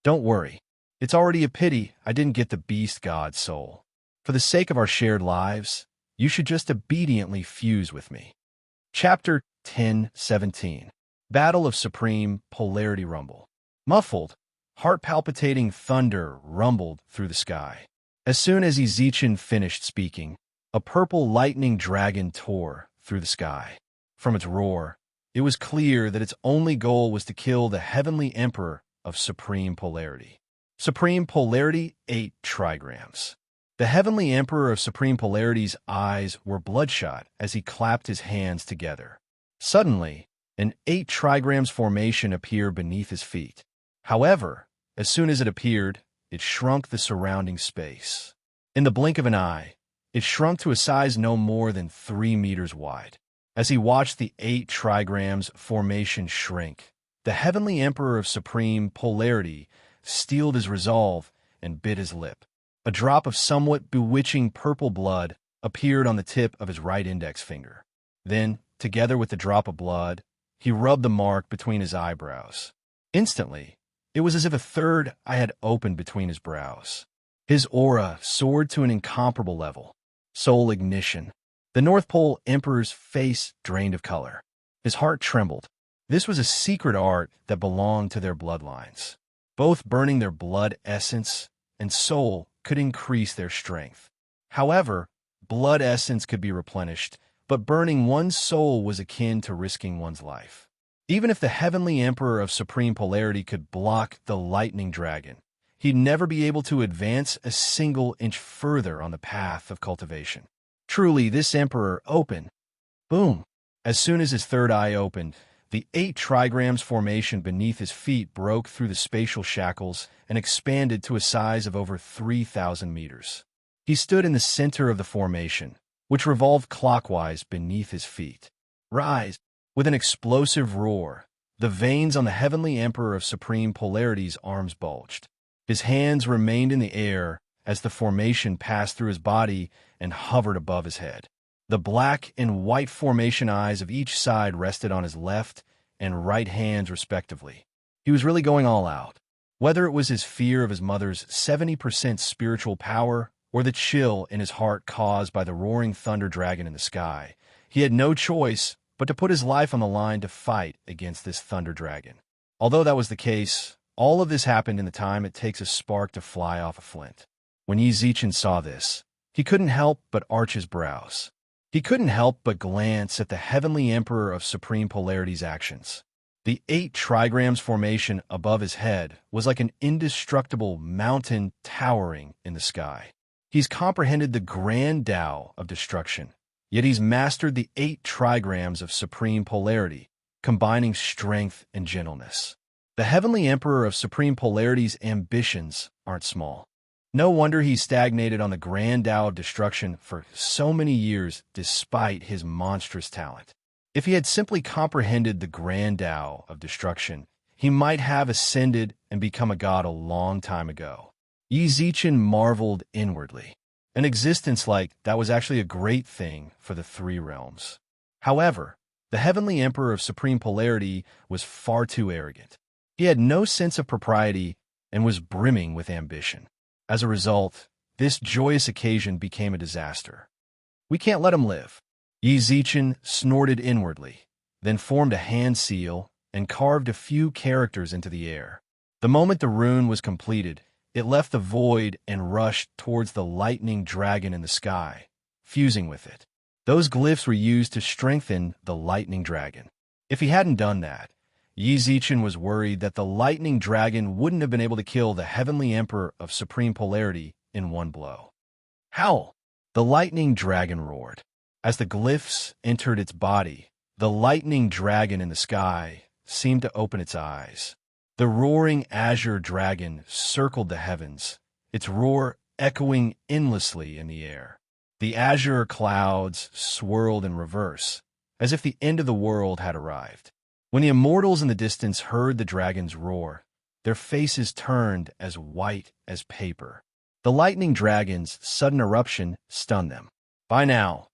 "Don't worry. It's already a pity I didn't get the beast god soul. For the sake of our shared lives, you should just obediently fuse with me." Chapter 10:17. Battle of Supreme Polarity Rumble. Muffled, heart-palpitating thunder rumbled through the sky. As soon as Yi Zichen finished speaking, a purple lightning dragon tore through the sky. From its roar, it was clear that its only goal was to kill the heavenly emperor of Supreme Polarity. Supreme Polarity 8 trigrams. The heavenly emperor of Supreme Polarity's eyes were bloodshot as he clapped his hands together. Suddenly, an 8 trigrams formation appeared beneath his feet. However, as soon as it appeared, it shrunk the surrounding space. In the blink of an eye, it shrunk to a size no more than 3 meters wide. As he watched the 8 trigrams formation shrink, the heavenly emperor of Supreme Polarity steeled his resolve and bit his lip. A drop of somewhat bewitching purple blood appeared on the tip of his right index finger. Then, together with the drop of blood, he rubbed the mark between his eyebrows. Instantly, it was as if a third eye had opened between his brows. His aura soared to an incomparable level. Soul ignition. The North Pole Emperor's face drained of color. His heart trembled. This was a secret art that belonged to their bloodlines. Both burning their blood essence and soul could increase their strength. However, blood essence could be replenished, but burning one's soul was akin to risking one's life. Even if the Heavenly Emperor of Supreme Polarity could block the lightning dragon, he'd never be able to advance a single inch further on the path of cultivation. Truly, this Emperor opened. Boom! As soon as his third eye opened, the 8 trigrams formation beneath his feet broke through the spatial shackles and expanded to a size of over 3,000 meters. He stood in the center of the formation, which revolved clockwise beneath his feet. Rise! With an explosive roar, the veins on the Heavenly Emperor of Supreme Polarity's arms bulged. His hands remained in the air as the formation passed through his body and hovered above his head. The black and white formation eyes of each side rested on his left and right hands respectively. He was really going all out. Whether it was his fear of his mother's 70% spiritual power or the chill in his heart caused by the roaring thunder dragon in the sky, he had no choice but to put his life on the line to fight against this thunder dragon. Although that was the case, all of this happened in the time it takes a spark to fly off a flint. When Yi Zichen saw this, he couldn't help but arch his brows. He couldn't help but glance at the Heavenly Emperor of Supreme Polarity's actions. The 8 trigrams formation above his head was like an indestructible mountain towering in the sky. He's comprehended the grand Tao of destruction, yet he's mastered the 8 trigrams of Supreme Polarity, combining strength and gentleness. The Heavenly Emperor of Supreme Polarity's ambitions aren't small. No wonder he stagnated on the grand Tao of destruction for so many years despite his monstrous talent. If he had simply comprehended the grand Tao of destruction, he might have ascended and become a god a long time ago. Yi Zichen marveled inwardly. An existence like that was actually a great thing for the 3 realms. However, the Heavenly Emperor of Supreme Polarity was far too arrogant. He had no sense of propriety and was brimming with ambition. As a result, this joyous occasion became a disaster. We can't let him live. Yi Zichen snorted inwardly, then formed a hand seal and carved a few characters into the air. The moment the rune was completed, it left the void and rushed towards the lightning dragon in the sky, fusing with it. Those glyphs were used to strengthen the lightning dragon. If he hadn't done that, Yi Zichen was worried that the lightning dragon wouldn't have been able to kill the Heavenly Emperor of Supreme Polarity in one blow. Howl! The lightning dragon roared. As the glyphs entered its body, the lightning dragon in the sky seemed to open its eyes. The roaring azure dragon circled the heavens, its roar echoing endlessly in the air. The azure clouds swirled in reverse, as if the end of the world had arrived. When the immortals in the distance heard the dragon's roar, their faces turned as white as paper. The lightning dragon's sudden eruption stunned them. By now,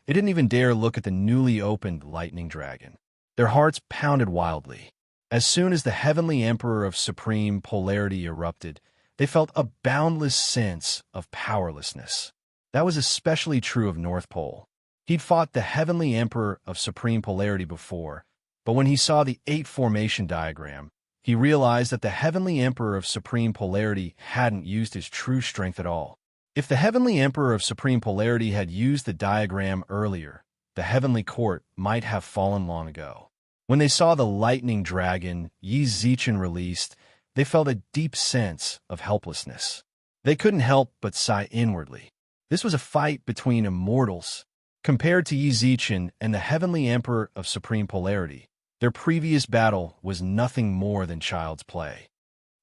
they didn't even dare look at the newly opened lightning dragon. Their hearts pounded wildly. As soon as the Heavenly Emperor of Supreme Polarity erupted, they felt a boundless sense of powerlessness. That was especially true of North Pole. He'd fought the Heavenly Emperor of Supreme Polarity before, but when he saw the 8 formation diagram, he realized that the Heavenly Emperor of Supreme Polarity hadn't used his true strength at all. If the Heavenly Emperor of Supreme Polarity had used the diagram earlier, the Heavenly Court might have fallen long ago. When they saw the lightning dragon Yi Zichen released, they felt a deep sense of helplessness. They couldn't help but sigh inwardly. This was a fight between immortals. Compared to Yi Zichen and the Heavenly Emperor of Supreme Polarity, their previous battle was nothing more than child's play.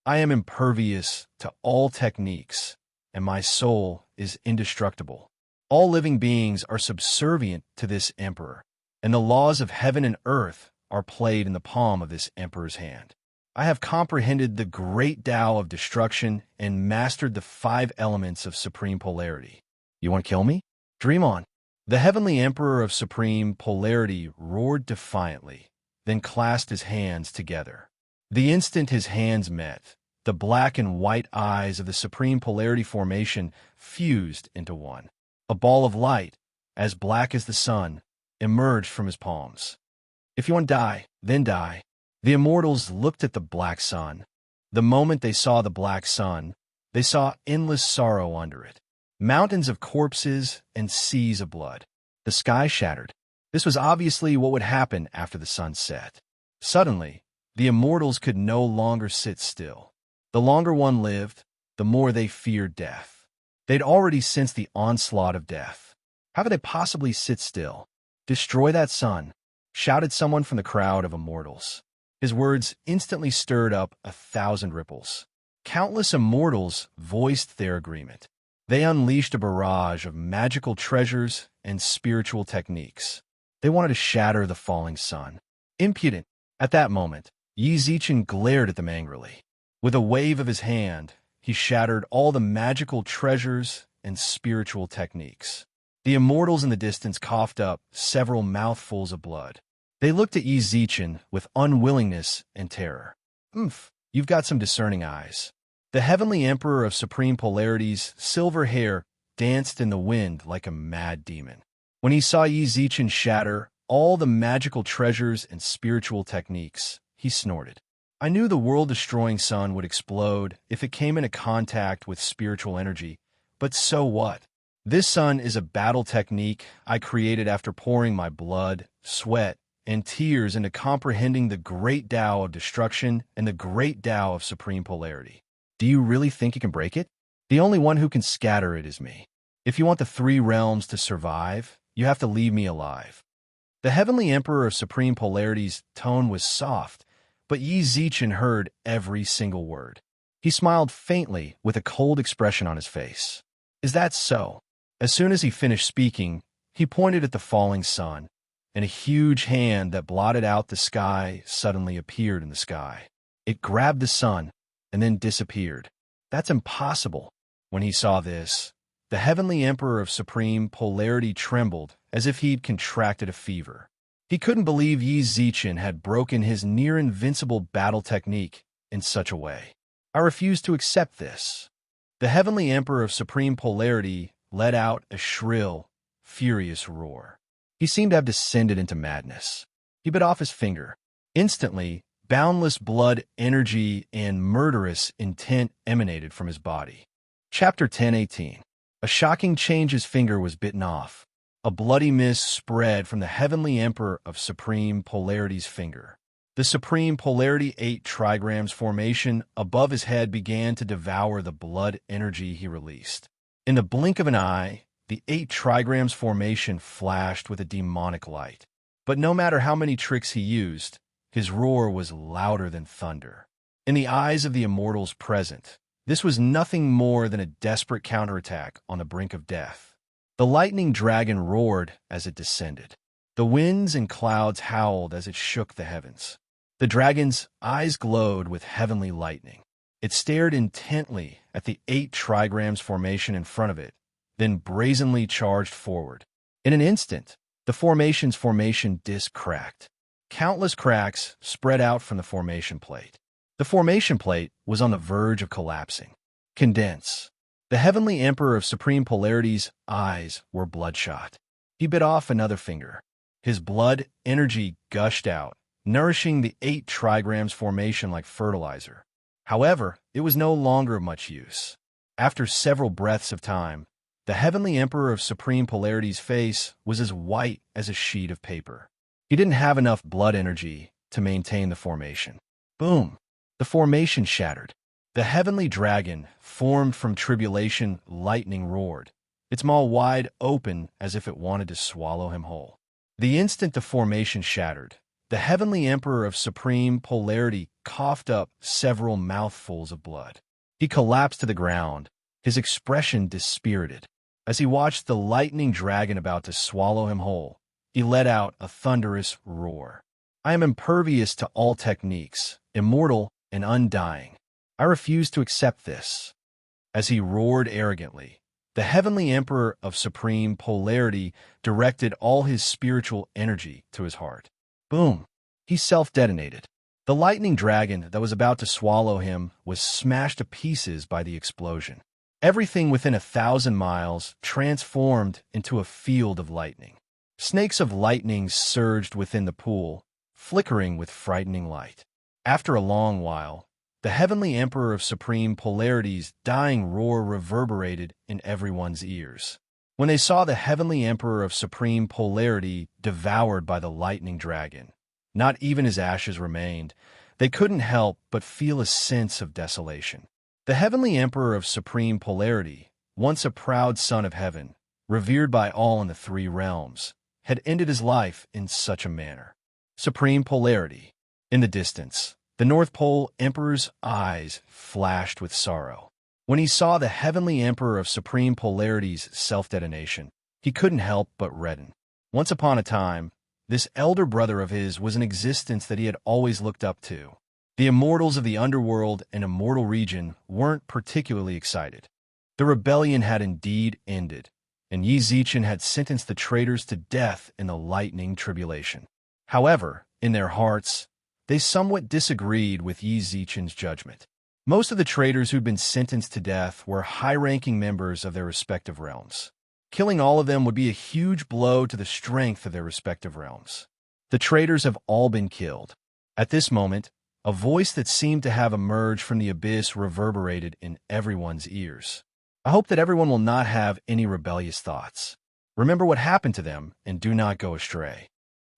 I am impervious to all techniques, and my soul is indestructible. All living beings are subservient to this emperor, and the laws of heaven and earth are played in the palm of this emperor's hand. I have comprehended the great Tao of destruction and mastered the 5 elements of supreme polarity. You want to kill me? Dream on. The Heavenly Emperor of Supreme Polarity roared defiantly, then clasped his hands together. The instant his hands met, the black and white eyes of the Supreme Polarity formation fused into one. A ball of light, as black as the sun, emerged from his palms. If you want to die, then die. The immortals looked at the black sun, The moment they saw the black sun, they saw endless sorrow under it. Mountains of corpses and seas of blood. The sky shattered. This was obviously what would happen after the sun set. Suddenly, the immortals could no longer sit still. The longer one lived, the more they feared death. They'd already sensed the onslaught of death. How could they possibly sit still? "Destroy that sun," shouted someone from the crowd of immortals. His words instantly stirred up 1,000 ripples. Countless immortals voiced their agreement. They unleashed a barrage of magical treasures and spiritual techniques. They wanted to shatter the falling sun. Impudent! At that moment, Yi Zichen glared at them angrily. With a wave of his hand, he shattered all the magical treasures and spiritual techniques. The immortals in the distance coughed up several mouthfuls of blood. They looked at Yi Zichen with unwillingness and terror. You've got some discerning eyes." The heavenly emperor of supreme polarity's silver hair danced in the wind like a mad demon. When he saw Yi Zichen shatter all the magical treasures and spiritual techniques, he snorted. "I knew the world-destroying sun would explode if it came into contact with spiritual energy, but so what? This sun is a battle technique I created after pouring my blood, sweat, and tears into comprehending the great Tao of destruction and the great Tao of supreme polarity. Do you really think you can break it? The only one who can scatter it is me. If you want the three realms to survive, you have to leave me alive." The heavenly emperor of supreme polarity's tone was soft, but Yi Zichen heard every single word. He smiled faintly with a cold expression on his face. "Is that so?" As soon as he finished speaking, he pointed at the falling sun, and a huge hand that blotted out the sky suddenly appeared in the sky. It grabbed the sun and then disappeared. "That's impossible." When he saw this, the heavenly emperor of supreme polarity trembled as if he'd contracted a fever. He couldn't believe Yi Zichen had broken his near-invincible battle technique in such a way. "I refuse to accept this." The heavenly emperor of supreme polarity let out a shrill, furious roar. He seemed to have descended into madness. He bit off his finger. Instantly, boundless blood energy and murderous intent emanated from his body. Chapter 10:18. A shocking change. His finger was bitten off. A bloody mist spread from the heavenly emperor of supreme polarity's finger. The supreme polarity 8 trigrams formation above his head began to devour the blood energy he released. In the blink of an eye, the 8 trigrams formation flashed with a demonic light. But no matter how many tricks he used, his roar was louder than thunder. In the eyes of the immortals present, this was nothing more than a desperate counterattack on the brink of death. The lightning dragon roared as it descended. The winds and clouds howled as it shook the heavens. The dragon's eyes glowed with heavenly lightning. It stared intently at the 8 trigrams formation in front of it, then brazenly charged forward. In an instant, the formation's formation disc cracked. Countless cracks spread out from the formation plate. The formation plate was on the verge of collapsing. Condense. The heavenly emperor of supreme polarity's eyes were bloodshot. He bit off another finger. His blood energy gushed out, nourishing the 8 trigrams formation like fertilizer. However, it was no longer of much use. After several breaths of time, the heavenly emperor of supreme polarity's face was as white as a sheet of paper. He didn't have enough blood energy to maintain the formation. Boom! The formation shattered. The heavenly dragon, formed from tribulation, lightning roared, its maw wide open as if it wanted to swallow him whole. The instant the formation shattered, the heavenly emperor of supreme polarity coughed up several mouthfuls of blood. He collapsed to the ground, his expression dispirited. As he watched the lightning dragon about to swallow him whole, he let out a thunderous roar. "I am impervious to all techniques, immortal and undying. I refuse to accept this." As he roared arrogantly, the heavenly emperor of supreme polarity directed all his spiritual energy to his heart. Boom! He self-detonated. The lightning dragon that was about to swallow him was smashed to pieces by the explosion. Everything within 1,000 miles transformed into a field of lightning. Snakes of lightning surged within the pool, flickering with frightening light. After a long while, The heavenly emperor of supreme polarity's dying roar reverberated in everyone's ears. When they saw the heavenly emperor of supreme polarity devoured by the lightning dragon, not even his ashes remained, they couldn't help but feel a sense of desolation. The heavenly emperor of supreme polarity, once a proud son of heaven, revered by all in the three realms, had ended his life in such a manner. Supreme polarity. In the distance, the North Pole Emperor's eyes flashed with sorrow. When he saw the heavenly emperor of supreme polarity's self-detonation, he couldn't help but redden. Once upon a time, this elder brother of his was an existence that he had always looked up to. The immortals of the underworld and immortal region weren't particularly excited. The rebellion had indeed ended, and Yi Zichen had sentenced the traitors to death in the lightning tribulation. However, in their hearts, they somewhat disagreed with Yi Zichen's judgment. Most of the traitors who'd been sentenced to death were high-ranking members of their respective realms. Killing all of them would be a huge blow to the strength of their respective realms. The traitors have all been killed. At this moment, a voice that seemed to have emerged from the abyss reverberated in everyone's ears. I hope that everyone will not have any rebellious thoughts. Remember what happened to them and do not go astray.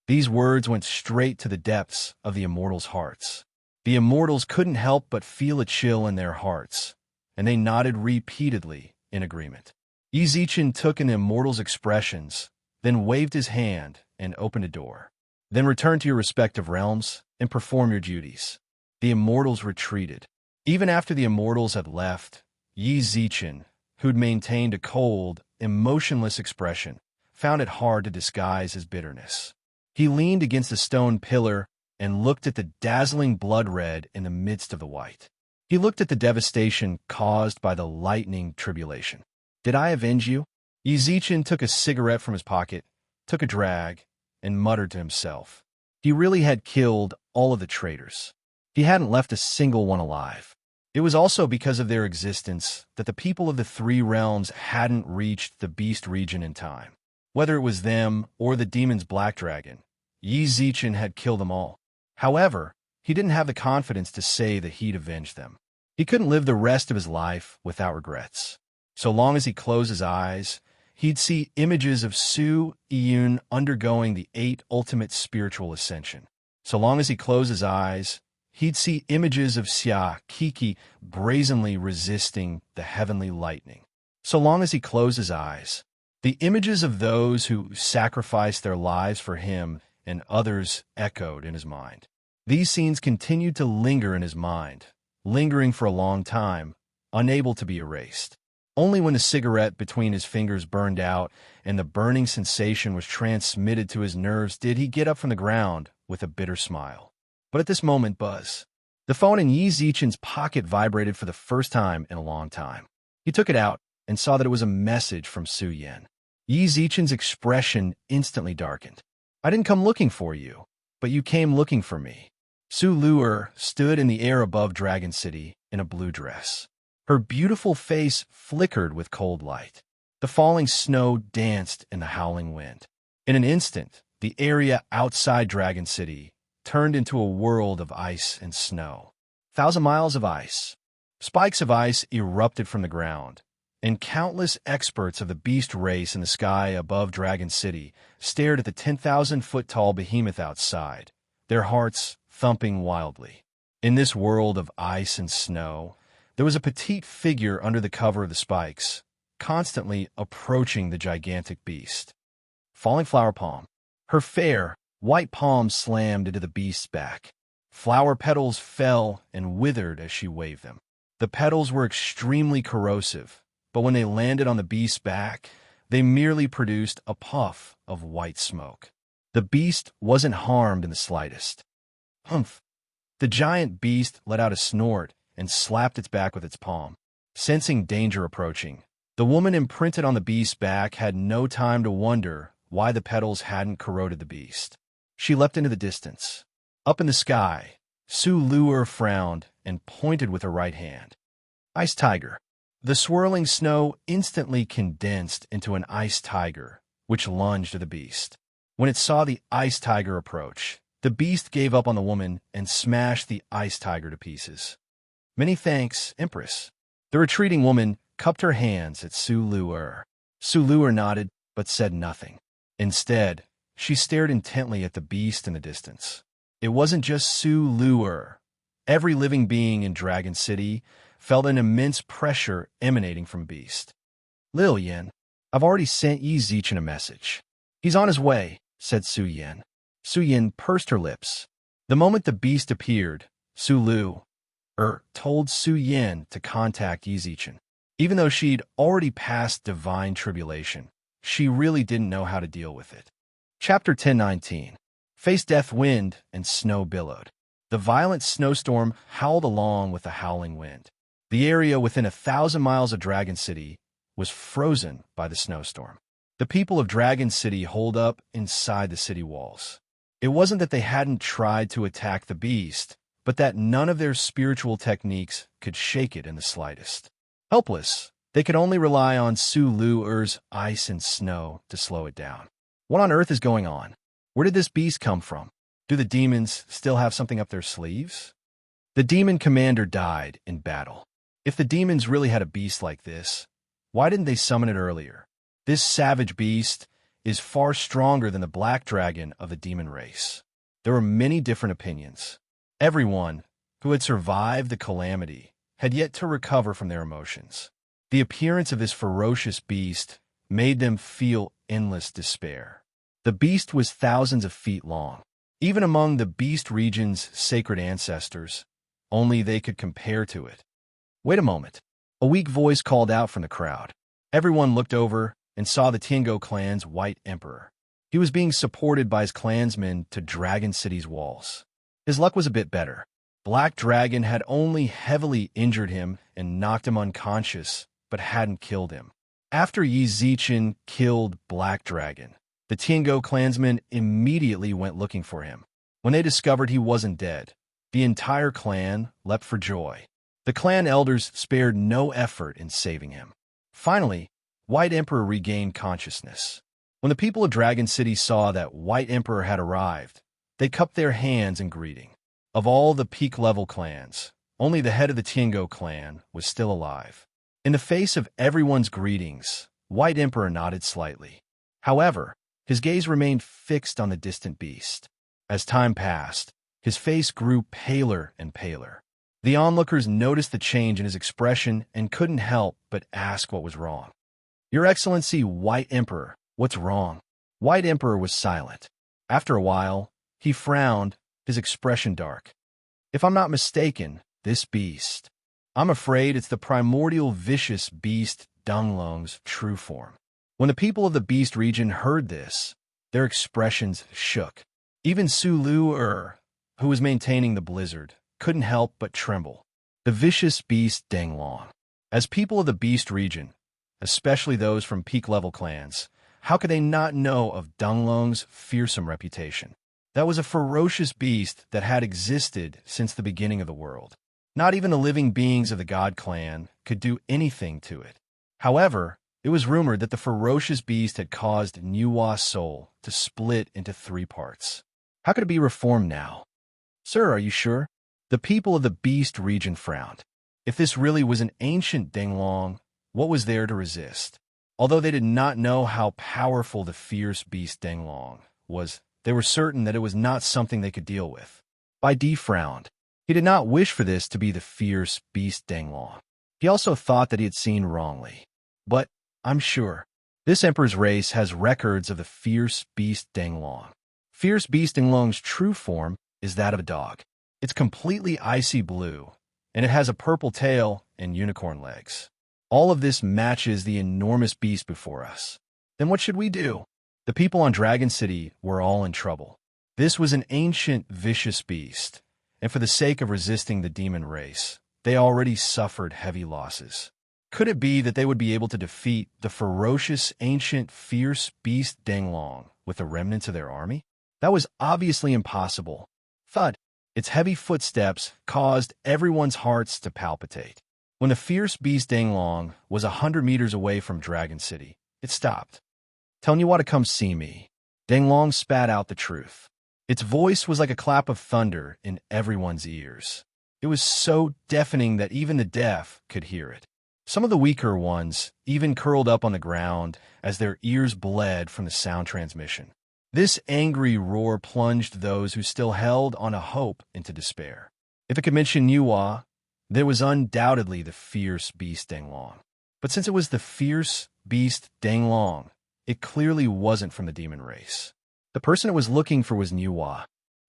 These words went straight to the depths of the immortals' hearts. The immortals couldn't help but feel a chill in their hearts, and they nodded repeatedly in agreement. Yi Zichen took in the immortals' expressions, then waved his hand and opened a door. Then return to your respective realms and perform your duties. The immortals retreated. Even after the immortals had left, Yi Zichen, who'd maintained a cold, emotionless expression, found it hard to disguise his bitterness. He leaned against a stone pillar and looked at the dazzling blood red in the midst of the white. He looked at the devastation caused by the lightning tribulation. Did I avenge you? Yi Zichen took a cigarette from his pocket, took a drag, and muttered to himself. He really had killed all of the traitors. He hadn't left a single one alive. It was also because of their existence that the people of the three realms hadn't reached the beast region in time. Whether it was them or the demon's black dragon, Yi Zichen had killed them all. However, he didn't have the confidence to say that he'd avenged them. He couldn't live the rest of his life without regrets. So long as he closed his eyes, he'd see images of Su Yun undergoing the 8 ultimate spiritual ascension. So long as he closed his eyes, he'd see images of Xia Kiki brazenly resisting the heavenly lightning. So long as he closed his eyes, the images of those who sacrificed their lives for him and others echoed in his mind. These scenes continued to linger in his mind, lingering for a long time, unable to be erased. Only when the cigarette between his fingers burned out and the burning sensation was transmitted to his nerves did he get up from the ground with a bitter smile. But at this moment, the phone in Yi Zichen's pocket vibrated for the first time in a long time. He took it out and saw that it was a message from Su Yan. Yi Zichen's expression instantly darkened. I didn't come looking for you, but you came looking for me. Su Luer stood in the air above Dragon City in a blue dress. Her beautiful face flickered with cold light. The falling snow danced in the howling wind. In an instant, the area outside Dragon City turned into a world of ice and snow. 1,000 miles of ice. Spikes of ice erupted from the ground, and countless experts of the beast race in the sky above Dragon City stared at the 10,000-foot-tall behemoth outside, their hearts thumping wildly. In this world of ice and snow, there was a petite figure under the cover of the spikes, constantly approaching the gigantic beast. Falling flower palm. Her fair, white palm slammed into the beast's back. Flower petals fell and withered as she waved them. The petals were extremely corrosive, but when they landed on the beast's back, they merely produced a puff of white smoke. The beast wasn't harmed in the slightest. Humph! The giant beast let out a snort and slapped its back with its palm. Sensing danger approaching, the woman imprinted on the beast's back had no time to wonder why the petals hadn't corroded the beast. She leapt into the distance. Up in the sky, Su Luer frowned and pointed with her right hand. Ice tiger. The swirling snow instantly condensed into an ice tiger, which lunged at the beast. When it saw the ice tiger approach, the beast gave up on the woman and smashed the ice tiger to pieces. Many thanks, Empress. The retreating woman cupped her hands at Su Lu'er. Su Lu'er nodded, but said nothing. Instead, she stared intently at the beast in the distance. It wasn't just Su Lu'er. Every living being in Dragon City felt an immense pressure emanating from beast. Lil Yin, I've already sent Yi Zichen a message. He's on his way, said Su Yin. Su Yin pursed her lips. The moment the beast appeared, Su Lu'er told Su Yin to contact Yi Zichen. Even though she'd already passed divine tribulation, she really didn't know how to deal with it. Chapter 10:19. Face death wind and snow billowed. The violent snowstorm howled along with the howling wind. The area within 1,000 miles of Dragon City was frozen by the snowstorm. The people of Dragon City holed up inside the city walls. It wasn't that they hadn't tried to attack the beast, but that none of their spiritual techniques could shake it in the slightest. Helpless, they could only rely on Su Lu'er's ice and snow to slow it down. What on earth is going on? Where did this beast come from? Do the demons still have something up their sleeves? The demon commander died in battle. If the demons really had a beast like this, why didn't they summon it earlier? This savage beast is far stronger than the black dragon of the demon race. There were many different opinions. Everyone who had survived the calamity had yet to recover from their emotions. The appearance of this ferocious beast made them feel endless despair. The beast was thousands of feet long. Even among the beast region's sacred ancestors, only they could compare to it. Wait a moment. A weak voice called out from the crowd. Everyone looked over and saw the Tiango clan's White Emperor. He was being supported by his clansmen to Dragon City's walls. His luck was a bit better. Black Dragon had only heavily injured him and knocked him unconscious, but hadn't killed him. After Yi Zichen killed Black Dragon, the Tiango clansmen immediately went looking for him. When they discovered he wasn't dead, the entire clan leapt for joy. The clan elders spared no effort in saving him. Finally, White Emperor regained consciousness. When the people of Dragon City saw that White Emperor had arrived, they cupped their hands in greeting. Of all the peak-level clans, only the head of the Tiango clan was still alive. In the face of everyone's greetings, White Emperor nodded slightly. However, his gaze remained fixed on the distant beast. As time passed, his face grew paler and paler. The onlookers noticed the change in his expression and couldn't help but ask what was wrong. Your Excellency, White Emperor, what's wrong? White Emperor was silent. After a while, he frowned, his expression dark. If I'm not mistaken, this beast. I'm afraid it's the primordial vicious beast Dunglong's true form. When the people of the beast region heard this, their expressions shook. Even Su Lu'er, who was maintaining the blizzard, couldn't help but tremble. The vicious beast Danglong. As people of the beast region, especially those from peak-level clans, how could they not know of Dunglong's fearsome reputation? That was a ferocious beast that had existed since the beginning of the world. Not even the living beings of the God clan could do anything to it. However, it was rumored that the ferocious beast had caused Nuwa's soul to split into 3 parts. How could it be reformed now? Sir, are you sure? The people of the beast region frowned. If this really was an ancient Danglong, what was there to resist? Although they did not know how powerful the fierce beast Danglong was, they were certain that it was not something they could deal with. Bai Di frowned. He did not wish for this to be the fierce beast Danglong. He also thought that he had seen wrongly. But I'm sure this emperor's race has records of the fierce beast Danglong. Fierce beast Danglong's true form is that of a dog. It's completely icy blue, and it has a purple tail and unicorn legs. All of this matches the enormous beast before us. Then what should we do? The people on Dragon City were all in trouble. This was an ancient, vicious beast, and for the sake of resisting the demon race, they already suffered heavy losses. Could it be that they would be able to defeat the ferocious, ancient, fierce beast Danglong with the remnants of their army? That was obviously impossible. Thud! Its heavy footsteps caused everyone's hearts to palpitate. When the fierce beast Danglong was 100 meters away from Dragon City, it stopped. Telling you what to come see me. Danglong spat out the truth. Its voice was like a clap of thunder in everyone's ears. It was so deafening that even the deaf could hear it. Some of the weaker ones even curled up on the ground as their ears bled from the sound transmission. This angry roar plunged those who still held on a hope into despair. If it could mention Nuwa, there was undoubtedly the fierce beast Danglong. But since it was the fierce beast Danglong, it clearly wasn't from the demon race. The person it was looking for was Nuwa.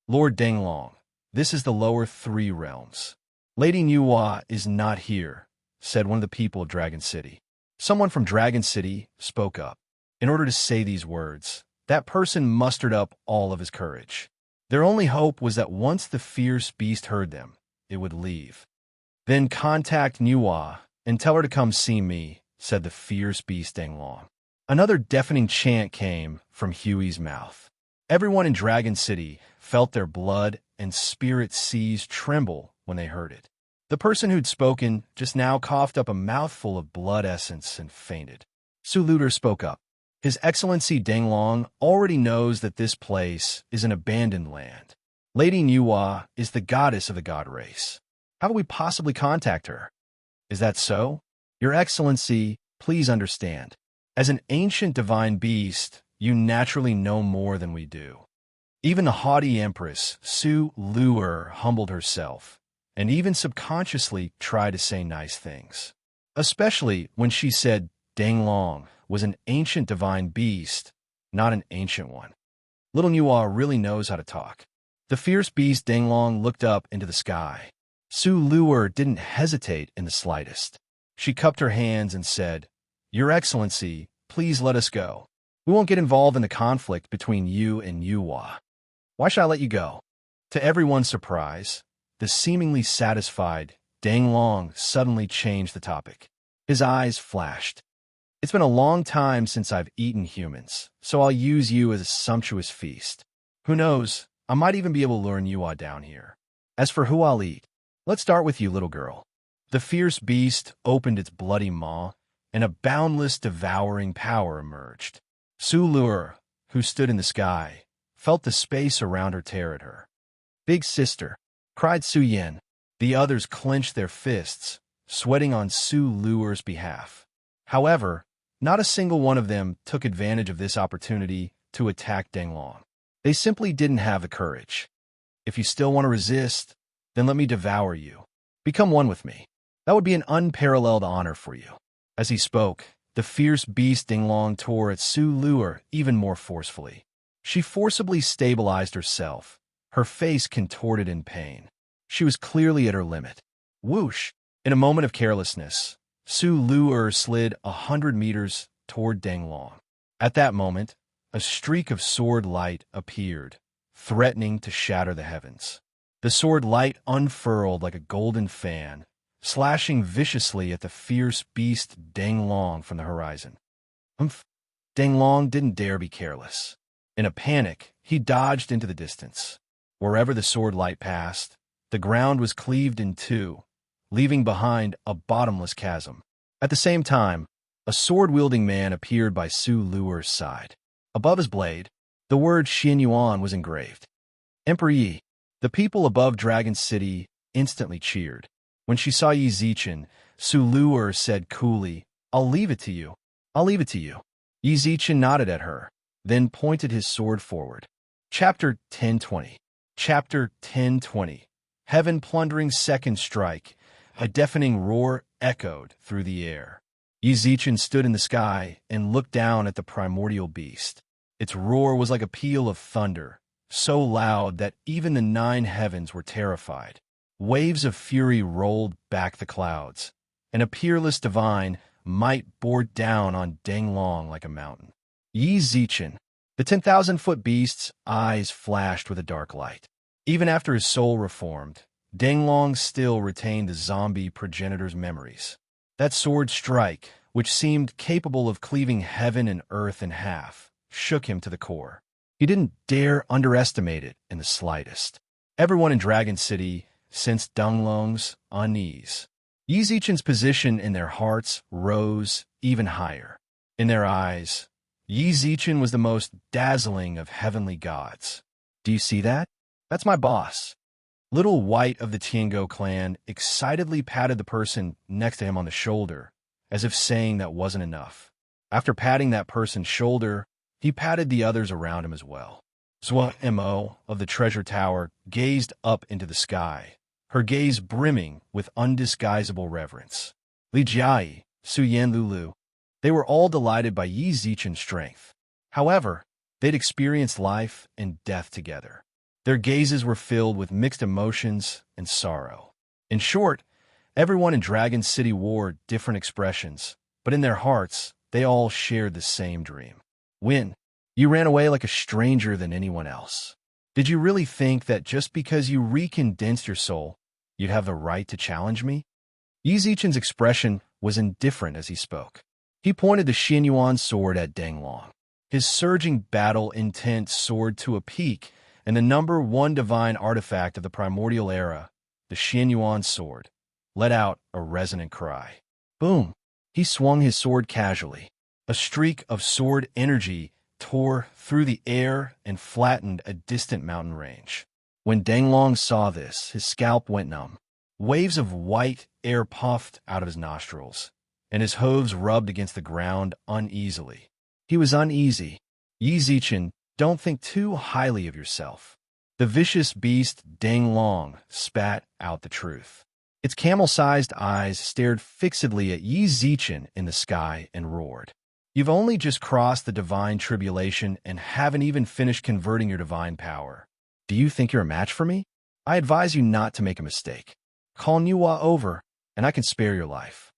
Lord Danglong, this is the lower 3 realms. Lady Nuwa is not here, said one of the people of Dragon City. Someone from Dragon City spoke up. In order to say these words, that person mustered up all of his courage. Their only hope was that once the fierce beast heard them, it would leave. Then contact Nuwa and tell her to come see me, said the fierce beast Danglong. Another deafening chant came from Huey's mouth. Everyone in Dragon City felt their blood and spirit seas tremble when they heard it. The person who'd spoken just now coughed up a mouthful of blood essence and fainted. Su Luder spoke up. His Excellency Danglong already knows that this place is an abandoned land. Lady Nuwa is the goddess of the god race. How can we possibly contact her? Is that so? Your Excellency, please understand. As an ancient divine beast, you naturally know more than we do. Even the haughty Empress, Su Luer, humbled herself, and even subconsciously tried to say nice things. Especially when she said Danglong was an ancient divine beast, not an ancient one. Little Nuwa really knows how to talk. The fierce beast Danglong looked up into the sky. Su Luer didn't hesitate in the slightest. She cupped her hands and said, Your Excellency, please let us go. We won't get involved in the conflict between you and Nuwa. Why should I let you go? To everyone's surprise, the seemingly satisfied Danglong suddenly changed the topic. His eyes flashed. It's been a long time since I've eaten humans, so I'll use you as a sumptuous feast. Who knows, I might even be able to lure Nuwa down here. As for who I'll eat, let's start with you, little girl. The fierce beast opened its bloody maw, and a boundless, devouring power emerged. Su Luer, who stood in the sky, felt the space around her tear at her. Big sister, cried Su Yen. The others clenched their fists, sweating on Su Luer's behalf. However, not a single one of them took advantage of this opportunity to attack Danglong. They simply didn't have the courage. If you still want to resist, then let me devour you. Become one with me. That would be an unparalleled honor for you. As he spoke, the fierce beast Danglong tore at Su Luer even more forcefully. She forcibly stabilized herself, her face contorted in pain. She was clearly at her limit. Whoosh! In a moment of carelessness, Su Luer slid 100 meters toward Danglong. At that moment, a streak of sword light appeared, threatening to shatter the heavens. The sword light unfurled like a golden fan, slashing viciously at the fierce beast Danglong from the horizon. Danglong didn't dare be careless. In a panic, he dodged into the distance. Wherever the sword light passed, the ground was cleaved in two, leaving behind a bottomless chasm. At the same time, a sword-wielding man appeared by Su Luer's side. Above his blade, the word Xianyuan was engraved. Emperor Yi. The people above Dragon City instantly cheered. When she saw Yi Zichen, Su Luer said coolly, I'll leave it to you. I'll leave it to you. Yi Zichen nodded at her, then pointed his sword forward. Chapter 1020. Chapter 1020. Heaven-plundering second strike. A deafening roar echoed through the air. Yi Zichen stood in the sky and looked down at the primordial beast. Its roar was like a peal of thunder, so loud that even the 9 heavens were terrified. Waves of fury rolled back the clouds, and a peerless divine might bore down on Danglong like a mountain. Yi Zichen, the 10,000-foot beast's eyes flashed with a dark light. Even after his soul reformed, Danglong still retained the zombie progenitor's memories. That sword strike, which seemed capable of cleaving heaven and earth in half, shook him to the core. He didn't dare underestimate it in the slightest. Everyone in Dragon City sensed Danglong's unease. Yi Zichen's position in their hearts rose even higher. In their eyes, Yi Zichen was the most dazzling of heavenly gods. Do you see that? That's my boss. Little White of the Tiango clan excitedly patted the person next to him on the shoulder, as if saying that wasn't enough. After patting that person's shoulder, he patted the others around him as well. Zhua Mo of the treasure tower gazed up into the sky, her gaze brimming with undisguisable reverence. Li Jiai, Su Yan Lulu, they were all delighted by Yi Zichen's strength. However, they'd experienced life and death together. Their gazes were filled with mixed emotions and sorrow. In short, everyone in Dragon City wore different expressions, but in their hearts, they all shared the same dream. When you ran away like a stranger than anyone else. Did you really think that just because you recondensed your soul, you'd have the right to challenge me? Yi Zichen's expression was indifferent as he spoke. He pointed the Xianyuan sword at Danglong. His surging battle intent soared to a peak, and the number one divine artifact of the primordial era, the Xianyuan sword, let out a resonant cry. Boom! He swung his sword casually. A streak of sword energy tore through the air and flattened a distant mountain range. When Danglong saw this, his scalp went numb. Waves of white air puffed out of his nostrils, and his hooves rubbed against the ground uneasily. He was uneasy. Yi Zichen, don't think too highly of yourself. The vicious beast Danglong spat out the truth. Its camel-sized eyes stared fixedly at Yi Zichen in the sky and roared. You've only just crossed the divine tribulation and haven't even finished converting your divine power. Do you think you're a match for me? I advise you not to make a mistake. Call Nuwa over, and I can spare your life.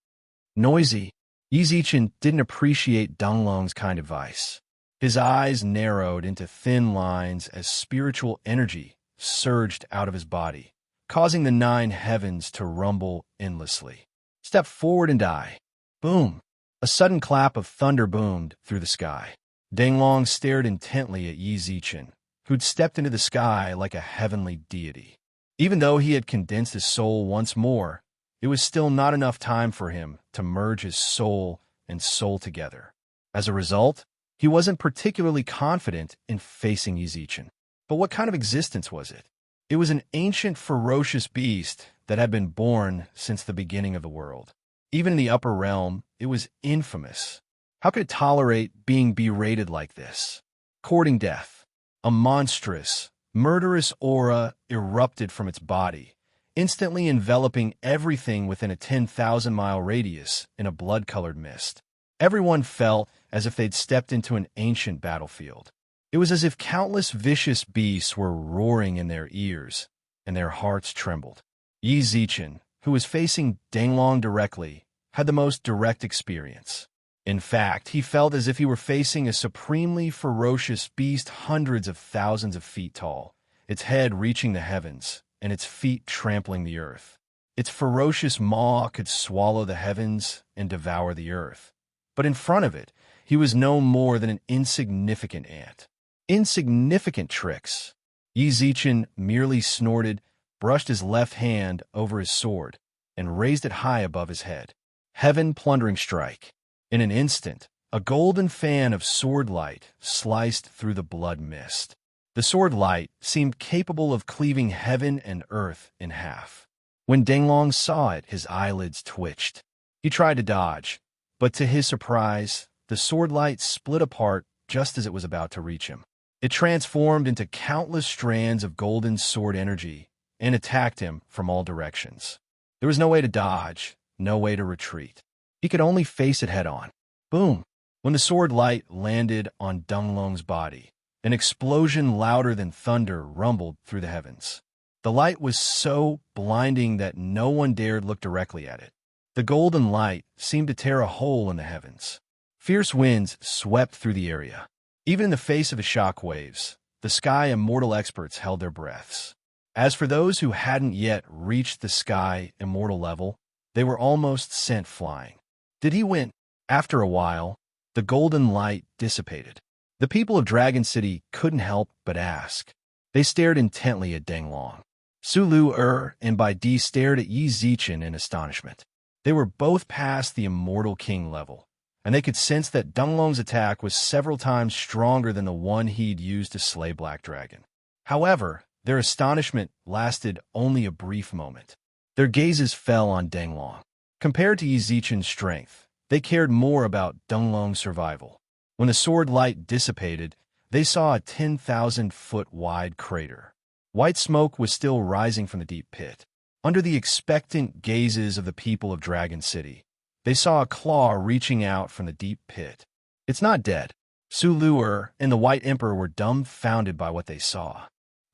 Noisy, Yi Zichen didn't appreciate Danglong's kind advice. His eyes narrowed into thin lines as spiritual energy surged out of his body, causing the 9 heavens to rumble endlessly. Step forward and die. Boom! A sudden clap of thunder boomed through the sky. Danglong stared intently at Yi Zichen, who'd stepped into the sky like a heavenly deity. Even though he had condensed his soul once more, it was still not enough time for him to merge his soul and soul together. As a result, he wasn't particularly confident in facing Yi Zichen. But what kind of existence was it? It was an ancient, ferocious beast that had been born since the beginning of the world. Even in the upper realm, it was infamous. How could it tolerate being berated like this? Courting death. A monstrous, murderous aura erupted from its body, instantly enveloping everything within a 10,000-mile radius in a blood-colored mist. Everyone felt as if they'd stepped into an ancient battlefield. It was as if countless vicious beasts were roaring in their ears, and their hearts trembled. Yi Zichen, who was facing Danglong directly, had the most direct experience. In fact, he felt as if he were facing a supremely ferocious beast hundreds of thousands of feet tall, its head reaching the heavens, and its feet trampling the earth. Its ferocious maw could swallow the heavens and devour the earth. But in front of it, he was no more than an insignificant ant. Insignificant tricks. Yi Zichen merely snorted, brushed his left hand over his sword, and raised it high above his head. Heaven plundering strike. In an instant, a golden fan of sword light sliced through the blood mist. The sword light seemed capable of cleaving heaven and earth in half. When Danglong saw it, his eyelids twitched. He tried to dodge, but to his surprise, the sword light split apart just as it was about to reach him. It transformed into countless strands of golden sword energy and attacked him from all directions. There was no way to dodge, no way to retreat. He could only face it head-on. Boom! When the sword light landed on Danglong's body, an explosion louder than thunder rumbled through the heavens. The light was so blinding that no one dared look directly at it. The golden light seemed to tear a hole in the heavens. Fierce winds swept through the area. Even in the face of the shock waves, the sky immortal experts held their breaths. As for those who hadn't yet reached the sky immortal level, they were almost sent flying. Did he win? After a while, the golden light dissipated. The people of Dragon City couldn't help but ask. They stared intently at Danglong. Su Lu and Bai Di stared at Yi Zichen in astonishment. They were both past the Immortal King level, and they could sense that Danglong's attack was several times stronger than the one he'd used to slay Black Dragon. However, Their astonishment lasted only a brief moment. Their gazes fell on Danglong. Compared to Yi Zichen's strength, they cared more about Danglong's survival. When the sword light dissipated, they saw a 10,000-foot-wide crater. White smoke was still rising from the deep pit. Under the expectant gazes of the people of Dragon City, they saw a claw reaching out from the deep pit. It's not dead. Su Luer and the White Emperor were dumbfounded by what they saw.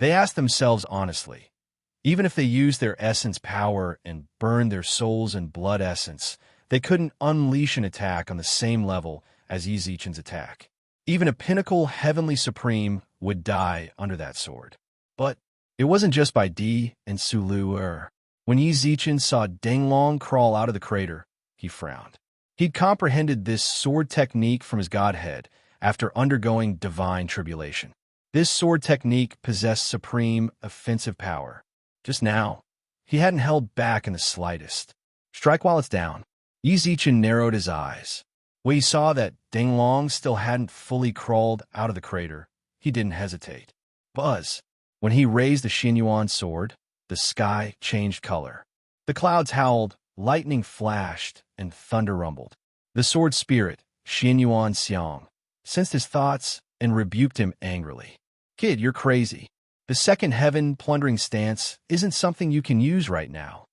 They asked themselves honestly, even if they used their essence power and burned their souls and blood essence, they couldn't unleash an attack on the same level as Yi Zichen's attack. Even a pinnacle heavenly supreme would die under that sword. But it wasn't just by Di and Su Luer. When Yi Zichen saw Danglong crawl out of the crater, he frowned. He'd comprehended this sword technique from his godhead after undergoing divine tribulation. This sword technique possessed supreme offensive power. Just now, he hadn't held back in the slightest. Strike while it's down. Yi Zichen narrowed his eyes. When he saw that Danglong still hadn't fully crawled out of the crater, he didn't hesitate. Buzz! When he raised the Xinyuan sword, the sky changed color. The clouds howled, lightning flashed, and thunder rumbled. The sword spirit, Xinyuan Xiang, sensed his thoughts and rebuked him angrily. Kid, you're crazy. The second heaven plundering stance isn't something you can use right now.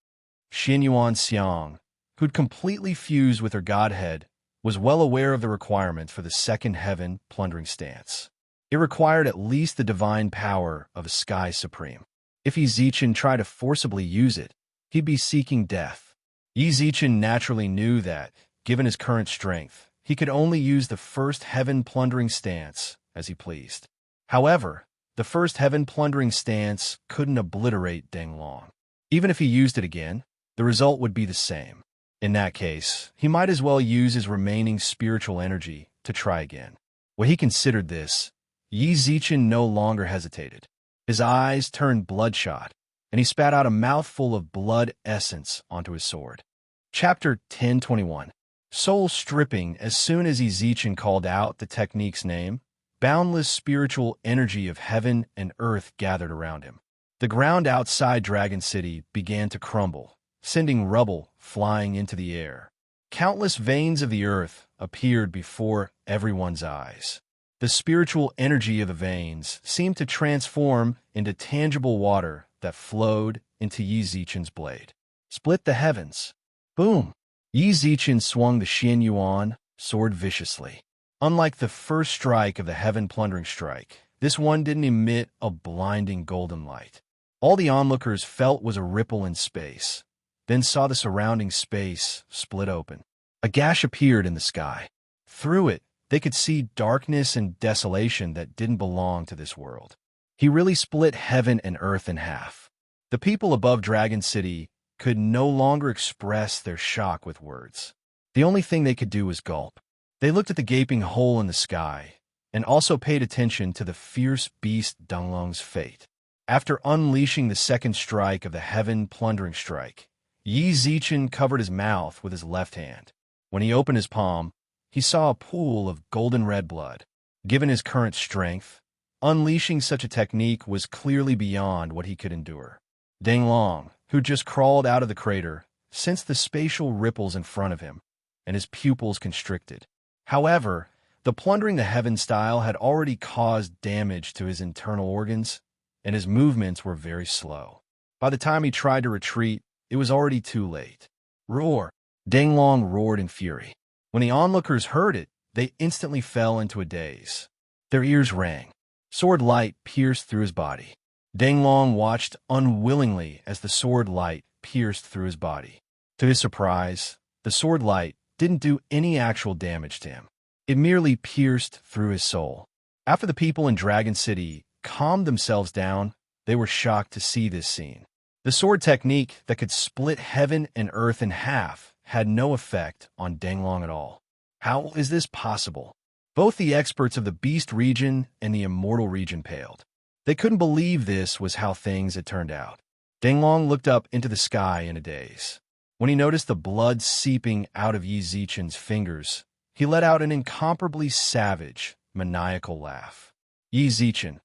Xinyuan Xiang, who'd completely fused with her godhead, was well aware of the requirement for the second heaven plundering stance. It required at least the divine power of a sky supreme. If Yi Zichen tried to forcibly use it, he'd be seeking death. Yi Zichen naturally knew that, given his current strength, he could only use the first heaven plundering stance as he pleased. However, the first heaven plundering stance couldn't obliterate Danglong. Even if he used it again, the result would be the same. In that case, he might as well use his remaining spiritual energy to try again. When he considered this, Yi Zichen no longer hesitated. His eyes turned bloodshot, and he spat out a mouthful of blood essence onto his sword. Chapter 1021. Soul stripping. As soon as Yi Zichen called out the technique's name, boundless spiritual energy of heaven and earth gathered around him. The ground outside Dragon City began to crumble, sending rubble flying into the air. Countless veins of the earth appeared before everyone's eyes. The spiritual energy of the veins seemed to transform into tangible water that flowed into Yi Zichen's blade. Split the heavens. Boom! Yi Zichen swung the Xinyuan sword viciously. Unlike the first strike of the heaven plundering strike, this one didn't emit a blinding golden light. All the onlookers felt was a ripple in space, then saw the surrounding space split open. A gash appeared in the sky. Through it, they could see darkness and desolation that didn't belong to this world. He really split heaven and earth in half. The people above Dragon City could no longer express their shock with words. The only thing they could do was gulp. They looked at the gaping hole in the sky, and also paid attention to the fierce beast Danglong's fate. After unleashing the second strike of the heaven plundering strike, Yi Zichen covered his mouth with his left hand. When he opened his palm, he saw a pool of golden red blood. Given his current strength, unleashing such a technique was clearly beyond what he could endure. Danglong, who just crawled out of the crater, sensed the spatial ripples in front of him, and his pupils constricted. However, the plundering the heaven style had already caused damage to his internal organs, and his movements were very slow. By the time he tried to retreat, it was already too late. Roar! Danglong roared in fury. When the onlookers heard it, they instantly fell into a daze. Their ears rang. Sword light pierced through his body. Danglong watched unwillingly as the sword light pierced through his body. To his surprise, the sword light didn't do any actual damage to him. It merely pierced through his soul. After the people in Dragon City calmed themselves down, they were shocked to see this scene. The sword technique that could split heaven and earth in half had no effect on Danglong at all. How is this possible? Both the experts of the Beast region and the Immortal region paled. They couldn't believe this was how things had turned out. Danglong looked up into the sky in a daze. When he noticed the blood seeping out of Yi Zichen's fingers, he let out an incomparably savage, maniacal laugh. Yi Zichen,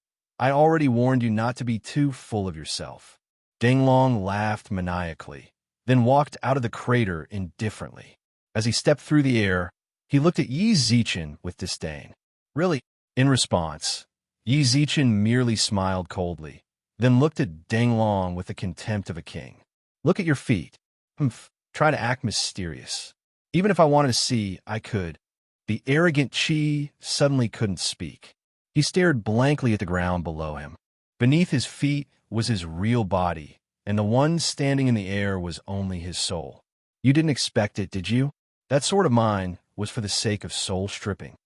I already warned you not to be too full of yourself. Danglong laughed maniacally, then walked out of the crater indifferently. As he stepped through the air, he looked at Yi Zichen with disdain. Really? In response, Yi Zichen merely smiled coldly, then looked at Danglong with the contempt of a king. Look at your feet. Humph. Try to act mysterious. Even if I wanted to see, I could. The arrogant Qi suddenly couldn't speak. He stared blankly at the ground below him. Beneath his feet was his real body, and the one standing in the air was only his soul. You didn't expect it, did you? That sword of mine was for the sake of soul stripping.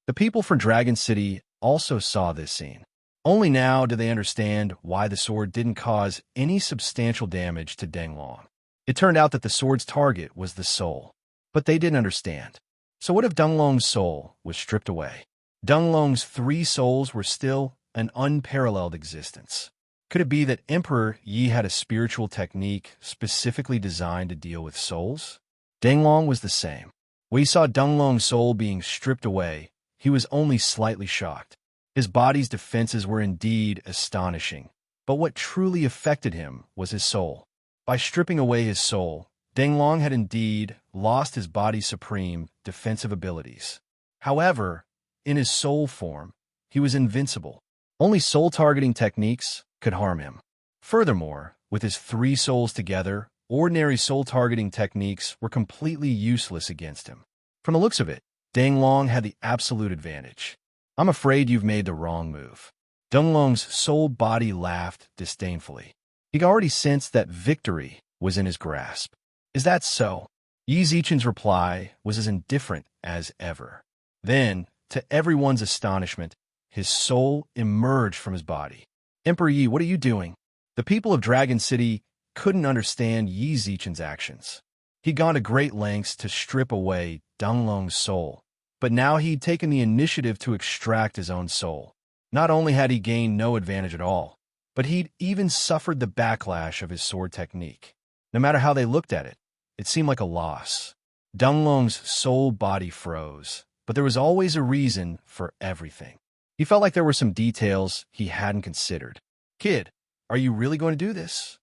The people from Dragon City also saw this scene. Only now did they understand why the sword didn't cause any substantial damage to Danglong. It turned out that the sword's target was the soul. But they didn't understand. So what if Danglong's soul was stripped away? Danglong's 3 souls were still an unparalleled existence. Could it be that Emperor Yi had a spiritual technique specifically designed to deal with souls? Danglong was the same. When he saw Danglong's soul being stripped away, he was only slightly shocked. His body's defenses were indeed astonishing, but what truly affected him was his soul. By stripping away his soul, Danglong had indeed lost his body's supreme defensive abilities. However, in his soul form, he was invincible. Only soul-targeting techniques could harm him. Furthermore, with his 3 souls together, ordinary soul-targeting techniques were completely useless against him. From the looks of it, Danglong had the absolute advantage. I'm afraid you've made the wrong move. Danglong's soul body laughed disdainfully. He already sensed that victory was in his grasp. Is that so? Yi Zichen's reply was as indifferent as ever. Then, to everyone's astonishment, his soul emerged from his body. Emperor Yi, what are you doing? The people of Dragon City couldn't understand Yi Zichen's actions. He'd gone to great lengths to strip away Danglong's soul, but now he'd taken the initiative to extract his own soul. Not only had he gained no advantage at all, but he'd even suffered the backlash of his sword technique. No matter how they looked at it, it seemed like a loss. Danglong's soul body froze, but there was always a reason for everything. He felt like there were some details he hadn't considered. Kid, are you really going to do this?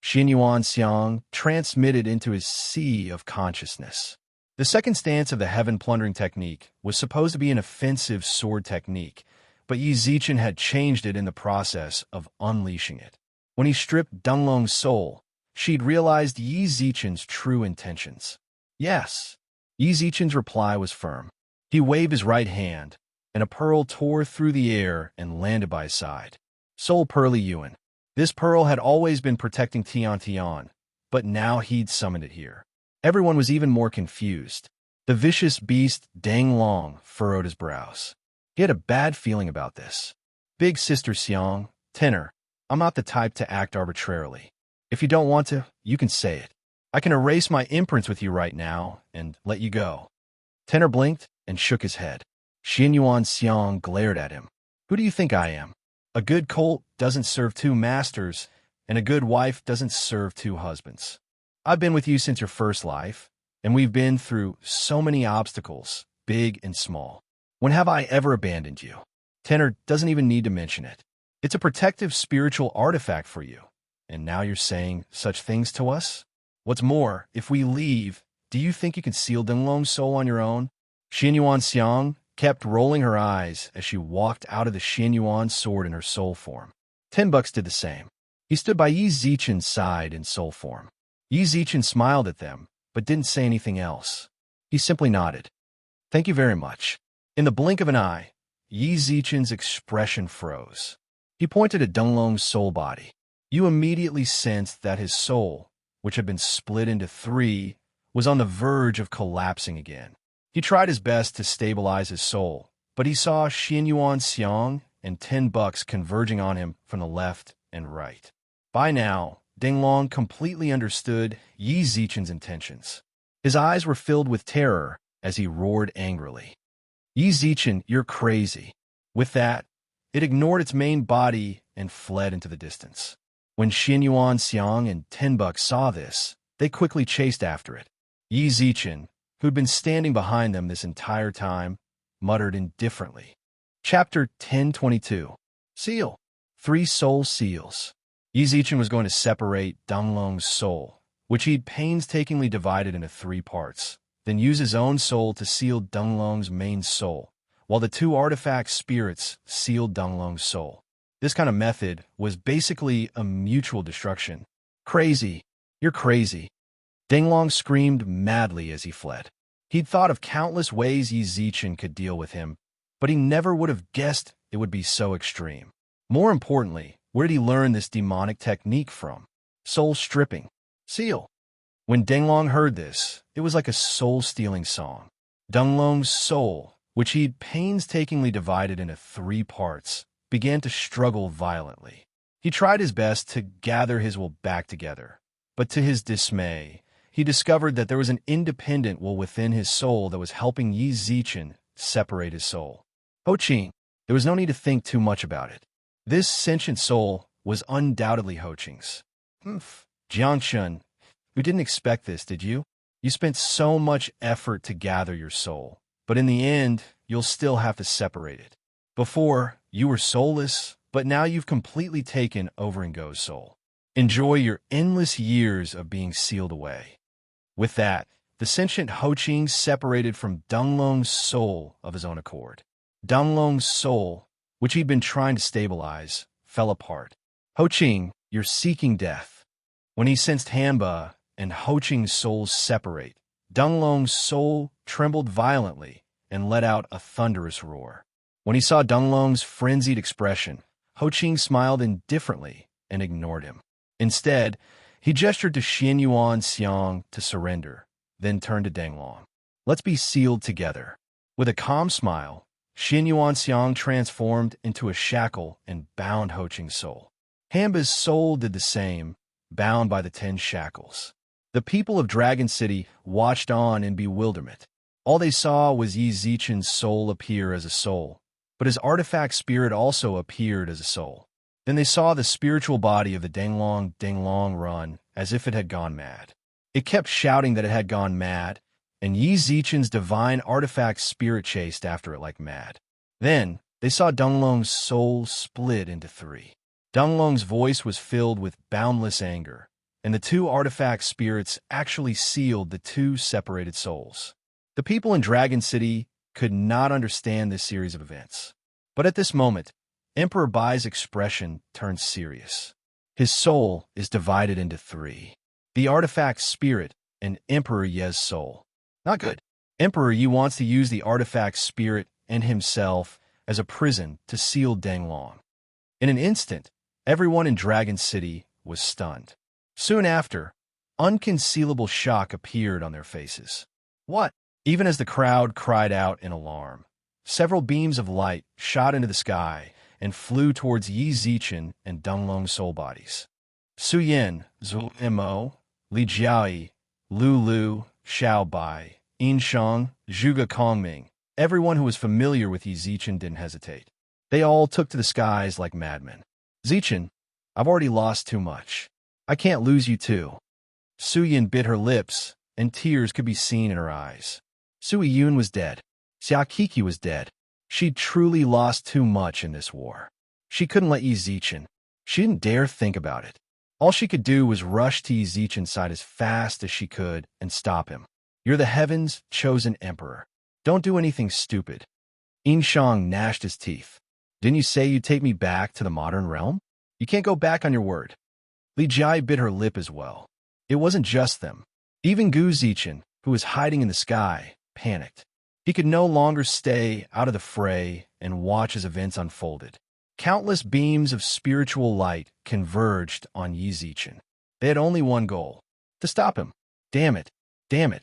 Xinyuan Xiang transmitted into his sea of consciousness. The second stance of the heaven plundering technique was supposed to be an offensive sword technique, but Yi Zichen had changed it in the process of unleashing it. When he stripped Danglong's soul, she'd realized Yi Zichen's true intentions. Yes. Yi Zichen's reply was firm. He waved his right hand, and a pearl tore through the air and landed by his side. Soul Pearly Yuan. This pearl had always been protecting Tian, but now he'd summoned it here. Everyone was even more confused. The vicious beast Danglong furrowed his brows. He had a bad feeling about this. Big Sister Xiang, Tenor, I'm not the type to act arbitrarily. If you don't want to, you can say it. I can erase my imprints with you right now and let you go. Tenor blinked and shook his head. Xinyuan Xiang glared at him. Who do you think I am? A good colt doesn't serve 2 masters, and a good wife doesn't serve 2 husbands. I've been with you since your first life, and we've been through so many obstacles, big and small. When have I ever abandoned you? Tenor doesn't even need to mention it. It's a protective spiritual artifact for you, and now you're saying such things to us? What's more, if we leave, do you think you can seal Danglong's soul on your own? Xinyuan Xiang kept rolling her eyes as she walked out of the Xinyuan sword in her soul form. 10 Bucks did the same. He stood by Yi Zichen's side in soul form. Yi Zichen smiled at them, but didn't say anything else. He simply nodded. Thank you very much. In the blink of an eye, Yi Zichen's expression froze. He pointed at Danglong's soul body. You immediately sensed that his soul, which had been split into 3, was on the verge of collapsing again. He tried his best to stabilize his soul, but he saw Xinyuan Xiang and 10 Bucks converging on him from the left and right. By now, Danglong completely understood Yi Zichen's intentions. His eyes were filled with terror as he roared angrily. Yi Zichen, you're crazy. With that, it ignored its main body and fled into the distance. When Xinyuan Xiang and 10 Bucks saw this, they quickly chased after it. Yi Zichen, who'd been standing behind them this entire time, muttered indifferently. Chapter 1022. Seal. 3 soul seals. Yi Zichen was going to separate Donglong's soul, which he'd painstakingly divided into 3 parts, then use his own soul to seal Donglong's main soul, while the 2 artifact spirits sealed Donglong's soul. This kind of method was basically a mutual destruction. Crazy. You're crazy. Donglong screamed madly as he fled. He'd thought of countless ways Yi Zichen could deal with him, but he never would have guessed it would be so extreme. More importantly, where did he learn this demonic technique from? Soul stripping. Seal. When Donglong heard this, it was like a soul-stealing song. Donglong's soul, which he'd painstakingly divided into 3 parts, began to struggle violently. He tried his best to gather his will back together, but to his dismay, he discovered that there was an independent will within his soul that was helping Yi Zichen separate his soul. Ho Qing. There was no need to think too much about it. This sentient soul was undoubtedly Ho Qing's. Jiangshun, you didn't expect this, did you? You spent so much effort to gather your soul, but in the end, you'll still have to separate it. Before, you were soulless, but now you've completely taken over Ngo's soul. Enjoy your endless years of being sealed away. With that, the sentient Ho Qing separated from Donglong's soul of his own accord. Donglong's soul, which he'd been trying to stabilize, fell apart. Ho Qing, you're seeking death. When he sensed Hanba and Ho Qing's souls separate, Donglong's soul trembled violently and let out a thunderous roar. When he saw Donglong's frenzied expression, Ho Qing smiled indifferently and ignored him. Instead, he gestured to Xin Yuan Xiang to surrender, then turned to Donglong. Let's be sealed together. With a calm smile, Xin Yuan Xiang transformed into a shackle and bound Ho Qing's soul. Hanba's soul did the same, bound by the 10 shackles. The people of Dragon City watched on in bewilderment. All they saw was Yi Zichen's soul appear as a soul, but his artifact spirit also appeared as a soul. Then they saw the spiritual body of the Donglong run as if it had gone mad. It kept shouting that it had gone mad, and Yi Zichen's divine artifact spirit chased after it like mad. Then they saw Donglong's soul split into 3. Donglong's voice was filled with boundless anger, and the 2 artifact spirits actually sealed the 2 separated souls. The people in Dragon City could not understand this series of events. But at this moment, Emperor Bai's expression turned serious. His soul is divided into 3. The artifact spirit and Emperor Ye's soul. Not good. Emperor Yi wants to use the artifact spirit and himself as a prison to seal Donglong. In an instant, everyone in Dragon City was stunned. Soon after, unconcealable shock appeared on their faces. What? Even as the crowd cried out in alarm, several beams of light shot into the sky and flew towards Yi Zichen and Donglong's soul bodies. Su Yin, Zhu Mo, Li Jiayi, Lu Lu, Xiao Bai, Yin Shang, Zhuge Kongming, everyone who was familiar with Yi Zichen didn't hesitate. They all took to the skies like madmen. Zichen, I've already lost too much. I can't lose you too. Su Yin bit her lips, and tears could be seen in her eyes. Sui Yun was dead. Xia Kiki was dead. She'd truly lost too much in this war. She couldn't let Yi Zichen. She didn't dare think about it. All she could do was rush to Yi Zichen's side as fast as she could and stop him. You're the heaven's chosen emperor. Don't do anything stupid. Yin Shang gnashed his teeth. Didn't you say you'd take me back to the modern realm? You can't go back on your word. Li Jai bit her lip as well. It wasn't just them. Even Gu Zichen, who was hiding in the sky, panicked. He could no longer stay out of the fray and watch as events unfolded. Countless beams of spiritual light converged on Yi Zichen. They had only one goal: to stop him. Damn it! Damn it!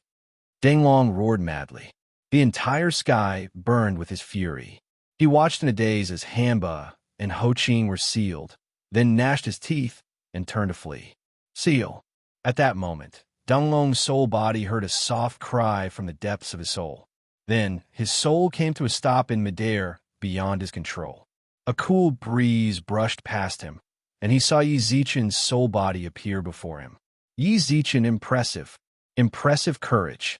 Donglong roared madly. The entire sky burned with his fury. He watched in a daze as Hanba and Ho Qing were sealed, then gnashed his teeth and turned to flee. Seal. At that moment, Donglong's soul body heard a soft cry from the depths of his soul. Then, his soul came to a stop in midair, beyond his control. A cool breeze brushed past him, and he saw Yi Zichen's soul body appear before him. Yi Zichen impressive courage.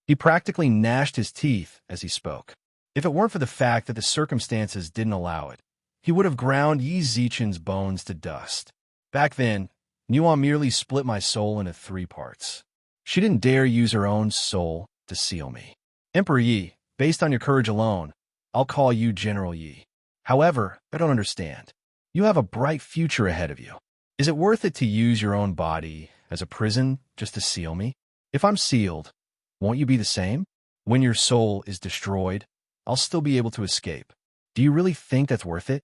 He practically gnashed his teeth as he spoke. If it weren't for the fact that the circumstances didn't allow it, he would have ground Yi Zichen's bones to dust. Back then, Nuan merely split my soul into 3 parts. She didn't dare use her own soul to seal me. Emperor Yi, based on your courage alone, I'll call you General Yi. However, I don't understand. You have a bright future ahead of you. Is it worth it to use your own body as a prison just to seal me? If I'm sealed, won't you be the same? When your soul is destroyed, I'll still be able to escape. Do you really think that's worth it?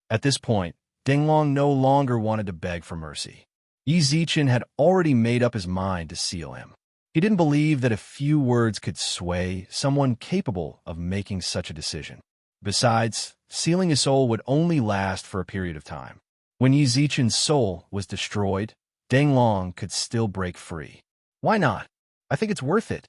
At this point, Dinglong no longer wanted to beg for mercy. Yi Zichen had already made up his mind to seal him. He didn't believe that a few words could sway someone capable of making such a decision. Besides, sealing his soul would only last for a period of time. When Yi Zichen's soul was destroyed, Dinglong could still break free. Why not? I think it's worth it.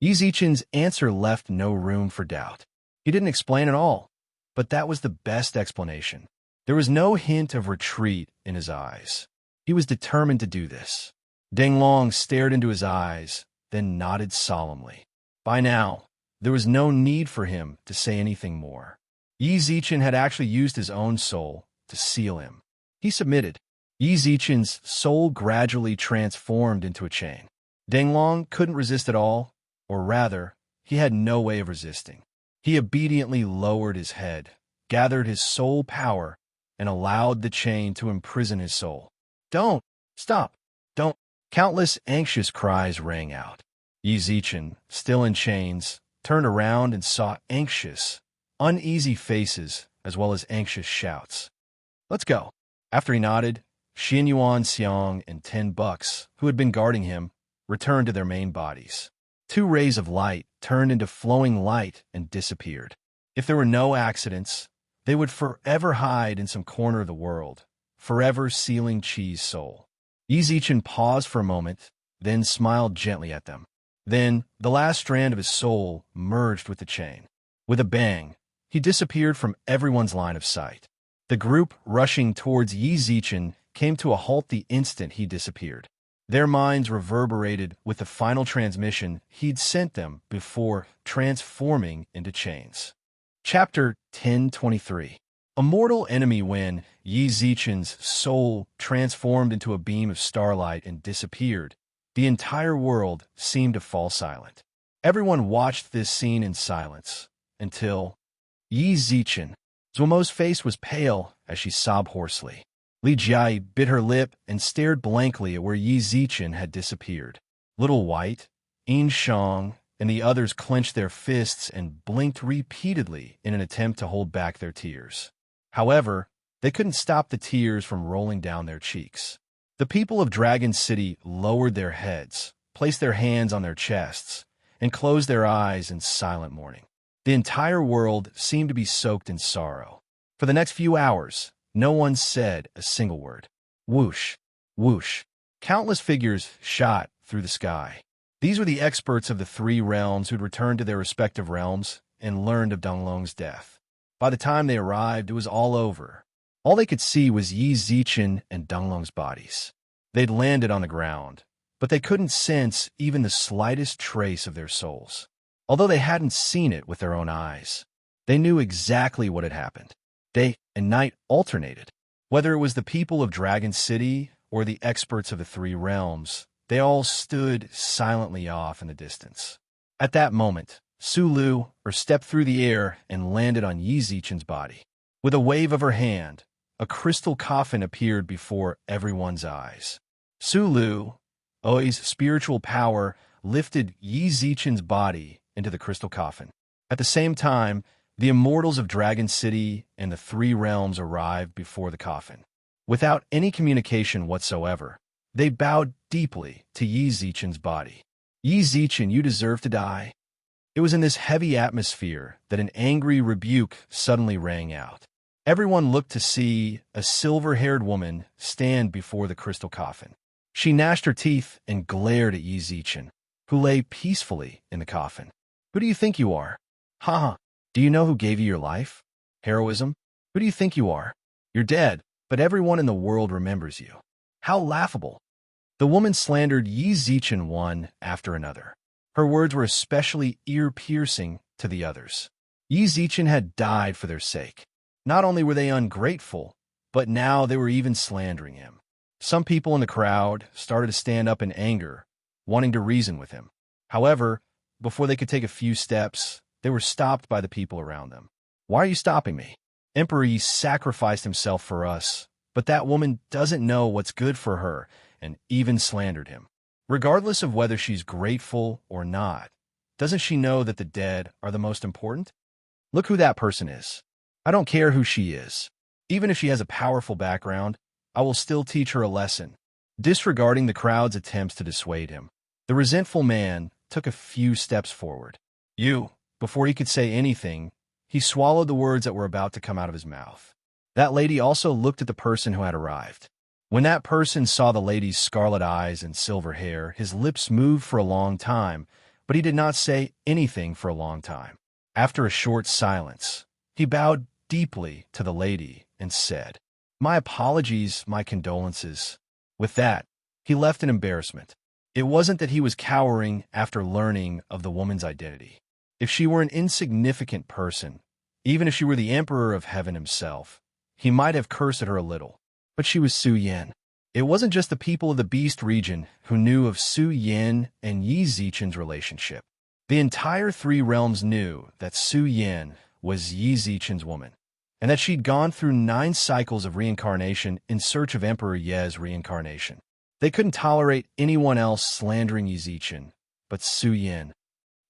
Yi Zichen's answer left no room for doubt. He didn't explain at all, but that was the best explanation. There was no hint of retreat in his eyes. He was determined to do this. Dinglong stared into his eyes, then nodded solemnly. By now, there was no need for him to say anything more. Yi Zichen had actually used his own soul to seal him. He submitted. Yi Zichen's soul gradually transformed into a chain. Dinglong couldn't resist at all, or rather, he had no way of resisting. He obediently lowered his head, gathered his soul power, and allowed the chain to imprison his soul. Don't! Stop! Don't! Countless anxious cries rang out. Yi Zichen, still in chains, turned around and saw anxious, uneasy faces as well as anxious shouts. Let's go. After he nodded, Xin Yuan Xiang and 10 bucks, who had been guarding him, returned to their main bodies. 2 rays of light turned into flowing light and disappeared. If there were no accidents, they would forever hide in some corner of the world, forever sealing Qi's soul. Yi Zichen paused for a moment, then smiled gently at them. Then, the last strand of his soul merged with the chain. With a bang, he disappeared from everyone's line of sight. The group rushing towards Yi Zichen came to a halt the instant he disappeared. Their minds reverberated with the final transmission he'd sent them before transforming into chains. Chapter 1023. A mortal enemy. When Yi Zichen's soul transformed into a beam of starlight and disappeared, the entire world seemed to fall silent. Everyone watched this scene in silence, until Yi Zichen. Zuomo's face was pale as she sobbed hoarsely. Li Jiai bit her lip and stared blankly at where Yi Zichen had disappeared. Little White, Yin Shang, and the others clenched their fists and blinked repeatedly in an attempt to hold back their tears. However, they couldn't stop the tears from rolling down their cheeks. The people of Dragon City lowered their heads, placed their hands on their chests, and closed their eyes in silent mourning. The entire world seemed to be soaked in sorrow. For the next few hours, no one said a single word. Whoosh, whoosh. Countless figures shot through the sky. These were the experts of the 3 realms who'd returned to their respective realms and learned of Donglong's death. By the time they arrived, it was all over. All they could see was Yi Zichen and Donglong's bodies. They'd landed on the ground, but they couldn't sense even the slightest trace of their souls. Although they hadn't seen it with their own eyes, they knew exactly what had happened. Day and night alternated. Whether it was the people of Dragon City or the experts of the 3 realms, they all stood silently off in the distance. At that moment, Su Lu stepped through the air and landed on Yi Zichen's body. With a wave of her hand, a crystal coffin appeared before everyone's eyes. Su Lu, Oi's spiritual power, lifted Yi Zichen's body into the crystal coffin. At the same time, the immortals of Dragon City and the 3 realms arrived before the coffin. Without any communication whatsoever, they bowed deeply to Yi Zichen's body. Yi Zichen, you deserve to die. It was in this heavy atmosphere that an angry rebuke suddenly rang out. Everyone looked to see a silver-haired woman stand before the crystal coffin. She gnashed her teeth and glared at Yi Zichen, who lay peacefully in the coffin. Who do you think you are? Ha! Do you know who gave you your life? Heroism? Who do you think you are? You're dead, but everyone in the world remembers you. How laughable! The woman slandered Yi Zichen one after another. Her words were especially ear-piercing to the others. Yi Zichen had died for their sake. Not only were they ungrateful, but now they were even slandering him. Some people in the crowd started to stand up in anger, wanting to reason with him. However, before they could take a few steps, they were stopped by the people around them. "Why are you stopping me? Emperor Yi sacrificed himself for us, but that woman doesn't know what's good for her," and even slandered him. Regardless of whether she's grateful or not, doesn't she know that the dead are the most important? Look who that person is. I don't care who she is. Even if she has a powerful background, I will still teach her a lesson. Disregarding the crowd's attempts to dissuade him, the resentful man took a few steps forward. Before he could say anything, he swallowed the words that were about to come out of his mouth. That lady also looked at the person who had arrived. When that person saw the lady's scarlet eyes and silver hair, his lips moved for a long time, but he did not say anything for a long time. After a short silence, he bowed deeply to the lady and said, "My apologies, my condolences." With that, he left in embarrassment. It wasn't that he was cowering after learning of the woman's identity. If she were an insignificant person, even if she were the emperor of heaven himself, he might have cursed at her a little. But she was Su Yin. It wasn't just the people of the Beast region who knew of Su Yin and Yi Zichen's relationship. The entire three realms knew that Su Yin was Yi Zichen's woman, and that she'd gone through 9 cycles of reincarnation in search of Emperor Ye's reincarnation. They couldn't tolerate anyone else slandering Yi Zichen, but Su Yin.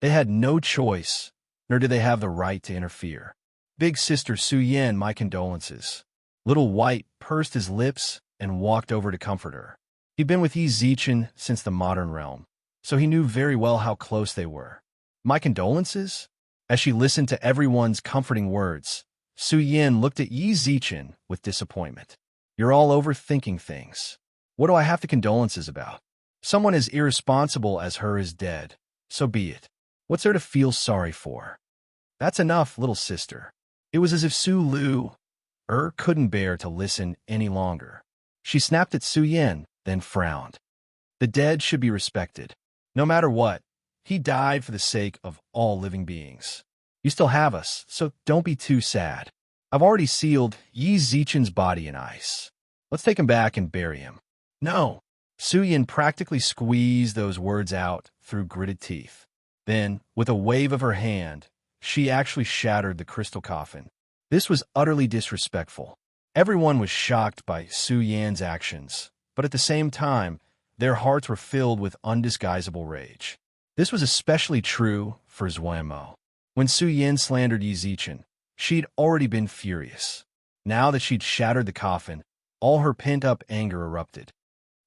They had no choice, nor did they have the right to interfere. "Big sister Su Yin, my condolences." Little White pursed his lips and walked over to comfort her. He'd been with Yi Zichen since the modern realm, so he knew very well how close they were. "My condolences?" As she listened to everyone's comforting words, Su Yin looked at Yi Zichen with disappointment. "You're all overthinking things. What do I have to condolences about? Someone as irresponsible as her is dead, so be it. What's there to feel sorry for?" "That's enough, little sister." It was as if Su Lu couldn't bear to listen any longer. She snapped at Su Yin, then frowned. "The dead should be respected. No matter what, he died for the sake of all living beings. You still have us, so don't be too sad. I've already sealed Yi Zichen's body in ice. Let's take him back and bury him." "No." Su Yin practically squeezed those words out through gritted teeth. Then, with a wave of her hand, she actually shattered the crystal coffin. This was utterly disrespectful. Everyone was shocked by Su Yin's actions, but at the same time, their hearts were filled with undisguisable rage. This was especially true for Zuemo. When Su Yin slandered Yi Zichen, she'd already been furious. Now that she'd shattered the coffin, all her pent-up anger erupted.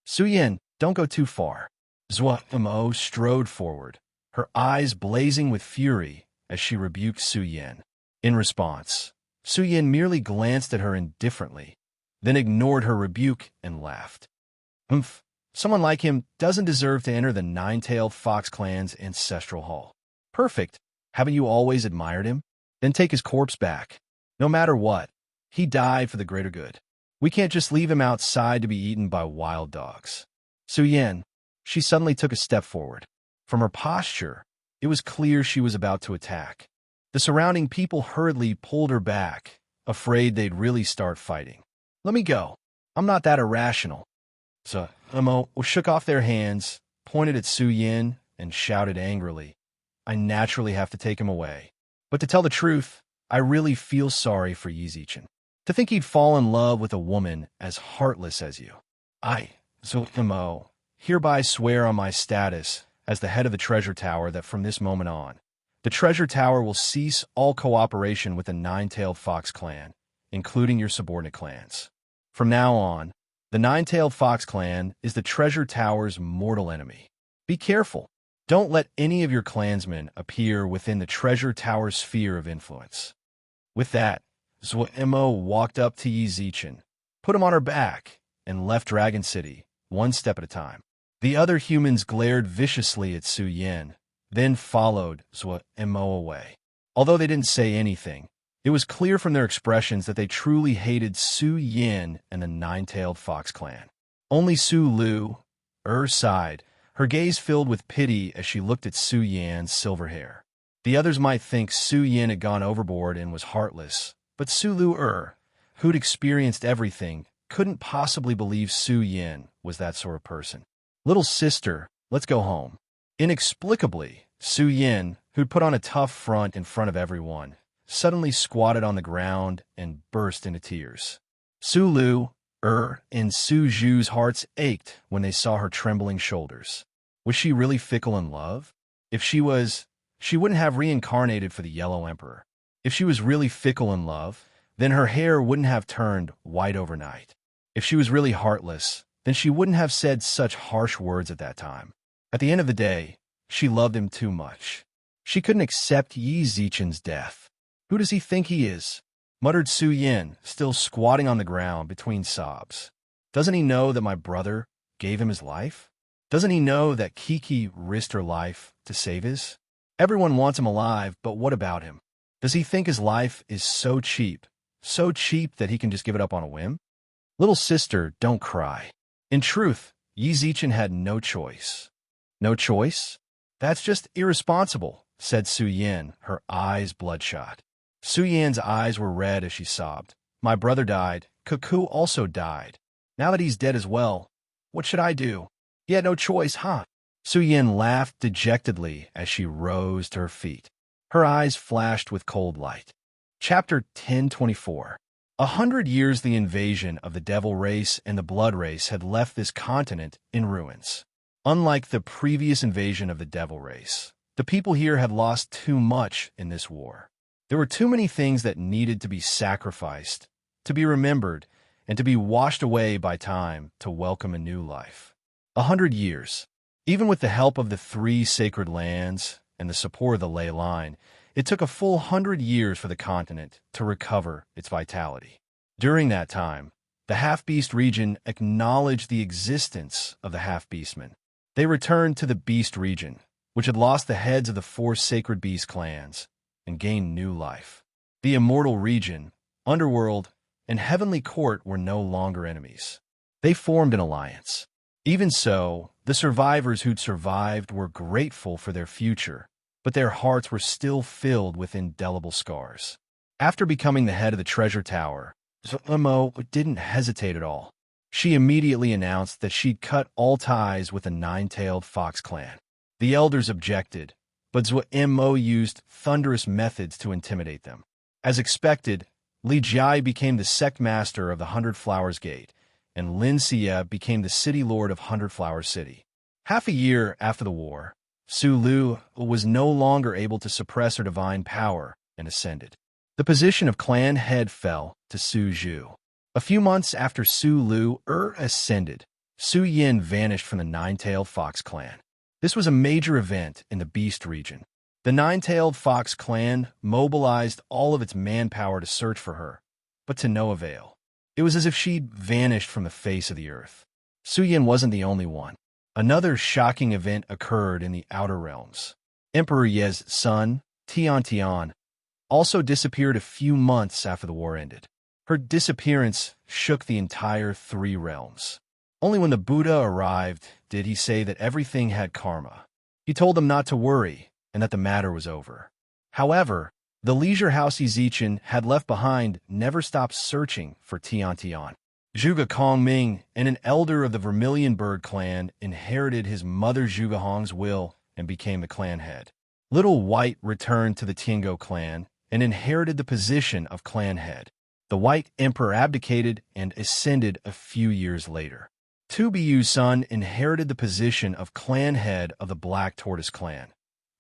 "Su Yin, don't go too far." Zuemo strode forward, her eyes blazing with fury as she rebuked Su Yin. In response, Su Yin merely glanced at her indifferently, then ignored her rebuke and laughed. Someone like him doesn't deserve to enter the Nine-Tailed Fox clan's ancestral hall." "Perfect. Haven't you always admired him? Then take his corpse back. No matter what, he died for the greater good. We can't just leave him outside to be eaten by wild dogs." Su Yin, she suddenly took a step forward. From her posture, it was clear she was about to attack. The surrounding people hurriedly pulled her back, afraid they'd really start fighting. "Let me go. I'm not that irrational." Zuemo shook off their hands, pointed at Su Yin, and shouted angrily, "I naturally have to take him away. But to tell the truth, I really feel sorry for Yi Zichen. To think he'd fall in love with a woman as heartless as you. I, Zuemo, hereby swear on my status as the head of the treasure tower that from this moment on, the treasure tower will cease all cooperation with the Nine-Tailed Fox clan, including your subordinate clans. From now on, the Nine-Tailed Fox clan is the treasure tower's mortal enemy. Be careful. Don't let any of your clansmen appear within the treasure tower's sphere of influence." With that, Zuemo walked up to Yi Zichen, put him on her back, and left Dragon City, one step at a time. The other humans glared viciously at Su Yin, then followed Zuemo away. Although they didn't say anything, it was clear from their expressions that they truly hated Su Yin and the Nine-Tailed Fox clan. Only Su Lu sighed, her gaze filled with pity as she looked at Su Yin's silver hair. The others might think Su Yin had gone overboard and was heartless, But Su-Lu, who'd experienced everything, couldn't possibly believe Su-Yin was that sort of person. "Little sister, let's go home." Inexplicably, Su-Yin, who'd put on a tough front in front of everyone, suddenly squatted on the ground and burst into tears. Su-Lu, and Su-Zhu's hearts ached when they saw her trembling shoulders. Was she really fickle in love? If she was, she wouldn't have reincarnated for the Yellow Emperor. If she was really fickle in love, then her hair wouldn't have turned white overnight. If she was really heartless, then she wouldn't have said such harsh words at that time. At the end of the day, she loved him too much. She couldn't accept Yi Zichen's death. "Who does he think he is?" muttered Su-Yin, still squatting on the ground between sobs. "Doesn't he know that my brother gave him his life? Doesn't he know that Kiki risked her life to save his? Everyone wants him alive, but what about him? Does he think his life is so cheap that he can just give it up on a whim?" "Little sister, don't cry." In truth, Yi Zichen had no choice. "No choice? That's just irresponsible," said Su-Yin, her eyes bloodshot. Su-Yin's eyes were red as she sobbed. "My brother died. Cuckoo also died. Now that he's dead as well, what should I do? He had no choice, huh?" Su-Yin laughed dejectedly as she rose to her feet. Her eyes flashed with cold light. Chapter 1024. 100 years the invasion of the Devil race and the Blood race had left this continent in ruins. Unlike the previous invasion of the Devil race, the people here had lost too much in this war. There were too many things that needed to be sacrificed, to be remembered, and to be washed away by time to welcome a new life. 100 years. Even with the help of the 3 sacred lands and the support of the ley line, it took a full 100 years for the continent to recover its vitality. During that time, the Half-Beast region acknowledged the existence of the Half-Beastmen. They returned to the Beast region, which had lost the heads of the 4 sacred beast clans, and gained new life. The Immortal region, Underworld, and Heavenly Court were no longer enemies. They formed an alliance. Even so, the survivors who'd survived were grateful for their future, but their hearts were still filled with indelible scars. After becoming the head of the treasure tower, Zemo didn't hesitate at all. She immediately announced that she'd cut all ties with the Nine-Tailed Fox clan. The elders objected, but Zemo used thunderous methods to intimidate them. As expected, Li Jia became the sect master of the 100 Flowers Gate, and Lin Xia became the city lord of 100 Flower City. Half a year after the war, Su-Lu was no longer able to suppress her divine power and ascended. The position of clan head fell to Su-Zhu. A few months after Su-Lu ascended, Su-Yin vanished from the Nine-Tailed Fox clan. This was a major event in the Beast region. The Nine-Tailed Fox clan mobilized all of its manpower to search for her, but to no avail. It was as if she'd vanished from the face of the earth. Su-Yin wasn't the only one. Another shocking event occurred in the Outer Realms. Emperor Ye's son, Tian, also disappeared a few months after the war ended. Her disappearance shook the entire 3 realms. Only when the Buddha arrived did he say that everything had karma. He told them not to worry and that the matter was over. However, the leisure house Zichen had left behind never stopped searching for Tian. Zhuge Kongming, and an elder of the Vermilion Bird clan, inherited his mother Zhuge Hong's will and became the clan head. Little White returned to the Tiango clan and inherited the position of clan head. The White Emperor abdicated and ascended a few years later. Tu Biyu's son inherited the position of clan head of the Black Tortoise clan,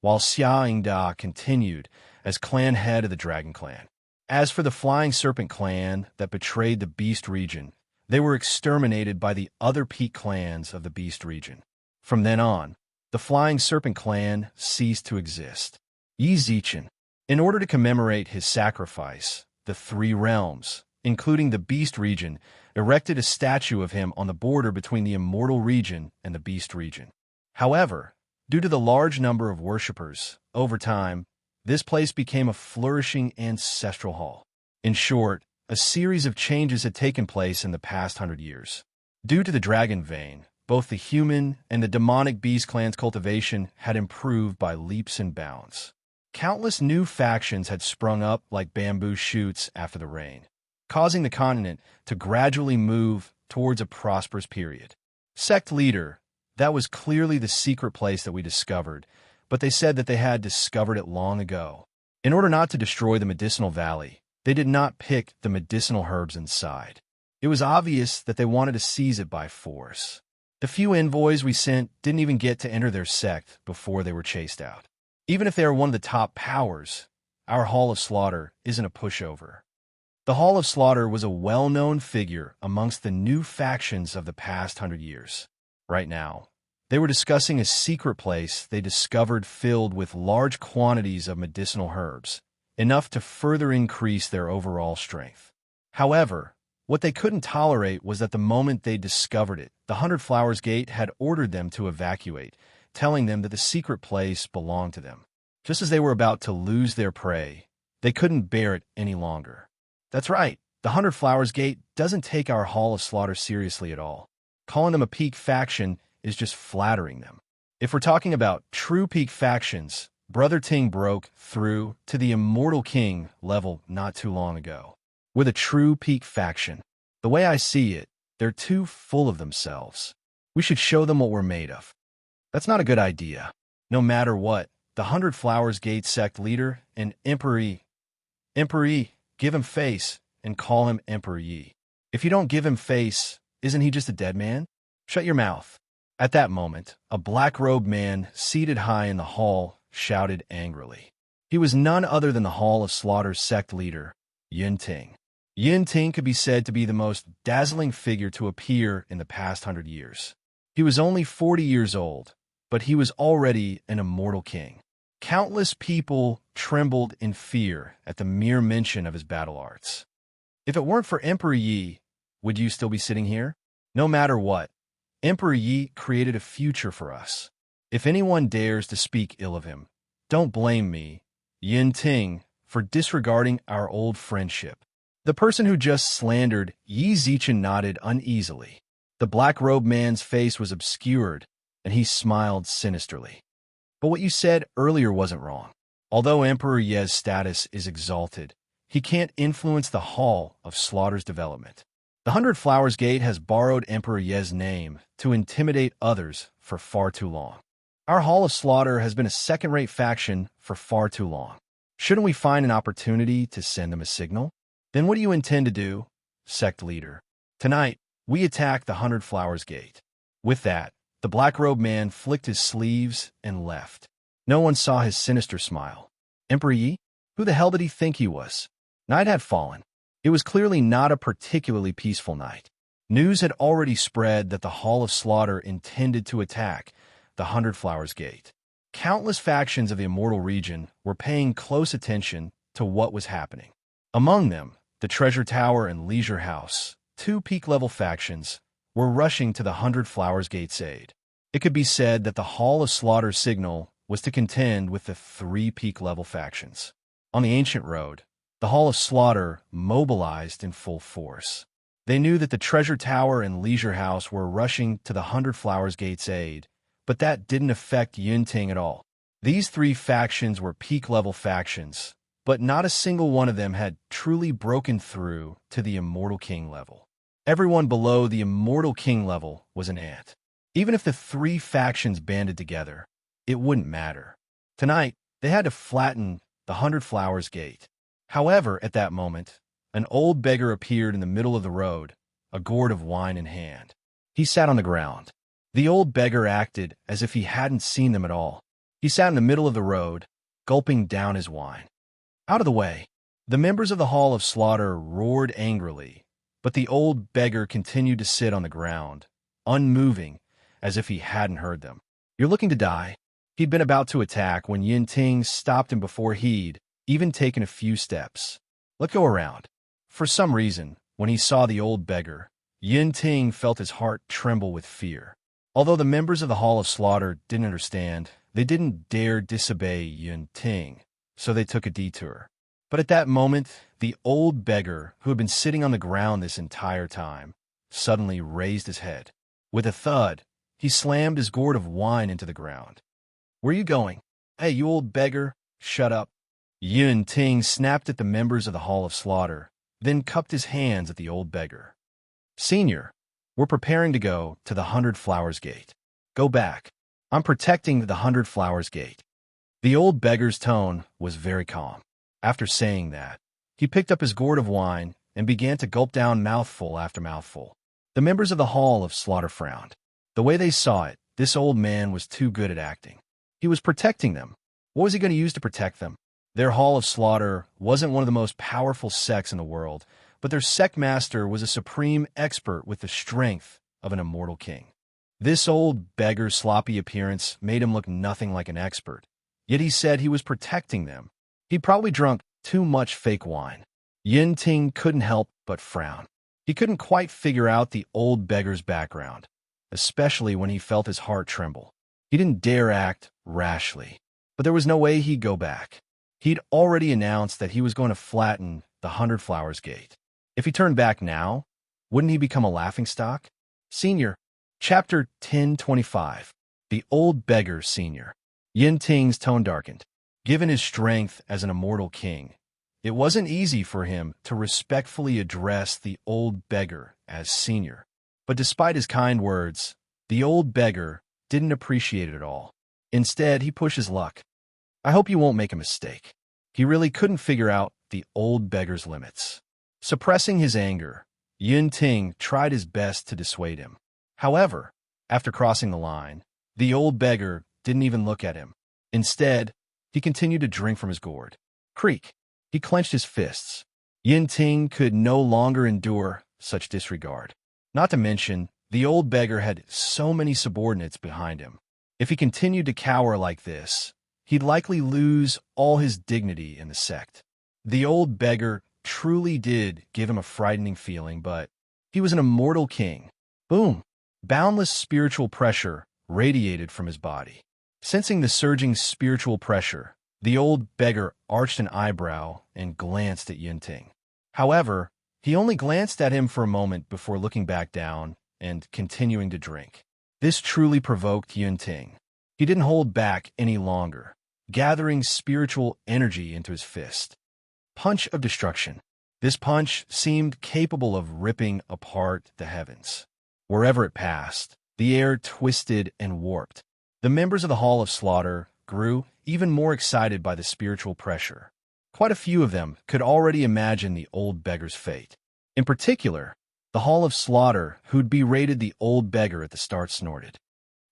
while Xia Yingda continued as clan head of the Dragon clan. As for the Flying Serpent clan that betrayed the Beast region, they were exterminated by the other peak clans of the Beast region. From then on, the Flying Serpent clan ceased to exist. Yi Zichen, in order to commemorate his sacrifice, the 3 realms, including the Beast region, erected a statue of him on the border between the Immortal region and the Beast region. However, due to the large number of worshippers, over time, this place became a flourishing ancestral hall. In short, a series of changes had taken place in the past 100 years. Due to the Dragon Vein, both the human and the demonic beast clan's cultivation had improved by leaps and bounds. Countless new factions had sprung up like bamboo shoots after the rain, causing the continent to gradually move towards a prosperous period. Sect leader, that was clearly the secret place that we discovered, but they said that they had discovered it long ago. In order not to destroy the medicinal valley, they did not pick the medicinal herbs inside. It was obvious that they wanted to seize it by force. The few envoys we sent didn't even get to enter their sect before they were chased out. Even if they are one of the top powers, our Hall of Slaughter isn't a pushover. The Hall of Slaughter was a well-known figure amongst the new factions of the past 100 years. Right now, they were discussing a secret place they discovered filled with large quantities of medicinal herbs, enough to further increase their overall strength. However, what they couldn't tolerate was that the moment they discovered it, the 100 Flowers Gate had ordered them to evacuate, telling them that the secret place belonged to them. Just as they were about to lose their prey, they couldn't bear it any longer. That's right, the 100 Flowers Gate doesn't take our Hall of Slaughter seriously at all. Calling them a peak faction is just flattering them. If we're talking about true peak factions, Brother Ting broke through to the Immortal King level not too long ago. With a true peak faction, the way I see it, they're too full of themselves. We should show them what we're made of. That's not a good idea. No matter what, the 100 Flowers Gate sect leader and Emperor Yi, give him face and call him Emperor Yi. If you don't give him face, isn't he just a dead man? Shut your mouth. At that moment, a black-robed man seated high in the hall shouted angrily. He was none other than the Hall of Slaughter's sect leader, Yin Ting. Yin Ting could be said to be the most dazzling figure to appear in the past 100 years. He was only 40 years old, but he was already an immortal king. Countless people trembled in fear at the mere mention of his battle arts. If it weren't for Emperor Yi, would you still be sitting here? No matter what, Emperor Yi created a future for us. If anyone dares to speak ill of him, don't blame me, Yin Ting, for disregarding our old friendship. The person who just slandered Yi Zichen nodded uneasily. The black-robed man's face was obscured, and he smiled sinisterly. But what you said earlier wasn't wrong. Although Emperor Ye's status is exalted, he can't influence the Hall of Slaughter's development. The 100 Flowers Gate has borrowed Emperor Ye's name to intimidate others for far too long. Our Hall of Slaughter has been a second-rate faction for far too long. Shouldn't we find an opportunity to send them a signal? Then what do you intend to do, sect leader? Tonight, we attack the 100 Flowers Gate. With that, the black-robed man flicked his sleeves and left. No one saw his sinister smile. Emperor Yi? Who the hell did he think he was? Night had fallen. It was clearly not a particularly peaceful night. News had already spread that the Hall of Slaughter intended to attack the 100 Flowers Gate. Countless factions of the Immortal Region were paying close attention to what was happening. Among them, the Treasure Tower and Leisure House, two peak-level factions, were rushing to the 100 Flowers Gate's aid. It could be said that the Hall of Slaughter's signal was to contend with the three peak-level factions. On the ancient road, the Hall of Slaughter mobilized in full force. They knew that the Treasure Tower and Leisure House were rushing to the 100 Flowers Gate's aid, but that didn't affect Yin Ting at all. These three factions were peak-level factions, but not a single one of them had truly broken through to the Immortal King level. Everyone below the Immortal King level was an ant. Even if the three factions banded together, it wouldn't matter. Tonight, they had to flatten the 100 Flowers Gate. However, at that moment, an old beggar appeared in the middle of the road, a gourd of wine in hand. He sat on the ground. The old beggar acted as if he hadn't seen them at all. He sat in the middle of the road, gulping down his wine. Out of the way. The members of the Hall of Slaughter roared angrily, but the old beggar continued to sit on the ground, unmoving, as if he hadn't heard them. You're looking to die? He'd been about to attack when Yin Ting stopped him before he'd even taken a few steps. Let go around. For some reason, when he saw the old beggar, Yin Ting felt his heart tremble with fear. Although the members of the Hall of Slaughter didn't understand, they didn't dare disobey Yin Ting, so they took a detour. But at that moment, the old beggar, who had been sitting on the ground this entire time, suddenly raised his head. With a thud, he slammed his gourd of wine into the ground. Where are you going? Hey, you old beggar, Shut up. Yun Ting snapped at the members of the Hall of Slaughter, then cupped his hands at the old beggar. Senior, we're preparing to go to the 100 Flowers Gate. Go back. I'm protecting the 100 Flowers Gate. The old beggar's tone was very calm. After saying that, he picked up his gourd of wine and began to gulp down mouthful after mouthful. The members of the Hall of Slaughter frowned. The way they saw it, this old man was too good at acting. He was protecting them. What was he going to use to protect them? Their Hall of Slaughter wasn't one of the most powerful sects in the world, but their sect master was a supreme expert with the strength of an immortal king. This old beggar's sloppy appearance made him look nothing like an expert, yet he said he was protecting them. He'd probably drunk too much fake wine. Yun Ting couldn't help but frown. He couldn't quite figure out the old beggar's background, especially when he felt his heart tremble. He didn't dare act rashly, but there was no way he'd go back. He'd already announced that he was going to flatten the 100 Flowers Gate. If he turned back now, wouldn't he become a laughingstock? Senior, Chapter 1025. The Old Beggar Senior. Yun Ting's tone darkened. Given his strength as an immortal king, it wasn't easy for him to respectfully address the old beggar as senior. But despite his kind words, the old beggar didn't appreciate it at all. Instead, he pushed his luck. I hope you won't make a mistake. He really couldn't figure out the old beggar's limits. Suppressing his anger, Yun Ting tried his best to dissuade him. However, after crossing the line, the old beggar didn't even look at him. Instead, he continued to drink from his gourd. Creak. He clenched his fists. Yun Ting could no longer endure such disregard. Not to mention, the old beggar had so many subordinates behind him. If he continued to cower like this, he'd likely lose all his dignity in the sect. The old beggar truly did give him a frightening feeling, but he was an immortal king. Boom! Boundless spiritual pressure radiated from his body. Sensing the surging spiritual pressure, the old beggar arched an eyebrow and glanced at Yun Ting. However, he only glanced at him for a moment before looking back down and continuing to drink. This truly provoked Yun Ting. He didn't hold back any longer, gathering spiritual energy into his fist. Punch of destruction. This punch seemed capable of ripping apart the heavens. Wherever it passed, the air twisted and warped. The members of the Hall of Slaughter grew even more excited by the spiritual pressure. Quite a few of them could already imagine the old beggar's fate. In particular, the Hall of Slaughter, who'd berated the old beggar at the start, snorted.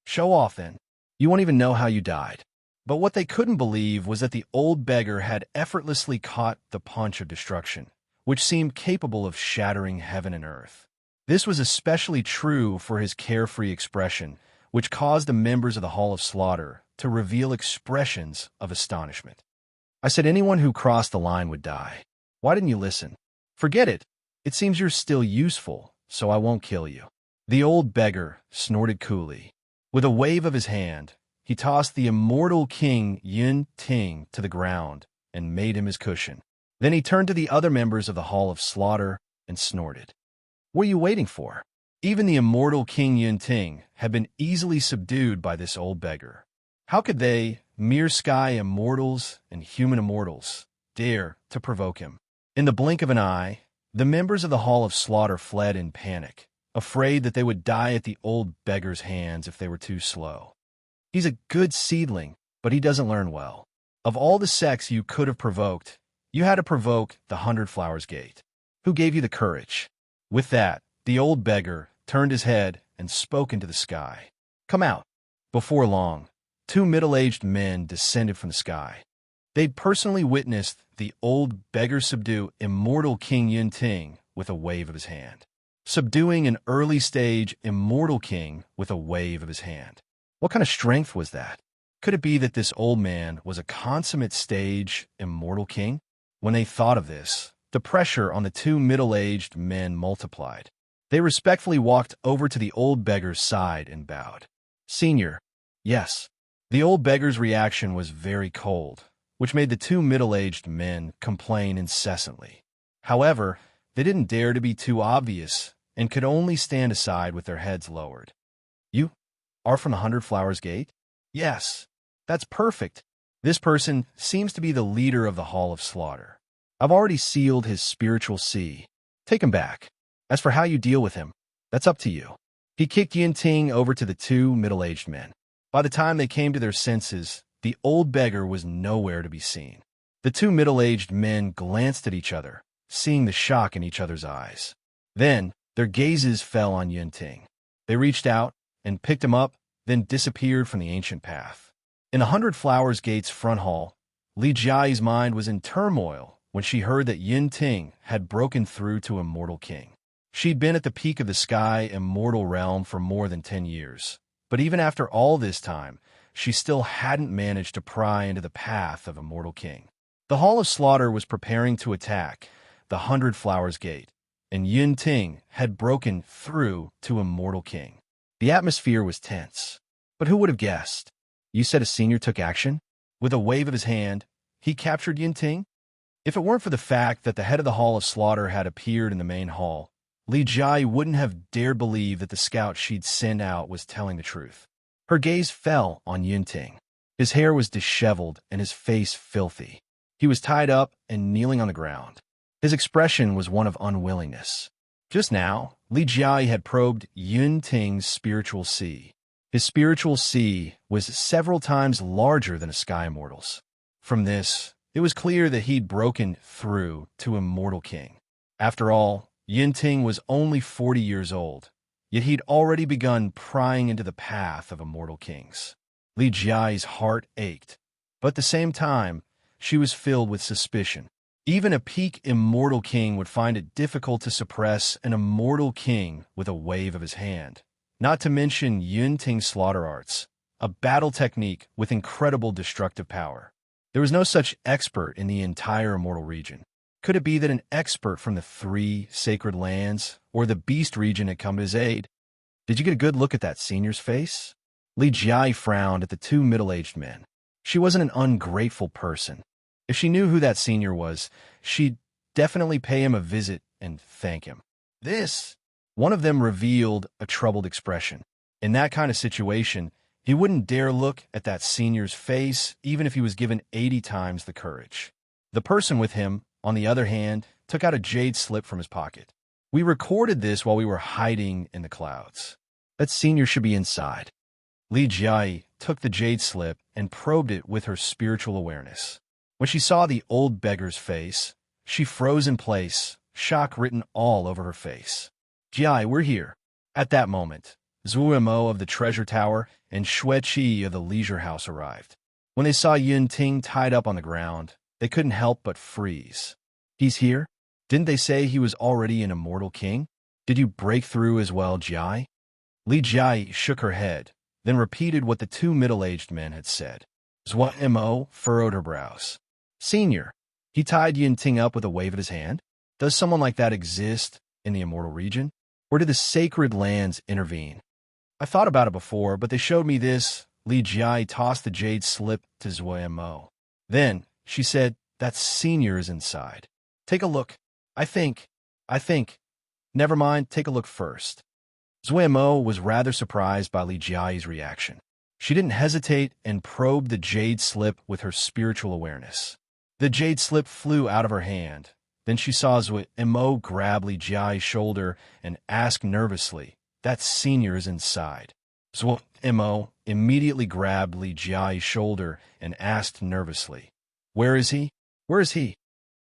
Show off, then. You won't even know how you died. But what they couldn't believe was that the old beggar had effortlessly caught the punch of destruction, which seemed capable of shattering heaven and earth. This was especially true for his carefree expression, which caused the members of the Hall of Slaughter to reveal expressions of astonishment. I said anyone who crossed the line would die. Why didn't you listen? Forget it. It seems you're still useful, so I won't kill you. The old beggar snorted coolly. With a wave of his hand, he tossed the immortal king Yun Ting to the ground and made him his cushion. Then he turned to the other members of the Hall of Slaughter and snorted. What are you waiting for? Even the immortal King Yun Ting had been easily subdued by this old beggar. How could they, mere sky immortals and human immortals, dare to provoke him? In the blink of an eye, the members of the Hall of Slaughter fled in panic, afraid that they would die at the old beggar's hands if they were too slow. He's a good seedling, but he doesn't learn well. Of all the sects you could have provoked, you had to provoke the 100 Flowers Gate. Who gave you the courage? With that, the old beggar turned his head and spoke into the sky. Come out. Before long, two middle-aged men descended from the sky. They'd personally witnessed the old beggar subdue immortal King Yun Ting with a wave of his hand. Subduing an early-stage immortal king with a wave of his hand. What kind of strength was that? Could it be that this old man was a consummate stage immortal king? When they thought of this, the pressure on the two middle-aged men multiplied. They respectfully walked over to the old beggar's side and bowed. Senior, yes. The old beggar's reaction was very cold, which made the two middle-aged men complain incessantly. However, they didn't dare to be too obvious and could only stand aside with their heads lowered. You are from the 100 Flowers Gate? Yes. That's perfect. This person seems to be the leader of the Hall of Slaughter. I've already sealed his spiritual sea. Take him back. As for how you deal with him, that's up to you." He kicked Yin-Ting over to the two middle-aged men. By the time they came to their senses, the old beggar was nowhere to be seen. The two middle-aged men glanced at each other, seeing the shock in each other's eyes. Then, their gazes fell on Yin-Ting. They reached out and picked him up, then disappeared from the ancient path. In the 100 Flowers Gate's front hall, Li Jiayi's mind was in turmoil when she heard that Yin-Ting had broken through to Immortal King. She'd been at the peak of the sky immortal realm for more than 10 years. But even after all this time, she still hadn't managed to pry into the path of Immortal King. The Hall of Slaughter was preparing to attack the 100 Flowers Gate, and Yin-Ting had broken through to Immortal King. The atmosphere was tense. But who would have guessed? "You said a senior took action?" With a wave of his hand, he captured Yin-Ting? If it weren't for the fact that the head of the Hall of Slaughter had appeared in the main hall, Li Jiayi wouldn't have dared believe that the scout she'd sent out was telling the truth. Her gaze fell on Yin-Ting. His hair was disheveled and his face filthy. He was tied up and kneeling on the ground. His expression was one of unwillingness. Just now, Li Jiayi had probed Yin-Ting's spiritual sea. His spiritual sea was several times larger than a sky immortal's. From this, it was clear that he'd broken through to Immortal King. After all, Yin-Ting was only 40 years old, yet he'd already begun prying into the path of Immortal Kings. Li Jiayi's heart ached, but at the same time, she was filled with suspicion. Even a peak Immortal King would find it difficult to suppress an Immortal King with a wave of his hand. Not to mention Yin-Ting's slaughter arts, a battle technique with incredible destructive power. There was no such expert in the entire Immortal region. Could it be that an expert from the 3 sacred lands or the Beast region had come to his aid? "Did you get a good look at that senior's face?" Li Jiayi frowned at the two middle-aged men. She wasn't an ungrateful person. If she knew who that senior was, she'd definitely pay him a visit and thank him. One of them revealed a troubled expression. In that kind of situation, he wouldn't dare look at that senior's face even if he was given 80 times the courage. The person with him, on the other hand, took out a jade slip from his pocket. "We recorded this while we were hiding in the clouds. That senior should be inside." Li Jiayi took the jade slip and probed it with her spiritual awareness. When she saw the old beggar's face, she froze in place, shock written all over her face. "Jiayi, we're here." At that moment, Zhuo Mo of the Treasure Tower and Xue Qi of the Leisure House arrived. When they saw Yin-Ting tied up on the ground, they couldn't help but freeze. "He's here? Didn't they say he was already an Immortal King? Did you break through as well, Jiayi?" Li Jiayi shook her head, then repeated what the two middle-aged men had said. Zhuo Mo furrowed her brows. "Senior, he tied Yin-Ting up with a wave of his hand? Does someone like that exist in the Immortal region? Or did the sacred lands intervene?" "I thought about it before, but they showed me this." Li Jiayi tossed the jade slip to Zhuo Mo. Then, she said, "That senior is inside. Take a look. I think. Never mind, take a look first." Zhuo Mo was rather surprised by Li Jiayi's reaction. She didn't hesitate and probed the jade slip with her spiritual awareness. The jade slip flew out of her hand. Then she saw Zhuo Mo grab Li Jiayi's shoulder and ask nervously, "That senior is inside." Zhuo Mo immediately grabbed Li Jiayi's shoulder and asked nervously, "Where is he?" "Where is he?"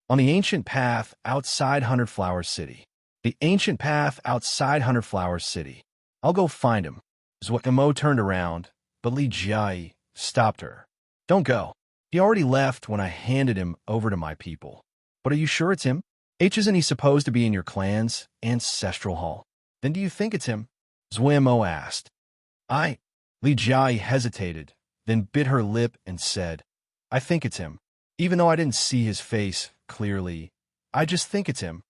"On the ancient path outside 100 Flowers City." "The ancient path outside 100 Flowers City. I'll go find him." Zhuo Mo turned around, but Li Jiayi stopped her. "Don't go. He already left when I handed him over to my people." "But are you sure it's him? Isn't he supposed to be in your clan's ancestral hall?" "Then do you think it's him?" Zhuo Mo asked. Li Jiayi hesitated, then bit her lip and said, "I think it's him. Even though I didn't see his face clearly, I just think it's him."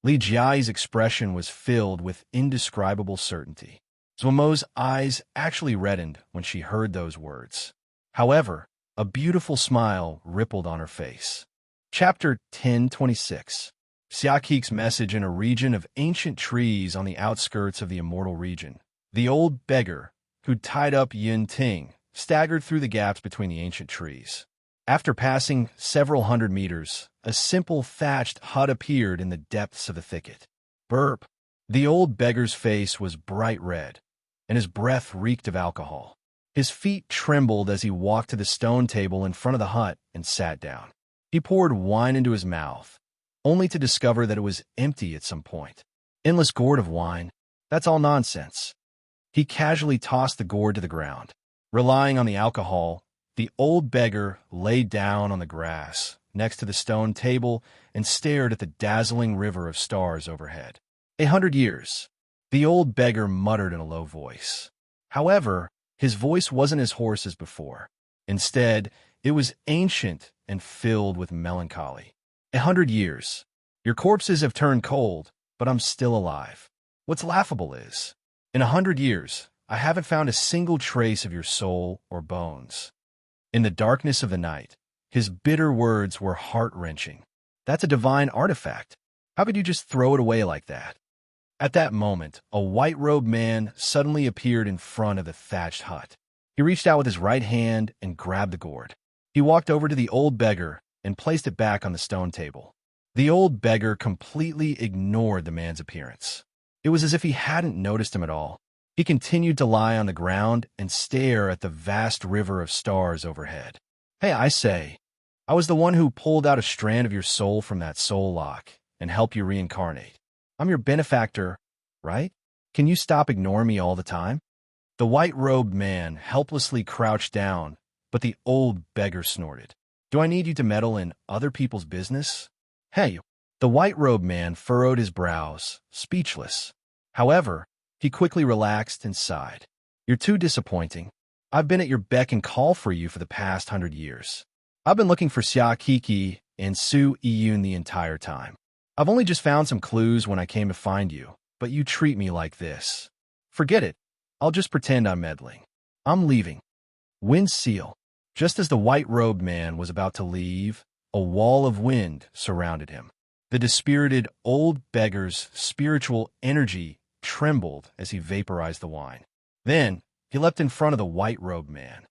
Li Jiayi's expression was filled with indescribable certainty. Zhuo Mo's eyes actually reddened when she heard those words. However, a beautiful smile rippled on her face. Chapter 1026. Xiaqik's message in a region of ancient trees on the outskirts of the Immortal region. The old beggar, who'd tied up Yin-Ting, staggered through the gaps between the ancient trees. After passing several hundred meters, a simple thatched hut appeared in the depths of the thicket. Burp. The old beggar's face was bright red, and his breath reeked of alcohol. His feet trembled as he walked to the stone table in front of the hut and sat down. He poured wine into his mouth, only to discover that it was empty at some point. Endless gourd of wine. That's all nonsense. He casually tossed the gourd to the ground. Relying on the alcohol, the old beggar lay down on the grass next to the stone table and stared at the dazzling river of stars overhead. 100 years, the old beggar muttered in a low voice. However, his voice wasn't as hoarse as before. Instead, it was ancient and filled with melancholy. 100 years. Your corpses have turned cold, but I'm still alive. What's laughable is, in 100 years, I haven't found a single trace of your soul or bones. In the darkness of the night, his bitter words were heart-wrenching. That's a divine artifact. How could you just throw it away like that? At that moment, a white-robed man suddenly appeared in front of the thatched hut. He reached out with his right hand and grabbed the gourd. He walked over to the old beggar and placed it back on the stone table. The old beggar completely ignored the man's appearance. It was as if he hadn't noticed him at all. He continued to lie on the ground and stare at the vast river of stars overhead. Hey, I say, I was the one who pulled out a strand of your soul from that soul lock and helped you reincarnate. I'm your benefactor, right? Can you stop ignoring me all the time? The white-robed man helplessly crouched down, but the old beggar snorted. Do I need you to meddle in other people's business? Hey, the white-robed man furrowed his brows, speechless. However, he quickly relaxed and sighed. You're too disappointing. I've been at your beck and call for you for the past 100 years. I've been looking for Xia Kiki and Su Yun the entire time. I've only just found some clues when I came to find you, but you treat me like this. Forget it. I'll just pretend I'm meddling. I'm leaving. Wind seal. Just as the white-robed man was about to leave, a wall of wind surrounded him. The dispirited old beggar's spiritual energy trembled as he vaporized the wine. Then, he leapt in front of the white-robed man.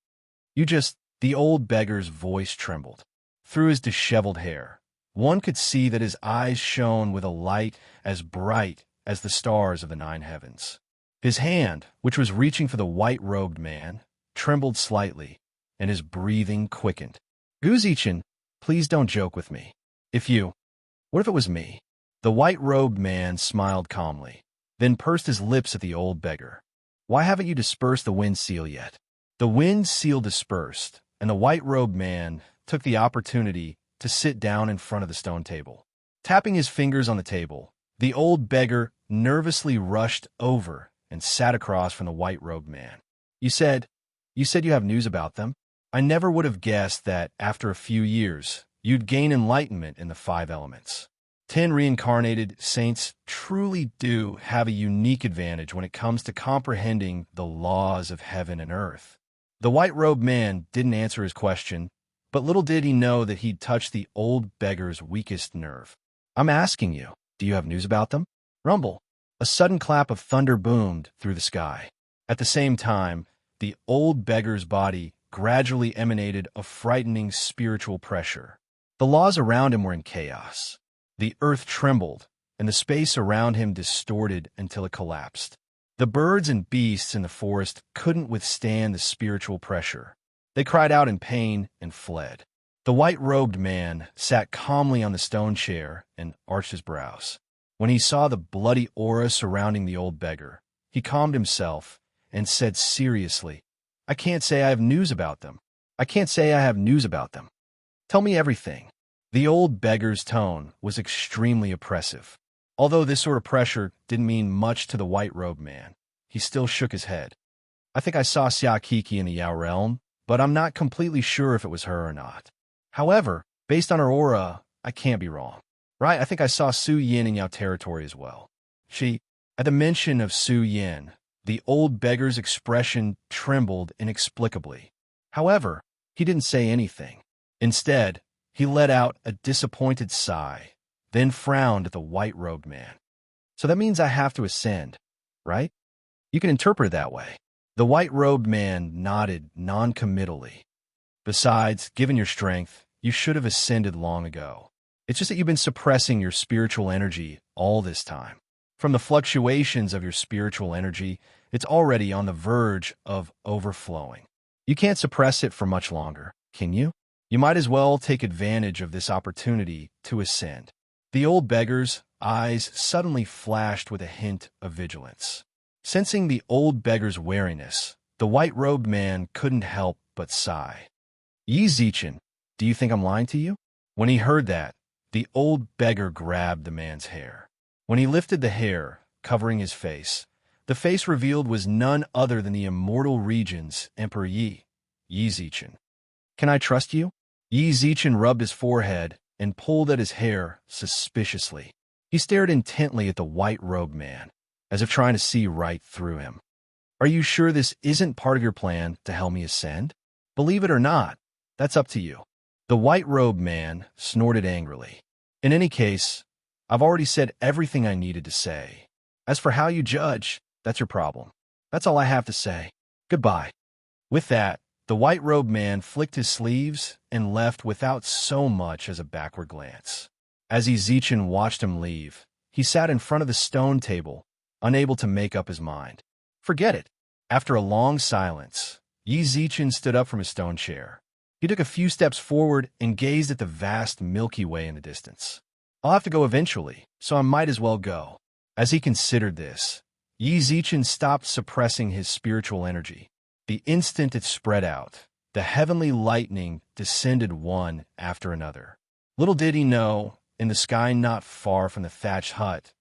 The old beggar's voice trembled. Through his disheveled hair, one could see that his eyes shone with a light as bright as the stars of the 9 heavens. His hand, which was reaching for the white-robed man, trembled slightly, and his breathing quickened. Guzichin, please don't joke with me. What if it was me? The white-robed man smiled calmly, then pursed his lips at the old beggar. Why haven't you dispersed the wind seal yet? The wind seal dispersed, and the white-robed man took the opportunity to sit down in front of the stone table. Tapping his fingers on the table, the old beggar nervously rushed over and sat across from the white-robed man. You said you have news about them? I never would have guessed that after a few years, you'd gain enlightenment in the 5 elements. 10 reincarnated saints truly do have a unique advantage when it comes to comprehending the laws of heaven and earth. The white-robed man didn't answer his question, but little did he know that he'd touched the old beggar's weakest nerve. I'm asking you, do you have news about them? Rumble. A sudden clap of thunder boomed through the sky. At the same time, the old beggar's body gradually emanated a frightening spiritual pressure. The laws around him were in chaos. The earth trembled, and the space around him distorted until it collapsed. The birds and beasts in the forest couldn't withstand the spiritual pressure. They cried out in pain and fled. The white-robed man sat calmly on the stone chair and arched his brows. When he saw the bloody aura surrounding the old beggar, he calmed himself and said seriously, I can't say I have news about them. Tell me everything. The old beggar's tone was extremely oppressive. Although this sort of pressure didn't mean much to the white-robed man, he still shook his head. I think I saw Xia Kiki in the Yao realm, but I'm not completely sure if it was her or not. However, based on her aura, I can't be wrong. Right, I think I saw Su Yin in Yao territory as well. At the mention of Su Yin, the old beggar's expression trembled inexplicably. However, he didn't say anything. Instead, he let out a disappointed sigh, then frowned at the white-robed man. So that means I have to ascend, right? You can interpret it that way. The white-robed man nodded non-committally. Besides, given your strength, you should have ascended long ago. It's just that you've been suppressing your spiritual energy all this time. From the fluctuations of your spiritual energy, it's already on the verge of overflowing. You can't suppress it for much longer, can you? You might as well take advantage of this opportunity to ascend. The old beggar's eyes suddenly flashed with a hint of vigilance. Sensing the old beggar's wariness, the white-robed man couldn't help but sigh. Yi Zichen, do you think I'm lying to you? When he heard that, the old beggar grabbed the man's hair. When he lifted the hair, covering his face, the face revealed was none other than the immortal region's Emperor Yi Zichen. Can I trust you? Yi Zichen rubbed his forehead and pulled at his hair suspiciously. He stared intently at the white-robed man, as if trying to see right through him. Are you sure this isn't part of your plan to help me ascend? Believe it or not, that's up to you. The white-robed man snorted angrily. In any case, I've already said everything I needed to say. As for how you judge, that's your problem. That's all I have to say. Goodbye. With that, the white-robed man flicked his sleeves and left without so much as a backward glance. As Yi Zichen watched him leave, he sat in front of the stone table, unable to make up his mind. Forget it. After a long silence, Yi Zichen stood up from his stone chair. He took a few steps forward and gazed at the vast Milky Way in the distance. I'll have to go eventually, so I might as well go. As he considered this, Yi Zichen stopped suppressing his spiritual energy. The instant it spread out, the heavenly lightning descended one after another. Little did he know, in the sky not far from the thatched hut,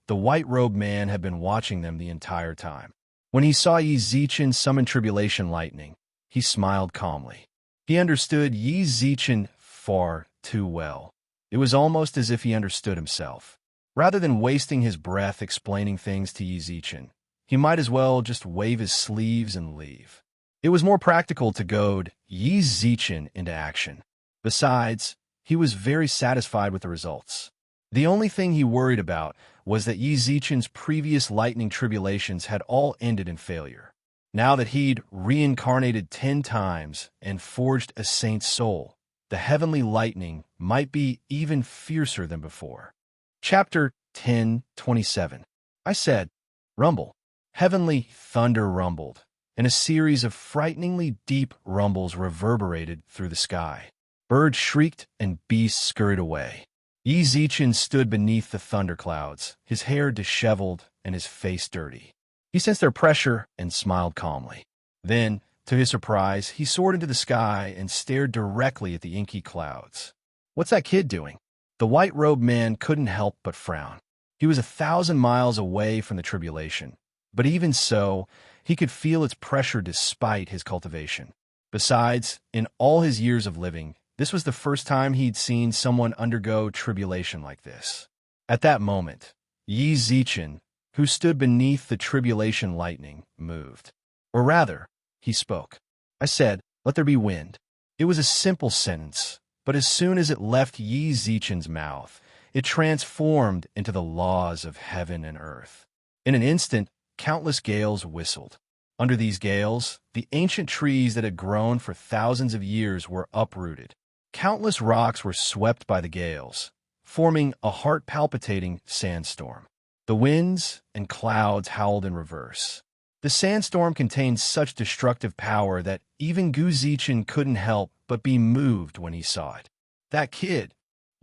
the white-robed man had been watching them the entire time. When he saw Yi Zichen summon tribulation lightning, he smiled calmly. He understood Yi Zichen far too well. It was almost as if he understood himself. Rather than wasting his breath explaining things to Yi Zichen, he might as well just wave his sleeves and leave. It was more practical to goad Yi Zichen into action. Besides, he was very satisfied with the results. The only thing he worried about was that Yi Zichen's previous lightning tribulations had all ended in failure. Now that he'd reincarnated 10 times and forged a saint's soul, the heavenly lightning might be even fiercer than before. Chapter 10:27. I said, rumble. Heavenly thunder rumbled, and a series of frighteningly deep rumbles reverberated through the sky. Birds shrieked and beasts scurried away. Yi Zichen stood beneath the thunderclouds, his hair disheveled and his face dirty. He sensed their pressure and smiled calmly. Then, to his surprise, he soared into the sky and stared directly at the inky clouds. What's that kid doing? The white-robed man couldn't help but frown. He was 1,000 miles away from the tribulation, but even so, he could feel its pressure despite his cultivation. Besides, in all his years of living, this was the first time he'd seen someone undergo tribulation like this. At that moment, Yi Zichen, who stood beneath the tribulation lightning, moved. Or rather, he spoke. I said, let there be wind. It was a simple sentence, but as soon as it left Yi Zichen's mouth, it transformed into the laws of heaven and earth. In an instant, countless gales whistled. Under these gales, the ancient trees that had grown for thousands of years were uprooted. Countless rocks were swept by the gales, forming a heart-palpitating sandstorm. The winds and clouds howled in reverse. The sandstorm contained such destructive power that even Gu Zichen couldn't help but be moved when he saw it. That kid!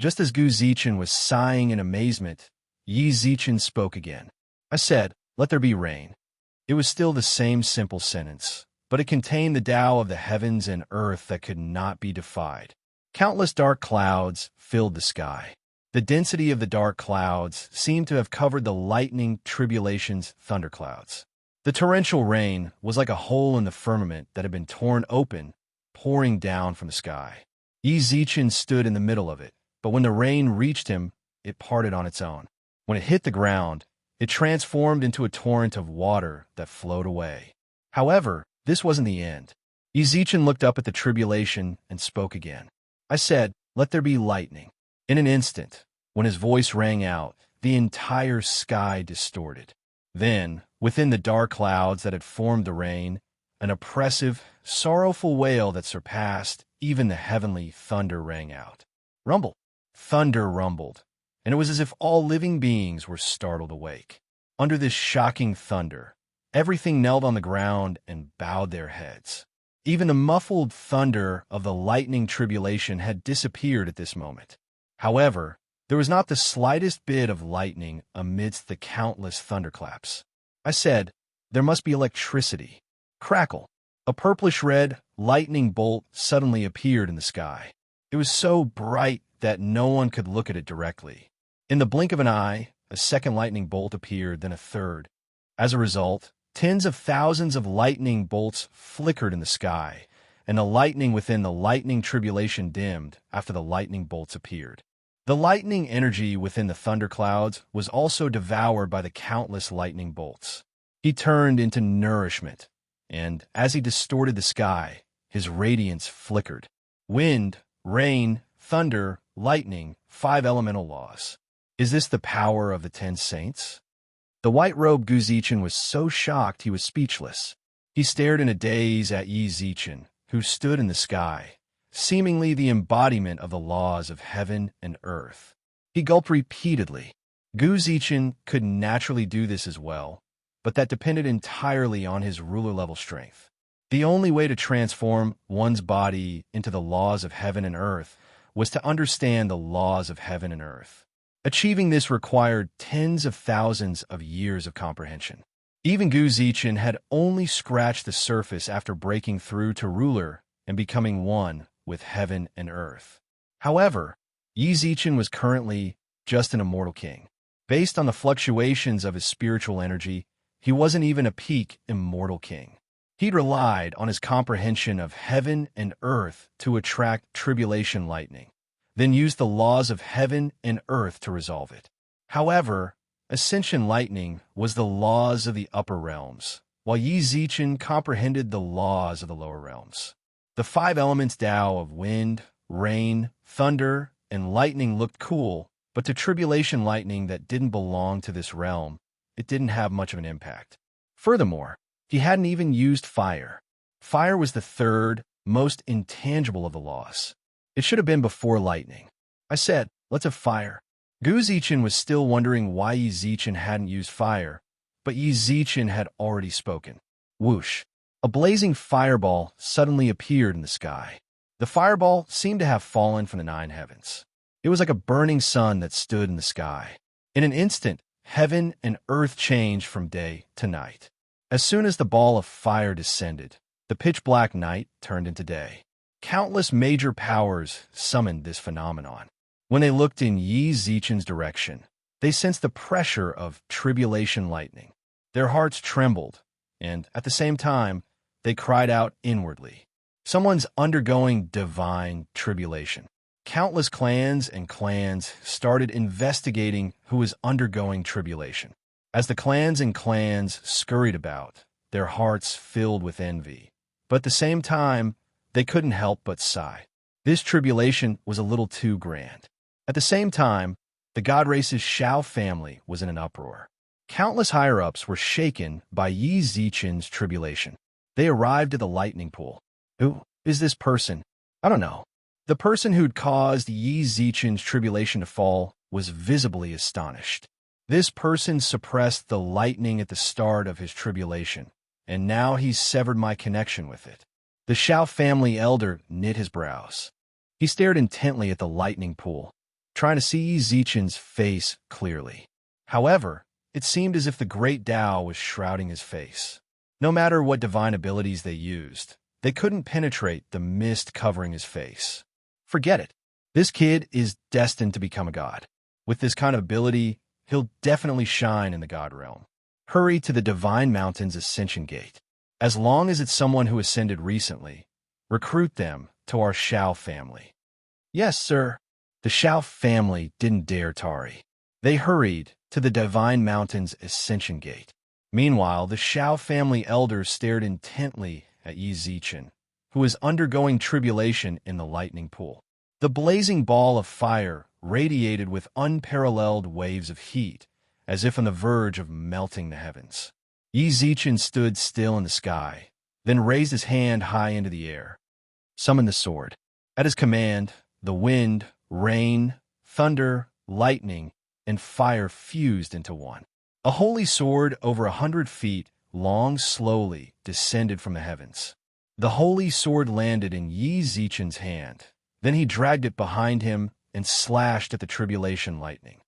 Just as Gu Zichen was sighing in amazement, Yi Zichen spoke again. I said, let there be rain. It was still the same simple sentence, but it contained the Tao of the heavens and earth that could not be defied. Countless dark clouds filled the sky. The density of the dark clouds seemed to have covered the lightning tribulation's thunderclouds. The torrential rain was like a hole in the firmament that had been torn open, pouring down from the sky. Yi Zichen stood in the middle of it, but when the rain reached him, it parted on its own. When it hit the ground, it transformed into a torrent of water that flowed away. However, this wasn't the end. Yi Zichen looked up at the tribulation and spoke again. I said, let there be lightning. In an instant, when his voice rang out, the entire sky distorted. Then, within the dark clouds that had formed the rain, an oppressive, sorrowful wail that surpassed even the heavenly thunder rang out. Rumble! Thunder rumbled, and it was as if all living beings were startled awake. Under this shocking thunder, everything knelt on the ground and bowed their heads. Even the muffled thunder of the lightning tribulation had disappeared at this moment. However, there was not the slightest bit of lightning amidst the countless thunderclaps. I said, "There must be electricity." Crackle! A purplish-red lightning bolt suddenly appeared in the sky. It was so bright that no one could look at it directly. In the blink of an eye, a second lightning bolt appeared, then a third. As a result, tens of thousands of lightning bolts flickered in the sky, and the lightning within the lightning tribulation dimmed after the lightning bolts appeared. The lightning energy within the thunderclouds was also devoured by the countless lightning bolts. He turned into nourishment, and as he distorted the sky, his radiance flickered. Wind, rain, thunder, lightning, 5 elemental laws. Is this the power of the 10 saints? The white-robed Gu Zichen was so shocked he was speechless. He stared in a daze at Yi Zichen, who stood in the sky, seemingly the embodiment of the laws of heaven and earth. He gulped repeatedly. Gu Zichen could naturally do this as well, but that depended entirely on his ruler-level strength. The only way to transform one's body into the laws of heaven and earth was to understand the laws of heaven and earth. Achieving this required tens of thousands of years of comprehension. Even Gu Zichen had only scratched the surface after breaking through to ruler and becoming one with heaven and earth. However, Yi Zichen was currently just an immortal king. Based on the fluctuations of his spiritual energy, he wasn't even a peak immortal king. He'd relied on his comprehension of heaven and earth to attract tribulation lightning, then used the laws of heaven and earth to resolve it. However, ascension lightning was the laws of the upper realms, while Yi Zichen comprehended the laws of the lower realms. The 5 elements Tao of wind, rain, thunder, and lightning looked cool, but to tribulation lightning that didn't belong to this realm, it didn't have much of an impact. Furthermore, he hadn't even used fire. Fire was the third, most intangible of the laws. It should have been before lightning. I said, "Let's have fire." Gu Zichen was still wondering why Yi Zichen hadn't used fire, but Yi Zichen had already spoken. Whoosh! A blazing fireball suddenly appeared in the sky. The fireball seemed to have fallen from the 9 heavens. It was like a burning sun that stood in the sky. In an instant, heaven and earth changed from day to night. As soon as the ball of fire descended, the pitch-black night turned into day. Countless major powers summoned this phenomenon. When they looked in Yi Zichen's direction, they sensed the pressure of tribulation lightning. Their hearts trembled, and at the same time, they cried out inwardly. Someone's undergoing divine tribulation. Countless clans and clans started investigating who was undergoing tribulation. As the clans and clans scurried about, their hearts filled with envy. But at the same time, they couldn't help but sigh. This tribulation was a little too grand. At the same time, the god race's Shao family was in an uproar. Countless higher-ups were shaken by Yi Zichen's tribulation. They arrived at the lightning pool. Who is this person? I don't know. The person who'd caused Yi Zichen's tribulation to fall was visibly astonished. This person suppressed the lightning at the start of his tribulation, and now he's severed my connection with it. The Shao family elder knit his brows. He stared intently at the lightning pool, trying to see Yi Zichen's face clearly. However, it seemed as if the great Tao was shrouding his face. No matter what divine abilities they used, they couldn't penetrate the mist covering his face. Forget it. This kid is destined to become a god. With this kind of ability, he'll definitely shine in the god realm. Hurry to the Divine Mountain's Ascension Gate. As long as it's someone who ascended recently, recruit them to our Shao family. Yes, sir. The Shao family didn't dare tarry. They hurried to the Divine Mountain's Ascension Gate. Meanwhile, the Shao family elders stared intently at Yi Zichen, who was undergoing tribulation in the lightning pool. The blazing ball of fire radiated with unparalleled waves of heat, as if on the verge of melting the heavens. Yi Zichen stood still in the sky, then raised his hand high into the air. Summon the sword. At his command, the wind, rain, thunder, lightning, and fire fused into one. A holy sword over 100 feet long slowly descended from the heavens. The holy sword landed in Yi Zichen's hand. Then he dragged it behind him and slashed at the tribulation lightning.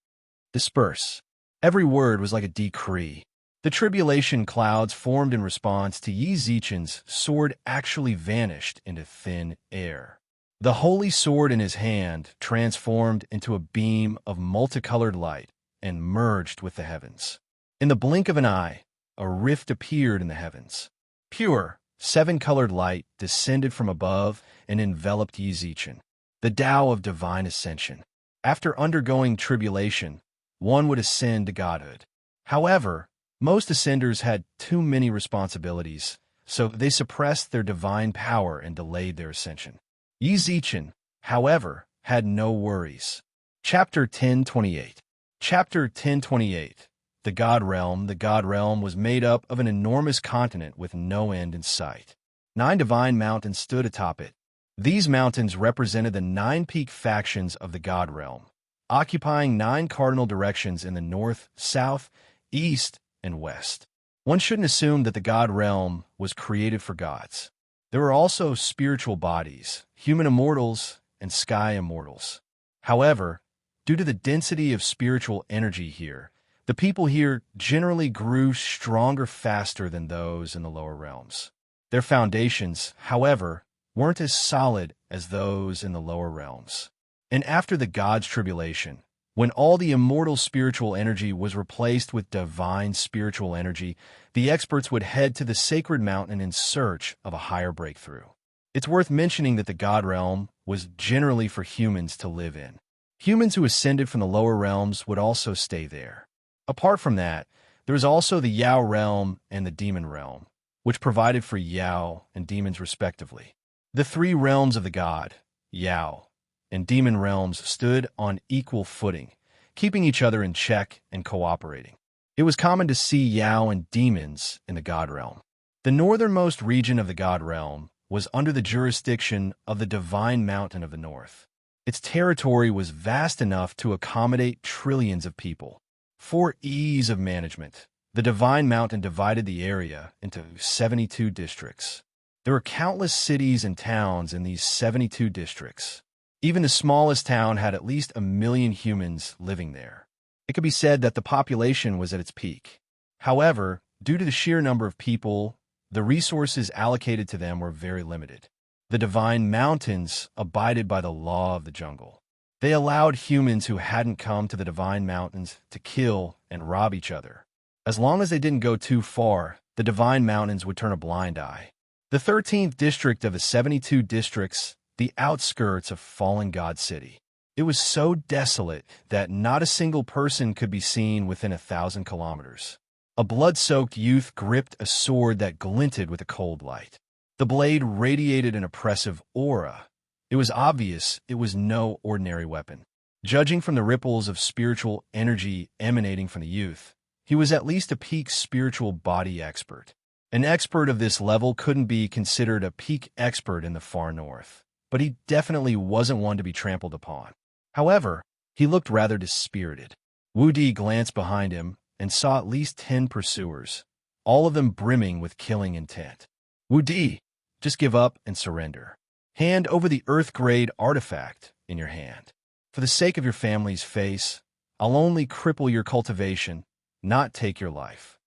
Disperse. Every word was like a decree. The tribulation clouds formed in response to Yi Zichen's sword actually vanished into thin air. The holy sword in his hand transformed into a beam of multicolored light and merged with the heavens. In the blink of an eye, a rift appeared in the heavens. Pure, seven-colored light descended from above and enveloped Yi Zichen, the Tao of divine ascension. After undergoing tribulation, one would ascend to godhood. However, most ascenders had too many responsibilities, so they suppressed their divine power and delayed their ascension. Yi Zichen, however, had no worries. Chapter 1028. Chapter 1028. The God Realm. The God Realm was made up of an enormous continent with no end in sight. 9 divine mountains stood atop it. These mountains represented the 9 peak factions of the God Realm, occupying 9 cardinal directions in the north, south, east, and west. One shouldn't assume that the God Realm was created for gods. There were also spiritual bodies, human immortals, and sky immortals. However, due to the density of spiritual energy here, the people here generally grew stronger faster than those in the lower realms. Their foundations, however, weren't as solid as those in the lower realms. And after the God's tribulation, when all the immortal spiritual energy was replaced with divine spiritual energy, the experts would head to the sacred mountain in search of a higher breakthrough. It's worth mentioning that the God Realm was generally for humans to live in. Humans who ascended from the lower realms would also stay there. Apart from that, there was also the Yao Realm and the Demon Realm, which provided for Yao and demons respectively. The 3 realms of the god, Yao, and demon realms stood on equal footing, keeping each other in check and cooperating. It was common to see Yao and demons in the God Realm. The northernmost region of the God Realm was under the jurisdiction of the Divine Mountain of the North. Its territory was vast enough to accommodate trillions of people. For ease of management, the Divine Mountain divided the area into 72 districts. There were countless cities and towns in these 72 districts. Even the smallest town had at least 1 million humans living there. It could be said that the population was at its peak. However, due to the sheer number of people, the resources allocated to them were very limited. The Divine Mountains abided by the law of the jungle. They allowed humans who hadn't come to the Divine Mountains to kill and rob each other. As long as they didn't go too far, the Divine Mountains would turn a blind eye. The 13th district of the 72 districts, the outskirts of Fallen God City. It was so desolate that not a single person could be seen within 1,000 kilometers. A blood-soaked youth gripped a sword that glinted with a cold light. The blade radiated an oppressive aura. It was obvious it was no ordinary weapon. Judging from the ripples of spiritual energy emanating from the youth, he was at least a peak spiritual body expert. An expert of this level couldn't be considered a peak expert in the far north, but he definitely wasn't one to be trampled upon. However, he looked rather dispirited. Wu Di glanced behind him and saw at least 10 pursuers, all of them brimming with killing intent. Wu Di, just give up and surrender. Hand over the Earth-grade artifact in your hand. For the sake of your family's face, I'll only cripple your cultivation, not take your life.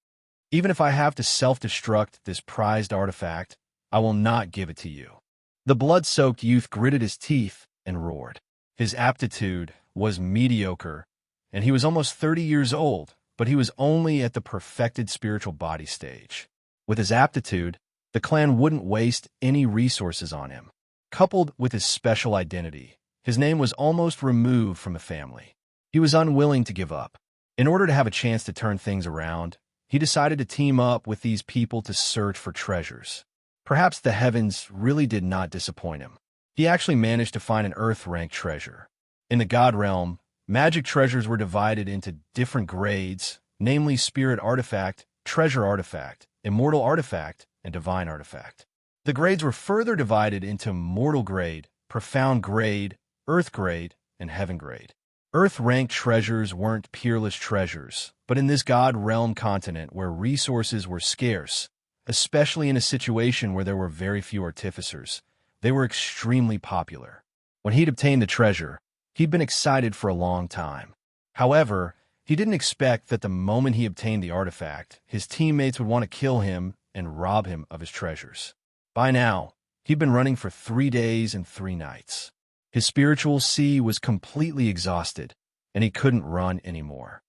Even if I have to self-destruct this prized artifact, I will not give it to you. The blood-soaked youth gritted his teeth and roared. His aptitude was mediocre, and he was almost 30 years old, but he was only at the perfected spiritual body stage. With his aptitude, the clan wouldn't waste any resources on him. Coupled with his special identity, his name was almost removed from the family. He was unwilling to give up. In order to have a chance to turn things around, he decided to team up with these people to search for treasures. Perhaps the heavens really did not disappoint him. He actually managed to find an Earth-ranked treasure. In the God Realm, magic treasures were divided into different grades, namely Spirit Artifact, Treasure Artifact, Immortal Artifact, and Divine Artifact. The grades were further divided into Mortal Grade, profound grade, earth grade, and heaven grade. Earth-ranked treasures weren't peerless treasures, but in this God realm continent where resources were scarce, especially in a situation where there were very few artificers, they were extremely popular. When he'd obtained the treasure, he'd been excited for a long time. However, he didn't expect that the moment he obtained the artifact, his teammates would want to kill him and rob him of his treasures. By now, he'd been running for 3 days and 3 nights. His spiritual sea was completely exhausted, and he couldn't run anymore.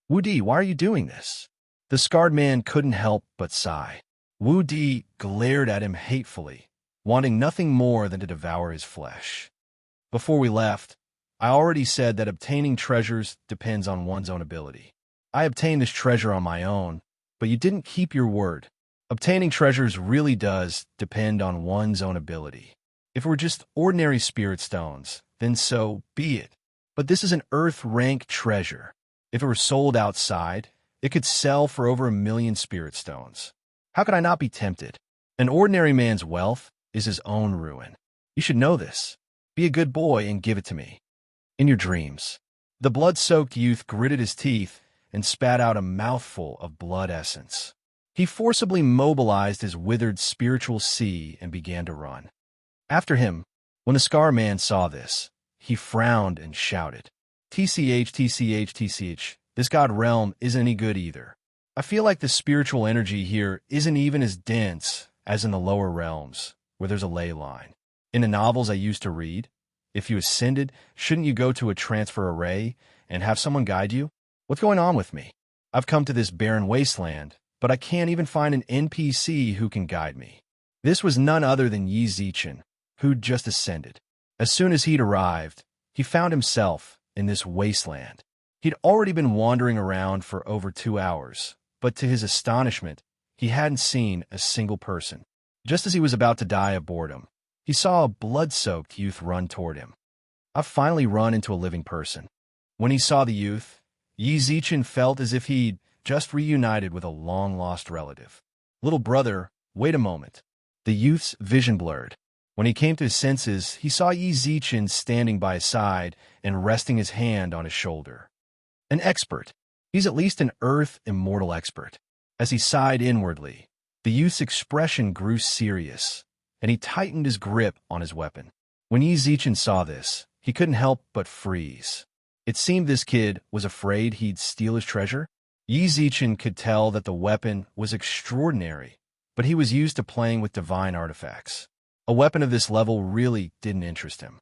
Wu Di, why are you doing this? The scarred man couldn't help but sigh. Wu Di glared at him hatefully, wanting nothing more than to devour his flesh. Before we left, I already said that obtaining treasures depends on one's own ability. I obtained this treasure on my own, but you didn't keep your word. Obtaining treasures really does depend on one's own ability. If it were just ordinary spirit stones, then so be it. But this is an earth-rank treasure. If it were sold outside, it could sell for over 1 million spirit stones. How could I not be tempted? An ordinary man's wealth is his own ruin. You should know this. Be a good boy and give it to me. In your dreams. The blood-soaked youth gritted his teeth and spat out a mouthful of blood essence. He forcibly mobilized his withered spiritual sea and began to run. After him, when the Scar Man saw this, he frowned and shouted, "TCH, TCH, TCH, this God realm isn't any good either. I feel like the spiritual energy here isn't even as dense as in the lower realms, where there's a ley line. In the novels I used to read, if you ascended, shouldn't you go to a transfer array and have someone guide you? What's going on with me? I've come to this barren wasteland, but I can't even find an NPC who can guide me." This was none other than Yi Zichen, who'd just ascended. As soon as he'd arrived, he found himself in this wasteland. He'd already been wandering around for over 2 hours, but to his astonishment, he hadn't seen a single person. Just as he was about to die of boredom, he saw a blood-soaked youth run toward him. I've finally run into a living person. When he saw the youth, Yi Zichen felt as if he'd just reunited with a long-lost relative. "Little brother, wait a moment." The youth's vision blurred. When he came to his senses, he saw Yi Zichen standing by his side and resting his hand on his shoulder. An expert. He's at least an earth immortal expert. As he sighed inwardly, the youth's expression grew serious, and he tightened his grip on his weapon. When Yi Zichen saw this, he couldn't help but freeze. It seemed this kid was afraid he'd steal his treasure. Yi Zichen could tell that the weapon was extraordinary, but he was used to playing with divine artifacts. A weapon of this level really didn't interest him.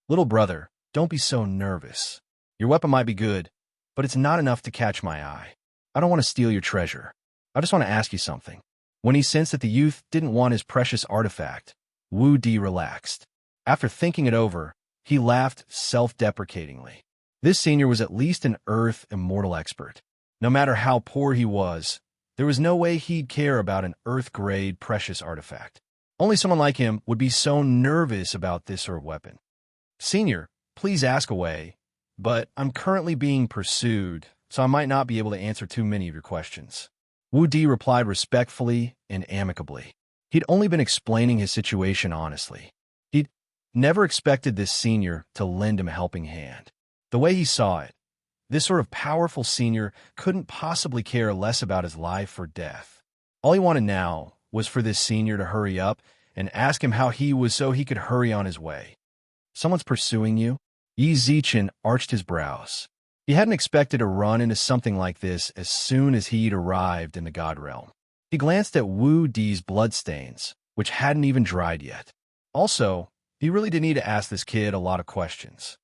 "Little brother, don't be so nervous. Your weapon might be good, but it's not enough to catch my eye. I don't want to steal your treasure. I just want to ask you something." When he sensed that the youth didn't want his precious artifact, Wu Di relaxed. After thinking it over, he laughed self-deprecatingly. This senior was at least an earth immortal expert. No matter how poor he was, there was no way he'd care about an earth-grade precious artifact. Only someone like him would be so nervous about this sort of weapon. "Senior, please ask away, but I'm currently being pursued, so I might not be able to answer too many of your questions." Wu Di replied respectfully and amicably. He'd only been explaining his situation honestly. He'd never expected this senior to lend him a helping hand. The way he saw it, this sort of powerful senior couldn't possibly care less about his life or death. All he wanted now was for this senior to hurry up and ask him how he was so he could hurry on his way. "Someone's pursuing you?" Yi Zichen arched his brows. He hadn't expected to run into something like this as soon as he'd arrived in the God realm. He glanced at Wu Di's bloodstains, which hadn't even dried yet. Also, he really didn't need to ask this kid a lot of questions.